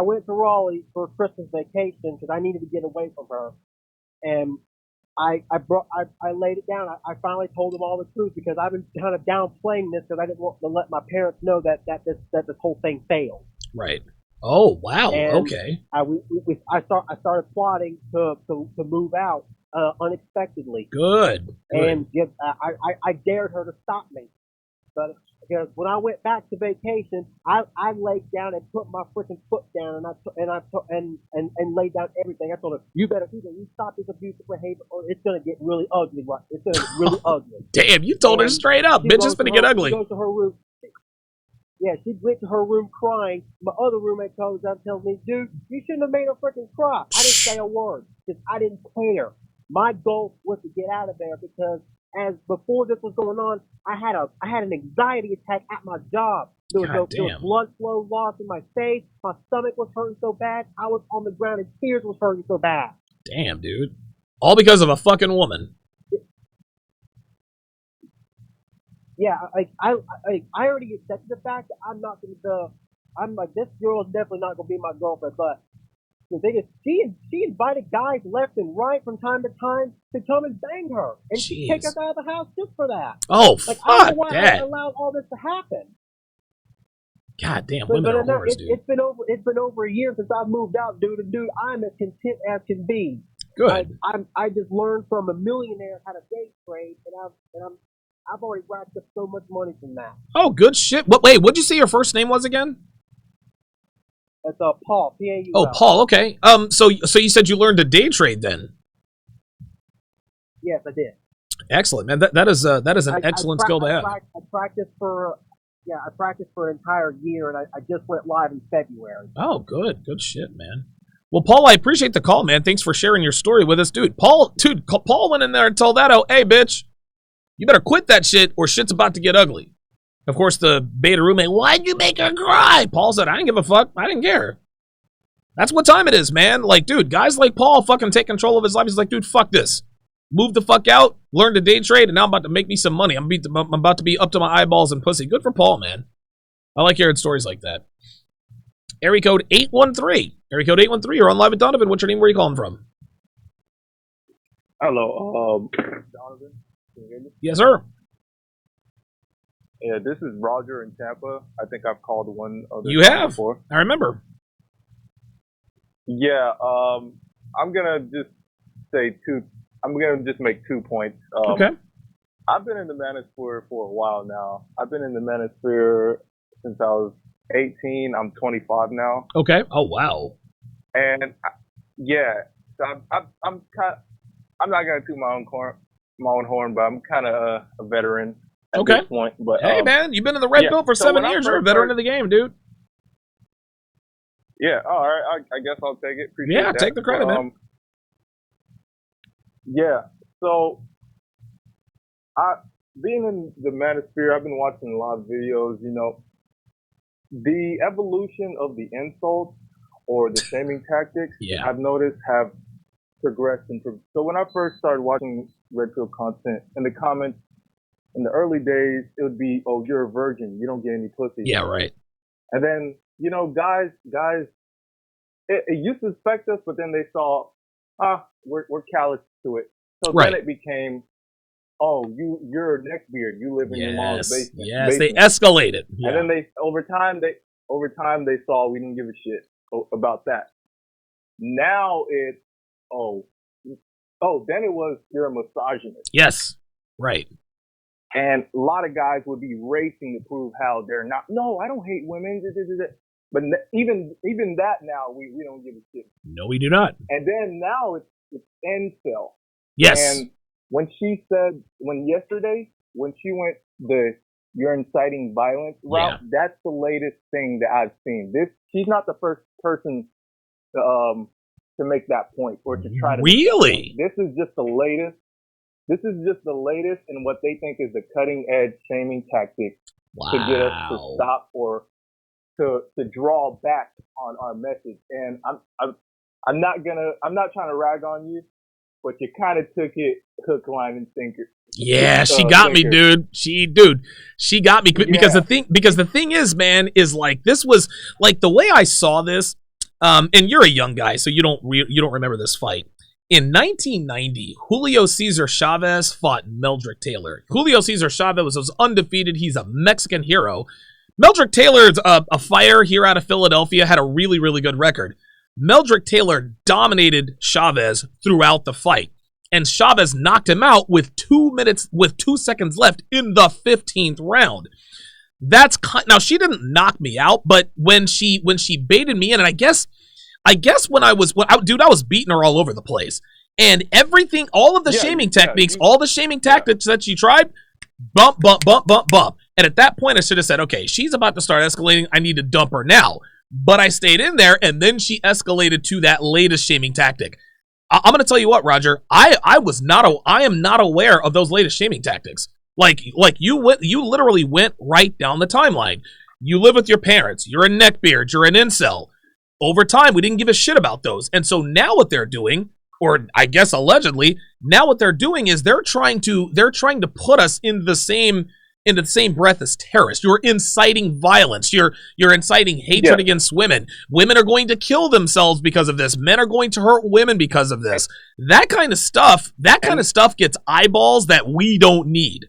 went to Raleigh for a Christmas vacation because I needed to get away from her, and I laid it down. I finally told them all the truth, because I've been kind of downplaying this because I didn't want to let my parents know that this whole thing failed. Right. Oh wow. And okay. I started plotting to move out unexpectedly. Good. And I dared her to stop me, but because when I went back to vacation, I laid down and put my freaking foot down, and laid down everything. I told her, you better either you stop this abusive behavior, or it's gonna get really ugly. Right? It's gonna get really ugly. Damn, you told her straight up, bitch. It's gonna get ugly. She goes to her room. Yeah, she went to her room crying. My other roommate comes out and tells me, dude, you shouldn't have made her freaking cry. I didn't say a word, because I didn't care. My goal was to get out of there, because as before this was going on, I had an anxiety attack at my job. There was blood flow loss in my face. My stomach was hurting so bad. I was on the ground and tears was hurting so bad. Damn, dude. All because of a fucking woman. Yeah, I already accepted the fact that I'm like, this girl is definitely not gonna be my girlfriend. But the thing is, she invited guys left and right from time to time to come and bang her, and she kicked us out of the house just for that. Oh, like, fuck I don't know why that! I allowed all this to happen. God damn, women are whores, dude. It's been over a year since I've moved out, dude. And dude, I'm as content as can be. Good. I just learned from a millionaire how to day trade, and I've already racked up so much money from that. Oh, good shit. Wait, what'd you say your first name was again? It's Paul. P-A-U-L. Oh, Paul. Okay. So you said you learned to day trade then? Yes, I did. Excellent, man. That is an excellent skill to have. I practiced for an entire year, and I just went live in February. Oh, good shit, man. Well, Paul, I appreciate the call, man. Thanks for sharing your story with us, dude. Paul went in there and told that, hey, bitch, you better quit that shit, or shit's about to get ugly. Of course, the beta roommate, why'd you make her cry? Paul said, I didn't give a fuck. I didn't care. That's what time it is, man. Like, dude, guys like Paul fucking take control of his life. He's like, dude, fuck this. Move the fuck out, learn to day trade, and now I'm about to make me some money. I'm about to be up to my eyeballs in pussy. Good for Paul, man. I like hearing stories like that. Area code 813. Area code 813. You're on live with Donovan. What's your name? Where are you calling from? Hello, Donovan. Can you hear me? Yes, sir. Yeah, this is Roger in Tampa. I think I've called one other You have before. I remember. Yeah, I'm gonna just say I'm gonna just make 2 points. Okay. I've been in the manosphere for a while now. I've been in the manosphere since I was 18. I'm 25 now. Okay. Oh wow. And yeah, so I'm not gonna toot my own horn, but I'm kind of a veteran at this point. But hey, man, you've been in the red pill for 7 years. You're a veteran of the game, dude. Yeah. All right. I guess I'll take it. Appreciate that. Take the credit, man. Yeah. So, being in the manosphere, I've been watching a lot of videos. You know, the evolution of the insults or the shaming tactics, I've noticed have progressed. So when I first started watching red pill content, in the comments, in the early days, it would be, "Oh, you're a virgin. You don't get any pussy." Yeah, right. And then, you know, guys, it used to suspect us, but then they saw, we're callous to it. So then it became, oh, you're a neckbeard. You live in your mom's basement. Yes, they escalated. Yeah. And then over time they saw we didn't give a shit about that. Now it's then it was you're a misogynist. Yes, right. And a lot of guys would be racing to prove how they're not. No, I don't hate women. But even that now we don't give a shit. No, we do not. And then now it's incel. Yes. And when she went you're inciting violence route, that's the latest thing that I've seen. She's not the first person to make that point or to try to. Really? This is just the latest. This is just the latest in what they think is the cutting edge shaming tactic to get us to stop or to draw back on our message. And I'm not trying to rag on you, but you kind of took it hook, line, and sinker. Yeah, she got me, dude. She got me because the thing is, man, is like this was like the way I saw this. And you're a young guy, so you don't remember this fight. In 1990, Julio Cesar Chavez fought Meldrick Taylor. Julio Cesar Chavez was undefeated. He's a Mexican hero. Meldrick Taylor's a fighter here out of Philadelphia, had a really, really good record. Meldrick Taylor dominated Chavez throughout the fight, and Chavez knocked him out with 2 seconds left in the 15th round. Now she didn't knock me out, but when she baited me in, and I guess when I was beating her all over the place, and everything, all of the shaming techniques, all the shaming tactics that she tried, bump, bump, bump, bump, bump. And at that point, I should have said, okay, she's about to start escalating. I need to dump her now. But I stayed in there, and then she escalated to that latest shaming tactic. I'm going to tell you what, Roger. I am not aware of those latest shaming tactics. Like you literally went right down the timeline. You live with your parents. You're a neckbeard. You're an incel. Over time, we didn't give a shit about those. And so now what they're doing, or I guess allegedly, now what they're doing is they're trying to put us in the same breath as terrorists. You're inciting violence. You're inciting hatred against women. Women are going to kill themselves because of this. Men are going to hurt women because of this. That kind of stuff gets eyeballs that we don't need.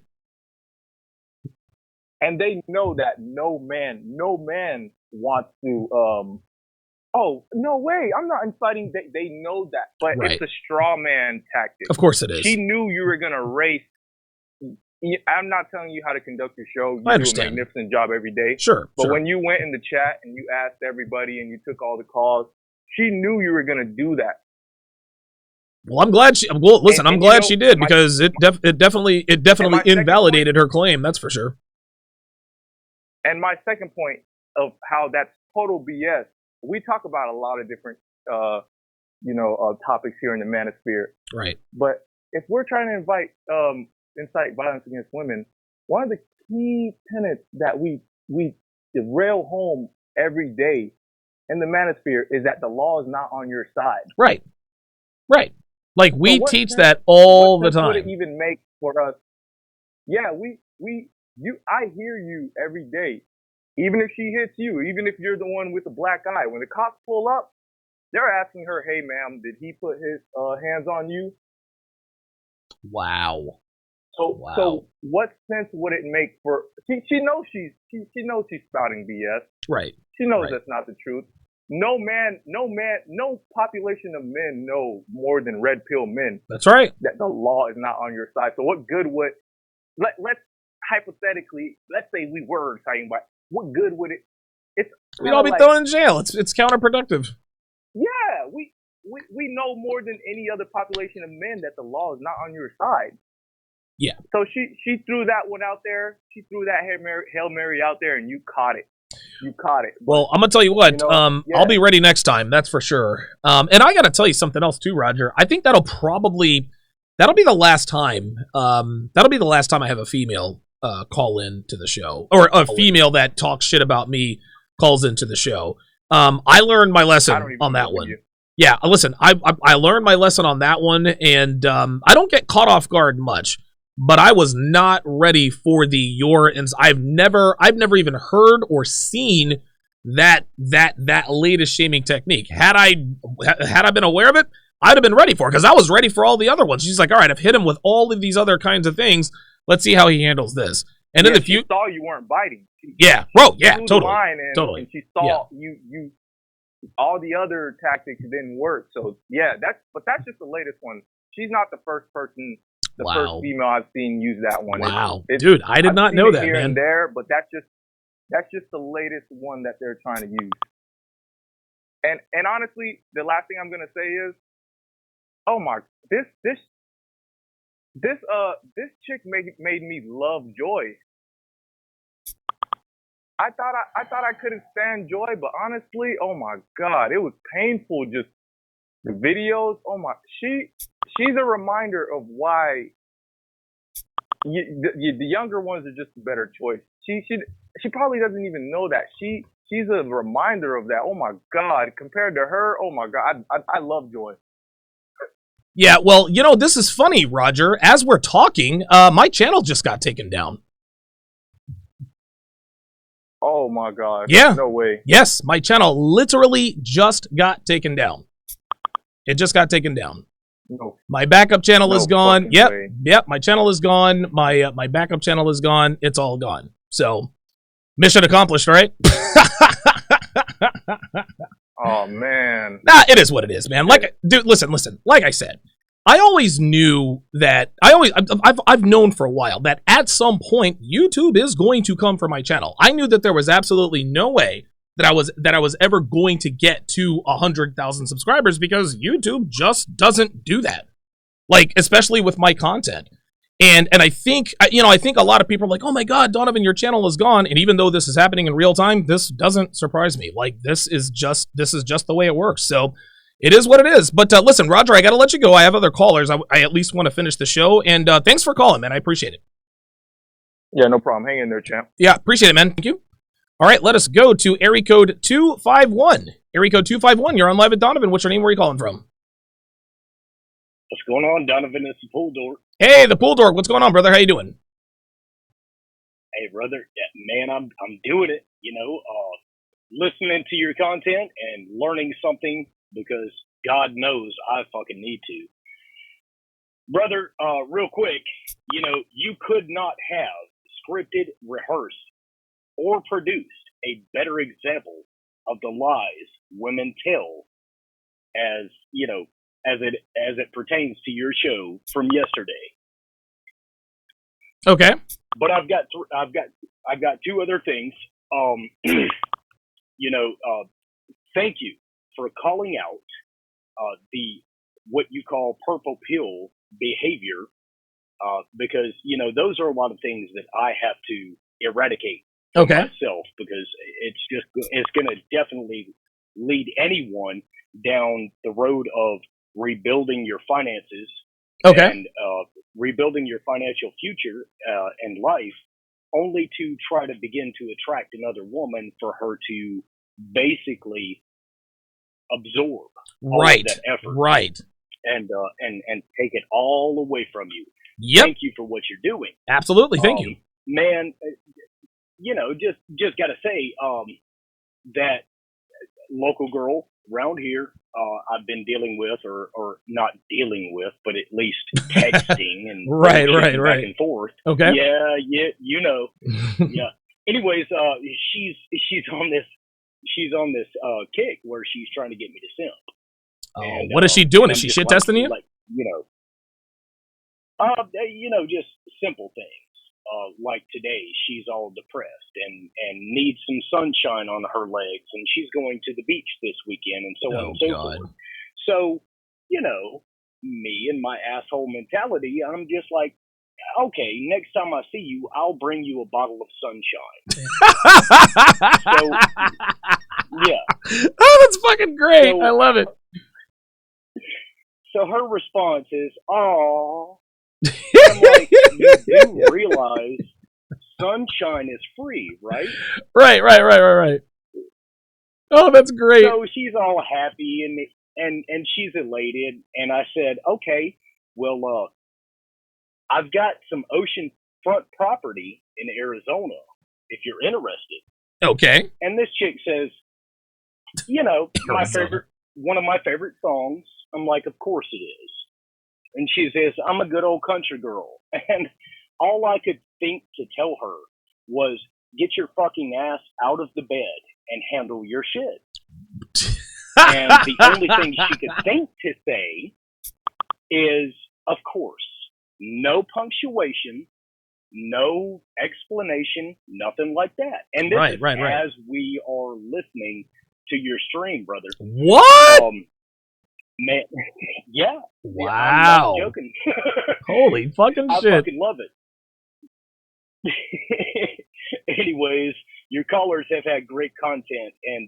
And they know that no man wants to oh, no way, I'm not inciting. They know that. But it's a straw man tactic. Of course it is. She knew you were going to race. I'm not telling you how to conduct your show. You do a magnificent job every day. Sure. But when you went in the chat and you asked everybody and you took all the calls, she knew you were going to do that. Well, I'm glad she did, because it definitely invalidated her claim. That's for sure. And my second point of how that's total BS. We talk about a lot of different, topics here in the manosphere. Right. But if we're trying to incite violence against women, one of the key tenets that we rail home every day in the manosphere is that the law is not on your side. Right. Right. Like we teach that all the time. What would it even make for us? Yeah, I hear you every day. Even if she hits you, even if you're the one with the black eye, when the cops pull up, they're asking her, "Hey, ma'am, did he put his hands on you?" Wow. So what sense would it make for? She knows she's spouting BS. Right. She knows that's not the truth. No population of men know more than red pill men. That's right. That the law is not on your side. So what good would let's hypothetically, let's say we were inciting violence. What good would it? We'd all be thrown in jail. It's counterproductive. Yeah, we know more than any other population of men that the law is not on your side. Yeah. So she threw that one out there. She threw that Hail Mary out there, and you caught it. Well, I'm gonna tell you what. I'll be ready next time. That's for sure. And I gotta tell you something else too, Roger. I think that'll be the last time. That'll be the last time I have a female call in to the show, or a female that talks shit about me calls into the show. I learned my lesson on that one. Yeah, listen, I learned my lesson on that one, and I don't get caught off guard much, but I was not ready for I've never even heard or seen that latest shaming technique. Had I been aware of it, I'd have been ready for it because I was ready for all the other ones. She's like, all right, I've hit him with all of these other kinds of things. Let's see how he handles this. And then she saw you weren't biting. Yeah, bro, yeah, totally. And she saw you. All the other tactics didn't work. So yeah, that's just the latest one. She's not the first person, first female I've seen use that one. Wow, dude, I did not know that, here man. And there, but that's just the latest one that they're trying to use. And honestly, the last thing I'm gonna say is, oh my, this chick made me love Joy. I thought I couldn't stand Joy, but honestly, oh my God, it was painful. Just the videos. Oh my, she's a reminder of why the younger ones are just a better choice. She probably doesn't even know that. She's a reminder of that. Oh my God, compared to her, oh my God, I love Joy. Yeah, well, this is funny, Roger. As we're talking, my channel just got taken down. Oh my God. Yeah. No way. Yes, my channel literally just got taken down. It just got taken down. No. My backup channel is gone. Yep. Way. Yep, my channel is gone. My backup channel is gone. It's all gone. So, mission accomplished, right? Oh man. Nah, it is what it is, man. Dude, listen. Like I said, I always knew that I've known for a while that at some point YouTube is going to come for my channel. I knew that there was absolutely no way that I was ever going to get to 100,000 subscribers because YouTube just doesn't do that. Like, especially with my content. And I think a lot of people are like, oh my God, Donovan, your channel is gone. And even though this is happening in real time, this doesn't surprise me. Like, this is just the way it works. So it is what it is. But listen, Roger, I got to let you go. I have other callers. I at least want to finish the show. And thanks for calling, man. I appreciate it. Yeah, no problem. Hang in there, champ. Yeah, appreciate it, man. Thank you. All right, let us go to area code 251. Area code 251, you're on live at Donovan. What's your name? Where are you calling from? What's going on, Donovan? It's the pool dork. Hey, the pool dork. What's going on, brother? How you doing? Hey, brother. Yeah, man, I'm doing it. Listening to your content and learning something because God knows I fucking need to. Brother, real quick, you could not have scripted, rehearsed, or produced a better example of the lies women tell as it pertains to your show from yesterday. Okay. But I've got two other things. Thank you for calling out the what you call purple pill behavior, because those are a lot of things that I have to eradicate myself, because it's going to definitely lead anyone down the road of rebuilding your finances and rebuilding your financial future and life, only to try to begin to attract another woman for her to basically absorb all of that effort, and take it all away from you. Yep. Thank you for what you're doing. Absolutely, thank you, man. Just gotta say that local girl around here I've been dealing with, or not dealing with, but at least texting and right back and forth. Okay. Yeah, yeah. Anyways, she's on this kick where she's trying to get me to simp. And, what is she doing? Is she shit testing you? Just simple things. Like today, she's all depressed and needs some sunshine on her legs, and she's going to the beach this weekend, and so on and so forth. So, me and my asshole mentality, I'm just like, okay, next time I see you, I'll bring you a bottle of sunshine. So, yeah. Oh, that's fucking great. I love it. So her response is, "Aw." I'm like, you do realize sunshine is free, right? Right. Oh, that's great. So she's all happy and she's elated, and I said, okay, well, I've got some oceanfront property in Arizona if you're interested. Okay. And this chick says, one of my favorite songs I'm like, of course it is. And she says, I'm a good old country girl. And all I could think to tell her was, get your fucking ass out of the bed and handle your shit. And the only thing she could think to say is, of course, no punctuation, no explanation, nothing like that. And this is as we are listening to your stream, brother. What? Man, yeah. Wow. Yeah, I'm not joking. Holy fucking shit. I fucking love it. Anyways, your callers have had great content, and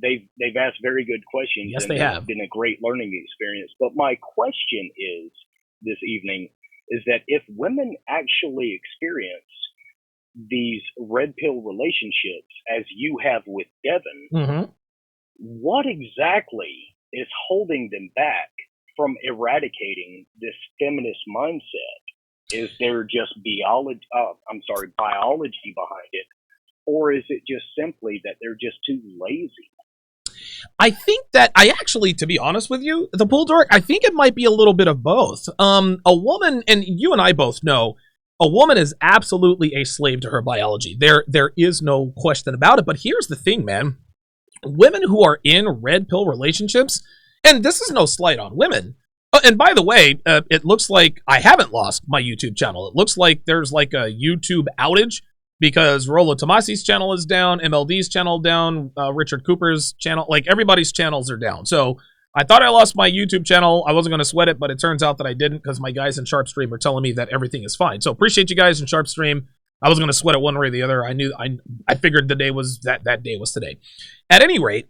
they've asked very good questions. Yes, and they have. It's been a great learning experience. But my question is this evening is that if women actually experience these red pill relationships as you have with Devin, what exactly is holding them back from eradicating this feminist mindset? Is there just biology behind it? Or is it just simply that they're just too lazy? I think that to be honest with you, the Bull Dork, I think it might be a little bit of both. A woman, and you and I both know, a woman is absolutely a slave to her biology. There is no question about it. But here's the thing, man. Women who are in red pill relationships, and this is no slight on women. And by the way, it looks like I haven't lost my YouTube channel. It looks like there's like a YouTube outage because Rollo Tomasi's channel is down, MLD's channel down, Richard Cooper's channel, like everybody's channels are down. So I thought I lost my YouTube channel. I wasn't going to sweat it, but it turns out that I didn't because my guys in Sharpe Stream are telling me that everything is fine. So appreciate you guys in Sharpe Stream. I wasn't going to sweat it one way or the other. I figured the day was that day was today. At any rate,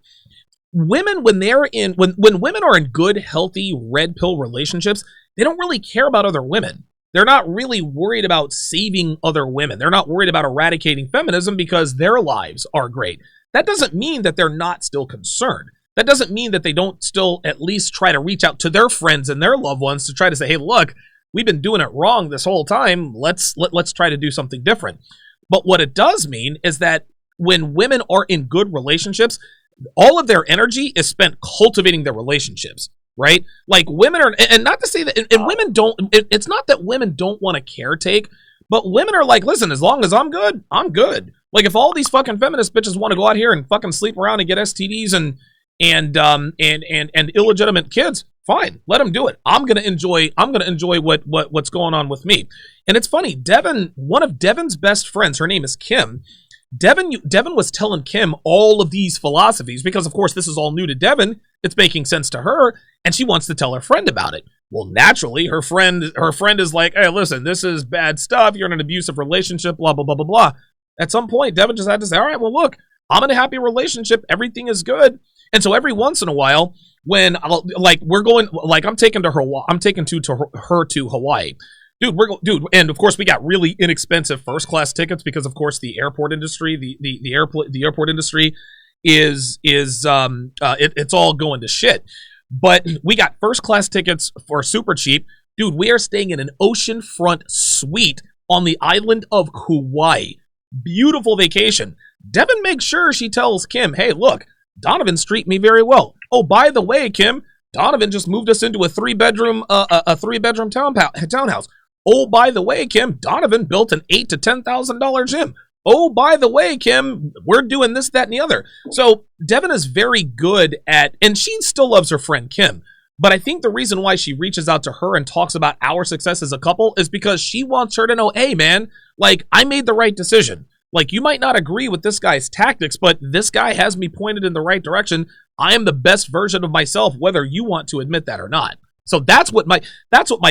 women when women are in good, healthy red pill relationships, they don't really care about other women. They're not really worried about saving other women. They're not worried about eradicating feminism because their lives are great. That doesn't mean that they're not still concerned. That doesn't mean that they don't still at least try to reach out to their friends and their loved ones to try to say, hey, look, we've been doing it wrong this whole time. Let's try to do something different. But what it does mean is that when women are in good relationships, all of their energy is spent cultivating their relationships, right? Like women are, and not to say that, and women don't, it's not that women don't want to caretake, but women are like, listen, as long as I'm good, I'm good. Like if all these fucking feminist bitches want to go out here and fucking sleep around and get STDs and illegitimate kids, fine, let them do it. I'm gonna enjoy what's going on with me. And it's funny, Devin, one of Devin's best friends, her name is Kim. Devin was telling Kim all of these philosophies because, of course, this is all new to Devin. It's making sense to her, and she wants to tell her friend about it. Well, naturally, her friend is like, hey, listen, this is bad stuff. You're in an abusive relationship, blah, blah, blah, blah, blah. At some point, Devin just had to say, all right, well, look, I'm in a happy relationship. Everything is good. And so every once in a while, when I'm taking her to Hawaii. Dude, and of course we got really inexpensive first class tickets because of course the airport industry, the airport industry is it's all going to shit. But we got first class tickets for super cheap. Dude, we are staying in an oceanfront suite on the island of Kauai. Beautiful vacation. Devin makes sure she tells Kim, hey, look, Donovan's treat me very well. Oh, by the way, Kim, Donovan just moved us into a three-bedroom townhouse. Oh, by the way, Kim, Donovan built an $8,000 to $10,000 gym. Oh, by the way, Kim, we're doing this, that, and the other. So Devin is very good at, and she still loves her friend Kim. But I think the reason why she reaches out to her and talks about our success as a couple is because she wants her to know, hey, man, like, I made the right decision. Like, you might not agree with this guy's tactics, but this guy has me pointed in the right direction. I am the best version of myself, whether you want to admit that or not. So that's what my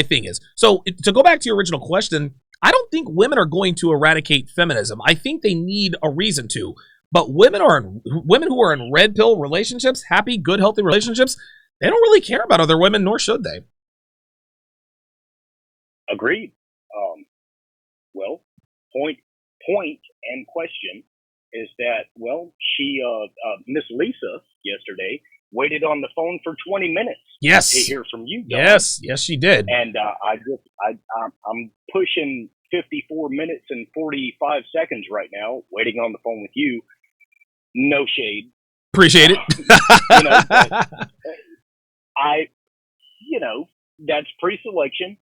thing is. So to go back to your original question, I don't think women are going to eradicate feminism. I think they need a reason to. But women who are in red pill relationships, happy, good, healthy relationships, they don't really care about other women, nor should they. Agreed. Well, point and question is that, well, she, Miss Lisa yesterday waited on the phone for 20 minutes. Yes. To hear from you, Don. Yes, she did. And I'm pushing 54 minutes and 45 seconds right now, waiting on the phone with you. No shade. Appreciate it. I, you know, that's pre-selection.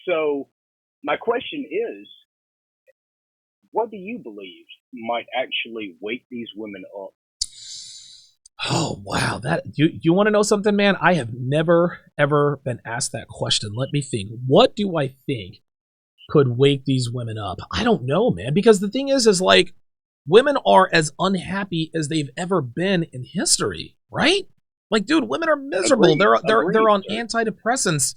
So my question is, what do you believe might actually wake these women up? Oh, wow. That you want to know something, man? I have never, ever been asked that question. Let me think. What do I think could wake these women up? I don't know, man. Because the thing is like, women are as unhappy as they've ever been in history, right? Like, dude, women are miserable. Agreed. They're on antidepressants.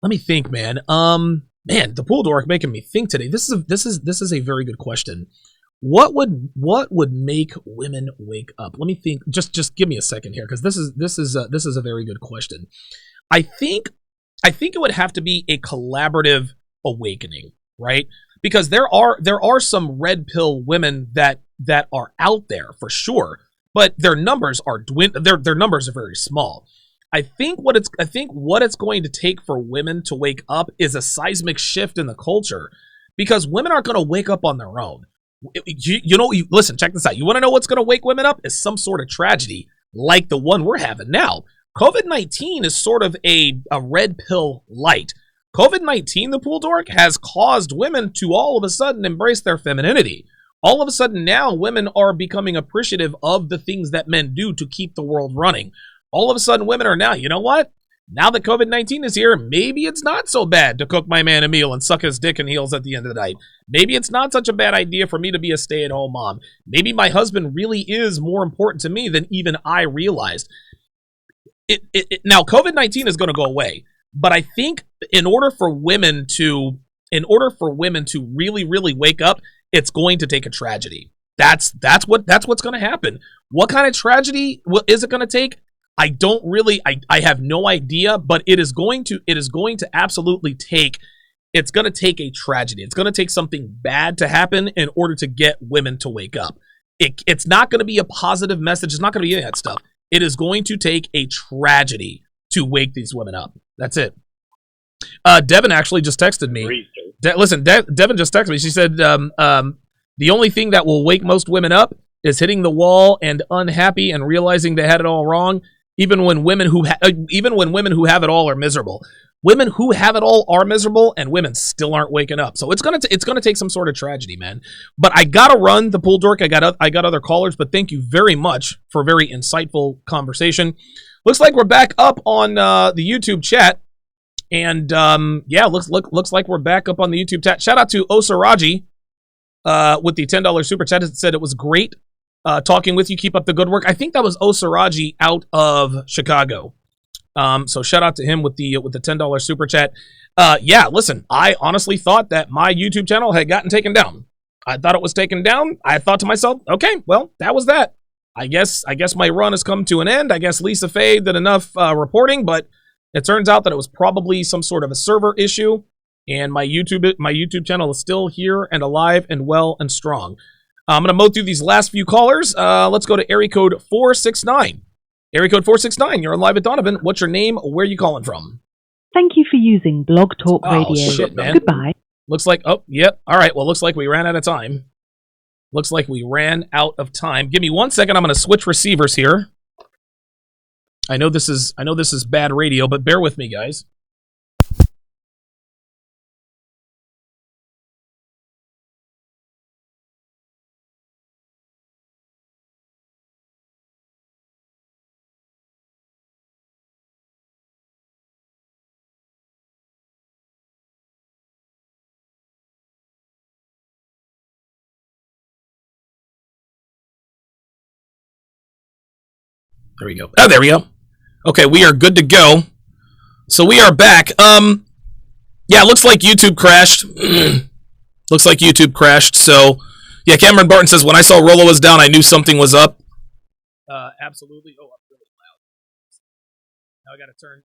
Let me think, man. Man, the pool dork making me think today. This is a very good question. What would make women wake up? Let me think. Just give me a second here, because this is a very good question. I think it would have to be a collaborative awakening, right? Because there are some red pill women that are out there for sure, but their numbers are their numbers are very small. I think what it's going to take for women to wake up is a shift in the culture, because women aren't going to wake up on their own. Listen, check this out. You want to know what's going to wake women up? Is some sort of tragedy like the one we're having now. COVID-19 is sort of a red pill light. COVID-19, the pool dork, has caused women to all of a sudden embrace their femininity. All of a sudden now, women are becoming appreciative of the things that men do to keep the world running. All of a sudden, women are now, you know what? Now that COVID-19 is here, maybe it's not so bad to cook my man a meal and suck his dick and heels at the end of the night. Maybe it's not such a bad idea for me to be a stay-at-home mom. Maybe my husband really is more important to me than even I realized. Now, COVID-19 is going to go away, but I think in order for women to really, really wake up, it's going to take a tragedy. That's what's going to happen. What kind of tragedy is it going to take? I don't really, I have no idea, but it is going to absolutely take, it's going to take a tragedy. It's going to take something bad to happen in order to get women to wake up. It's not going to be a positive message. It's not going to be any of that stuff. It is going to take a tragedy to wake these women up. That's it. Devin actually just texted me. Devin just texted me. She said, the only thing that will wake most women up is hitting the wall and unhappy and realizing they had it all wrong. Even when women who have it all are miserable. Women who have it all are miserable, and women still aren't waking up. So it's gonna take some sort of tragedy, man. But I gotta run, the pool dork. I got other callers, but thank you very much for a very insightful conversation. Looks like we're back up on the YouTube chat, and looks like we're back up on the YouTube chat. Shout out to Osaraji with the $10 super chat. It said it was great talking with you. Keep up the good work. I think that was Osaraji out of Chicago. So shout out to him with the $10 super chat. Listen, I honestly thought that my YouTube channel had gotten taken down. I thought it was taken down. I thought to myself, okay, well, that was that. I guess my run has come to an end. I guess Lisa Fay did enough reporting, but it turns out that it was probably some sort of a server issue, and my YouTube channel is still here and alive and well and strong. I'm going to mow through these last few callers. Let's go to area code 469. Area code 469, you're on live at Donovan. What's your name? Where are you calling from? Thank you for using Blog Talk Radio. Oh, shit, man. Goodbye. Looks like, oh, yep. All right, well, looks like we ran out of time. Give me 1 second. I'm going to switch receivers here. I know this is bad radio, but bear with me, guys. There we go. Oh, there we go. Okay, we are good to go. So we are back. Yeah, looks like YouTube crashed. So, yeah, Cameron Barton says, when I saw Rollo was down, I knew something was up. Absolutely. Oh, I'm really loud. Now I got to turn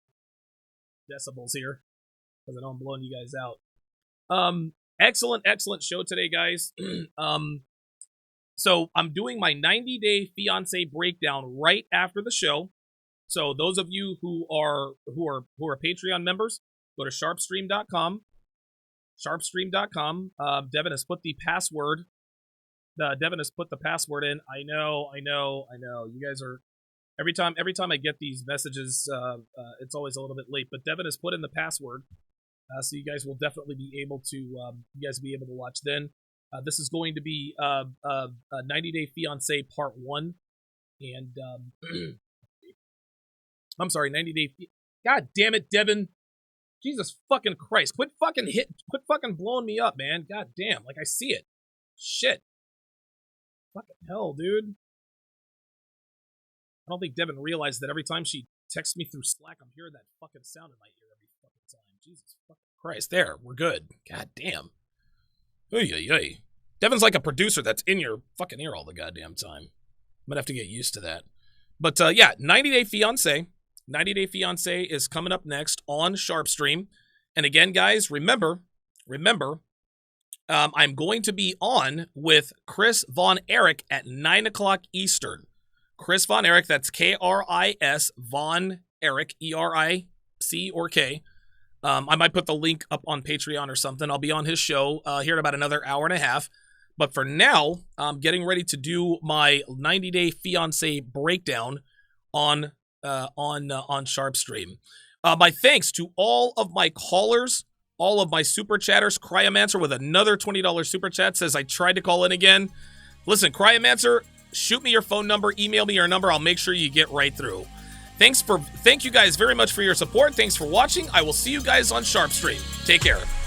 decibels here, because I know I'm blowing you guys out. Excellent show today, guys. So I'm doing my 90-day fiance breakdown right after the show. So those of you who are Patreon members, go to sharpstream.com. Sharpstream.com. Devin has put the password. Devin has put the password in. I know. You guys are Every time I get these messages, it's always a little bit late. But Devin has put in the password, so you guys will definitely be able to watch then. This is going to be 90 Day Fiancé Part 1, and I'm sorry, 90 Day. God damn it, Devin! Jesus fucking Christ! Quit fucking blowing me up, man! God damn! Like I see it. Shit! Fucking hell, dude! I don't think Devin realized that every time she texts me through Slack, I'm hearing that fucking sound in my ear every fucking time. Jesus fucking Christ! There, we're good. God damn. Oy. Devin's like a producer that's in your fucking ear all the goddamn time. I'm gonna have to get used to that. But yeah, 90 Day Fiancé. 90 Day Fiancé is coming up next on Sharpe Stream. And again, guys, remember, I'm going to be on with Chris Von Erich at 9 o'clock Eastern. Chris Von Erich, that's K-R-I-S, Von Erich, E-R-I-C or K. I might put the link up on Patreon or something. I'll be on his show here in about another hour and a half. But for now, I'm getting ready to do my 90 Day Fiancé breakdown on Sharpe Stream. My thanks to all of my callers, all of my super chatters. Cryomancer with another $20 super chat says, I tried to call in again. Listen, Cryomancer, shoot me your phone number, email me your number. I'll make sure you get right through. Thank you guys very much for your support. Thanks for watching. I will see you guys on Sharpe Stream. Take care.